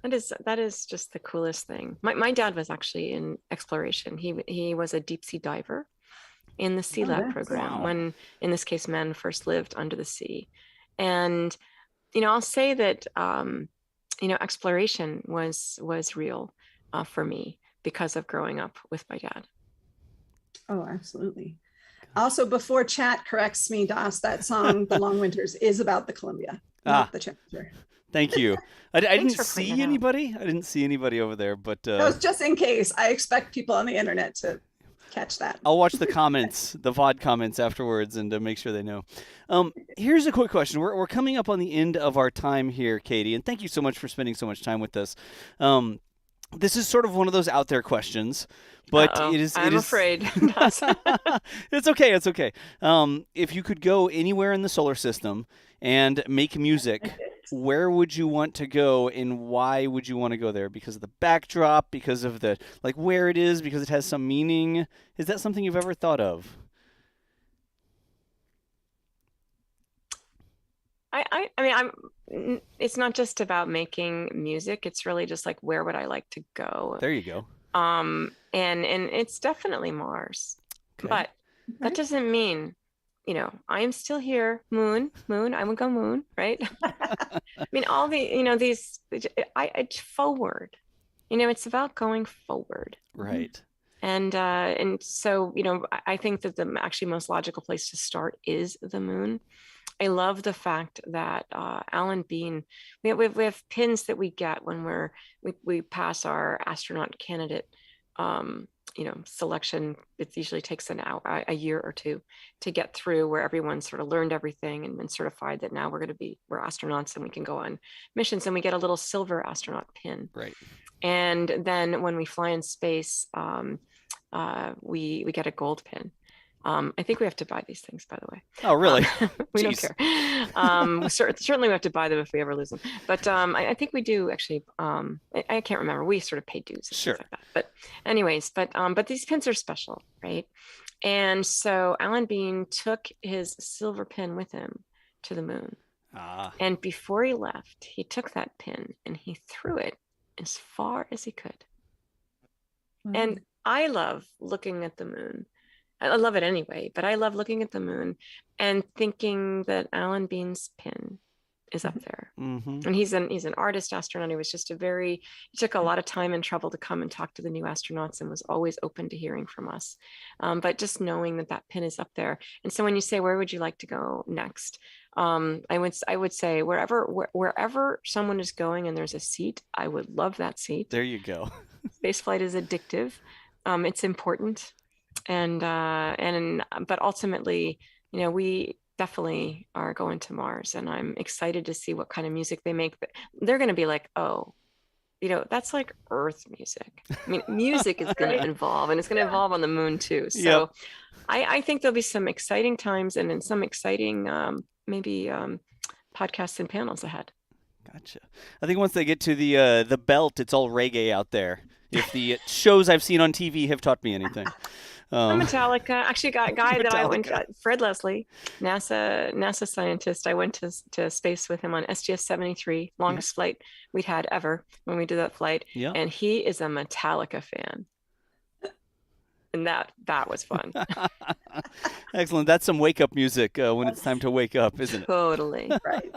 That is just the coolest thing. My dad was actually in exploration. He was a deep sea diver in the Sea Lab program, when, in this case, men first lived under the sea. And, I'll say that, exploration was real for me because of growing up with my dad. Oh, absolutely. Also, before chat corrects me, Das, that song, The Long Winters, is about the Columbia, not the Challenger. Thank you. I didn't see anybody. I didn't see anybody over there, but that was just in case. I expect people on the internet to catch that. I'll watch the comments, the VOD comments afterwards, and make sure they know. Here's a quick question. We're coming up on the end of our time here, Cady, and thank you so much for spending so much time with us. This is sort of one of those out there questions, but I'm afraid. It's okay. It's okay. If you could go anywhere in the solar system and make music, where would you want to go, and why would you want to go there? Because of the backdrop, because of the, like, where it is, because it has some meaning? Is that something you've ever thought of? I mean, it's not just about making music. It's really just like, where would I like to go? There you go. And it's definitely Mars, but that doesn't mean, I am still here. Moon, I would go moon, right? I mean, all the, I forward, it's about going forward. Right. And so, I think that the actually most logical place to start is the moon. I love the fact that Alan Bean, we have pins that we get when we pass our astronaut candidate selection. It usually takes a year or two to get through, where everyone's sort of learned everything and been certified that now we're astronauts and we can go on missions, and we get a little silver astronaut pin. Right. And then when we fly in space, we get a gold pin. I think we have to buy these things, by the way. Oh, really? We don't care. Certainly we have to buy them if we ever lose them. But I think we do actually. I can't remember. We sort of pay dues. Sure. Like that. But anyways, but these pins are special, right? And so Alan Bean took his silver pin with him to the moon. And before he left, he took that pin and he threw it as far as he could. And I love looking at the moon. I love it anyway, but I love looking at the moon and thinking that Alan Bean's pin is up there. And he's an artist astronaut. He took a lot of time and trouble to come and talk to the new astronauts and was always open to hearing from us. But just knowing that pin is up there. And so when you say, where would you like to go next? I would say wherever someone is going and there's a seat, I would love that seat. There you go. Spaceflight is addictive. It's important. But ultimately, we definitely are going to Mars, and I'm excited to see what kind of music they make. But they're going to be like, oh, that's like Earth music. I mean, music is going to evolve, and it's going to evolve on the moon too. So I think there'll be some exciting times and then some exciting podcasts and panels ahead. Gotcha. I think once they get to the belt, it's all reggae out there. If the shows I've seen on TV have taught me anything. Metallica. Actually, got a guy that I went to, Fred Leslie, NASA scientist. I went to space with him on STS-73, longest flight we'd had ever when we did that flight. Yeah. And he is a Metallica fan. And that was fun. Excellent. That's some wake-up music when it's time to wake up, isn't it? Totally. Right.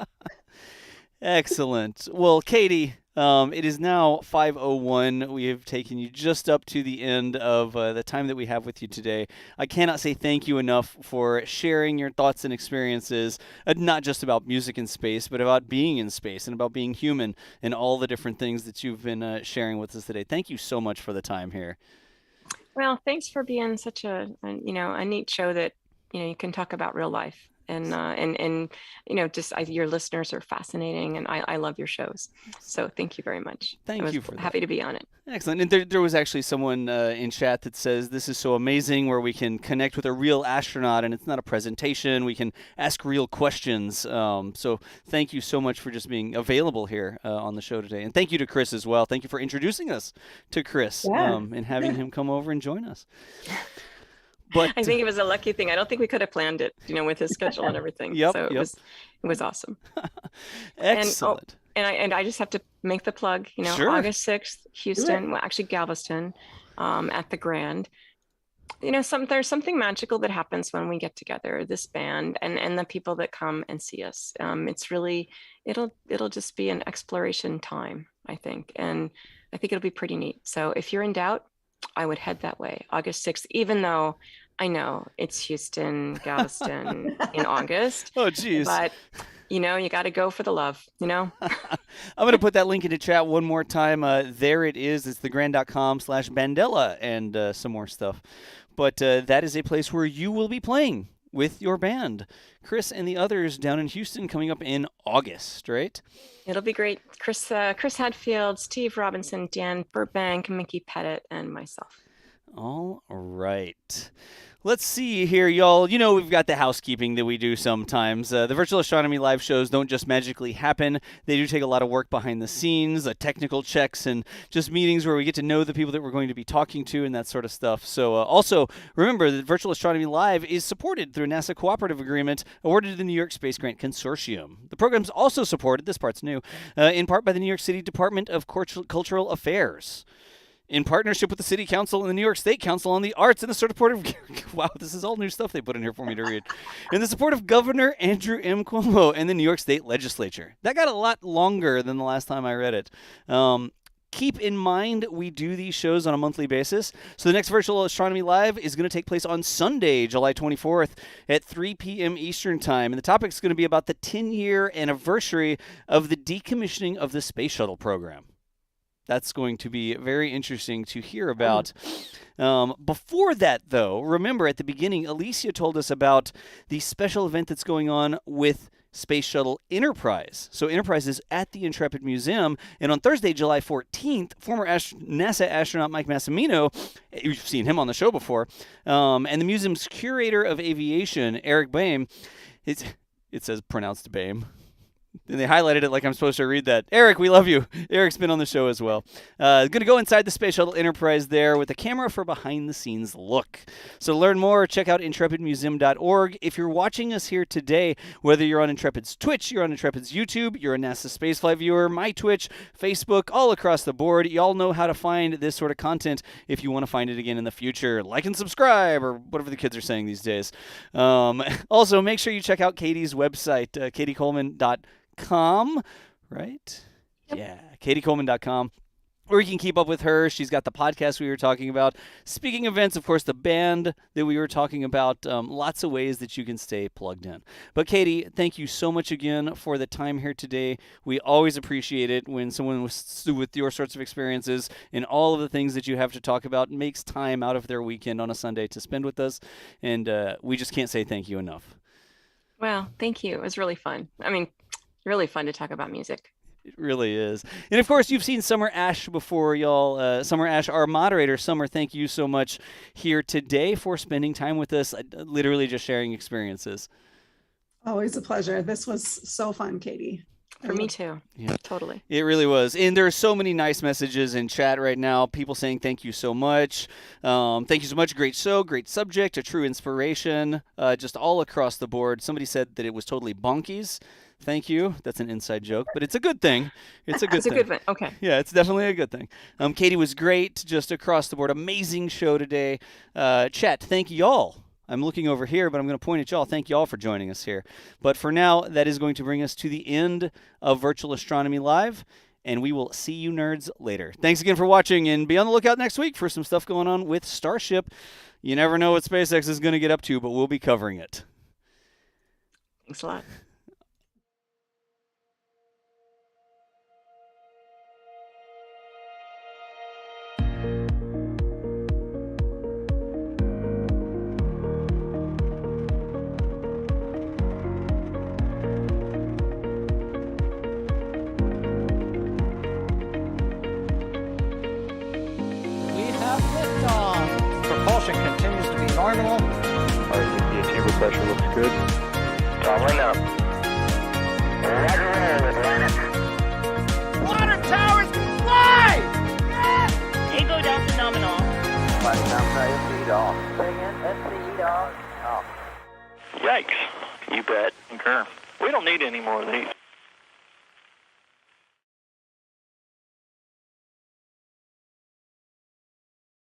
Excellent. Well, Cady, it is now 5:01. We have taken you just up to the end of the time that we have with you today. I cannot say thank you enough for sharing your thoughts and experiences, not just about music in space, but about being in space and about being human and all the different things that you've been sharing with us today. Thank you so much for the time here. Well, thanks for being such a neat show that, you can talk about real life. And your listeners are fascinating, and I love your shows. So thank you very much. Thank you for that. Happy to be on it. Excellent. And there was actually someone in chat that says this is so amazing, where we can connect with a real astronaut, and it's not a presentation. We can ask real questions. So thank you so much for just being available here on the show today. And thank you to Chris as well. Thank you for introducing us to Chris and having him come over and join us. But I think it was a lucky thing. I don't think we could have planned it, with his schedule and everything. So it was awesome. Excellent. And I just have to make the plug, Sure. August 6th, Houston, well, actually Galveston, at the Grand. There's something magical that happens when we get together, this band and the people that come and see us. It's really, it'll just be an exploration time, I think. And I think it'll be pretty neat. So if you're in doubt, I would head that way, August 6th, even though I know it's Houston, Galveston in August. Oh, geez. But, you got to go for the love, I'm going to put that link into chat one more time. There it is. It's thegrand.com/Bandella and some more stuff. But that is a place where you will be playing with your band. Chris and the others down in Houston coming up in August, right? It'll be great. Chris Hadfield, Steve Robinson, Dan Burbank, Mickey Pettit, and myself. All right. Let's see here, y'all. We've got the housekeeping that we do sometimes. The Virtual Astronomy live shows don't just magically happen. They do take a lot of work behind the scenes, technical checks, and just meetings where we get to know the people that we're going to be talking to and that sort of stuff. So also, remember that Virtual Astronomy Live is supported through a NASA cooperative agreement awarded to the New York Space Grant Consortium. The program's also supported, this part's new, in part by the New York City Department of Cultural Affairs, in partnership with the City Council and the New York State Council on the Arts, and the support of wow, this is all new stuff they put in here for me to read. In the support of Governor Andrew M. Cuomo and the New York State Legislature. That got a lot longer than the last time I read it. keep in mind we do these shows on a monthly basis. So the next Virtual Astronomy Live is going to take place on Sunday, July 24th at 3 p.m. Eastern Time. And the topic is going to be about the 10-year anniversary of the decommissioning of the Space Shuttle program. That's going to be very interesting to hear about. Before that, though, remember at the beginning, Alicia told us about the special event that's going on with Space Shuttle Enterprise. So Enterprise is at the Intrepid Museum, and on Thursday, July 14th, former NASA astronaut Mike Massimino, you've seen him on the show before, and the museum's curator of aviation, Eric Boehm, it says pronounced Boehm. And they highlighted it like I'm supposed to read that. Eric, we love you. Eric's been on the show as well. Going to go inside the Space Shuttle Enterprise there with a camera for behind-the-scenes look. So to learn more, check out intrepidmuseum.org. If you're watching us here today, whether you're on Intrepid's Twitch, you're on Intrepid's YouTube, you're a NASA Spaceflight viewer, my Twitch, Facebook, all across the board, y'all know how to find this sort of content if you want to find it again in the future. Like and subscribe, or whatever the kids are saying these days. Also, make sure you check out Cady's website, cadycoleman.com, right? Yep. Yeah, cadycoleman.com, where you can keep up with her. She's got the podcast we were talking about. Speaking of events, of course, the band that we were talking about. Lots of ways that you can stay plugged in. But Cady, thank you so much again for the time here today. We always appreciate it when someone with your sorts of experiences and all of the things that you have to talk about makes time out of their weekend on a Sunday to spend with us. And we just can't say thank you enough. Well, thank you. It was really fun. I mean, really fun to talk about music. It really is. And of course, you've seen Summer Ash before, y'all. Summer Ash, our moderator. Summer, thank you so much here today for spending time with us, literally just sharing experiences. Always a pleasure. This was so fun, Cady. For me too. Yeah, totally. It really was. And there are so many nice messages in chat right now. People saying thank you so much. Thank you so much. Great show, great subject, a true inspiration, just all across the board. Somebody said that it was totally bonkies. Thank you. That's an inside joke, but it's a good thing. It's a good thing. It's a good thing. Okay. Yeah, it's definitely a good thing. Cady was great, just across the board. Amazing show today. Chat, thank y'all. I'm looking over here, but I'm going to point at y'all. Thank y'all for joining us here. But for now, that is going to bring us to the end of Virtual Astronomy Live, and we will see you nerds later. Thanks again for watching, and be on the lookout next week for some stuff going on with Starship. You never know what SpaceX is going to get up to, but we'll be covering it. Thanks a lot. Propulsion continues to be normal. RCPA pressure looks good. Traveling up. Roger, roll, Atlantic. Water towers, fly! Encoding nominal. Flight down, feed off. Bring in, SCE off. Yikes. You bet. Concur. We don't need any more of these.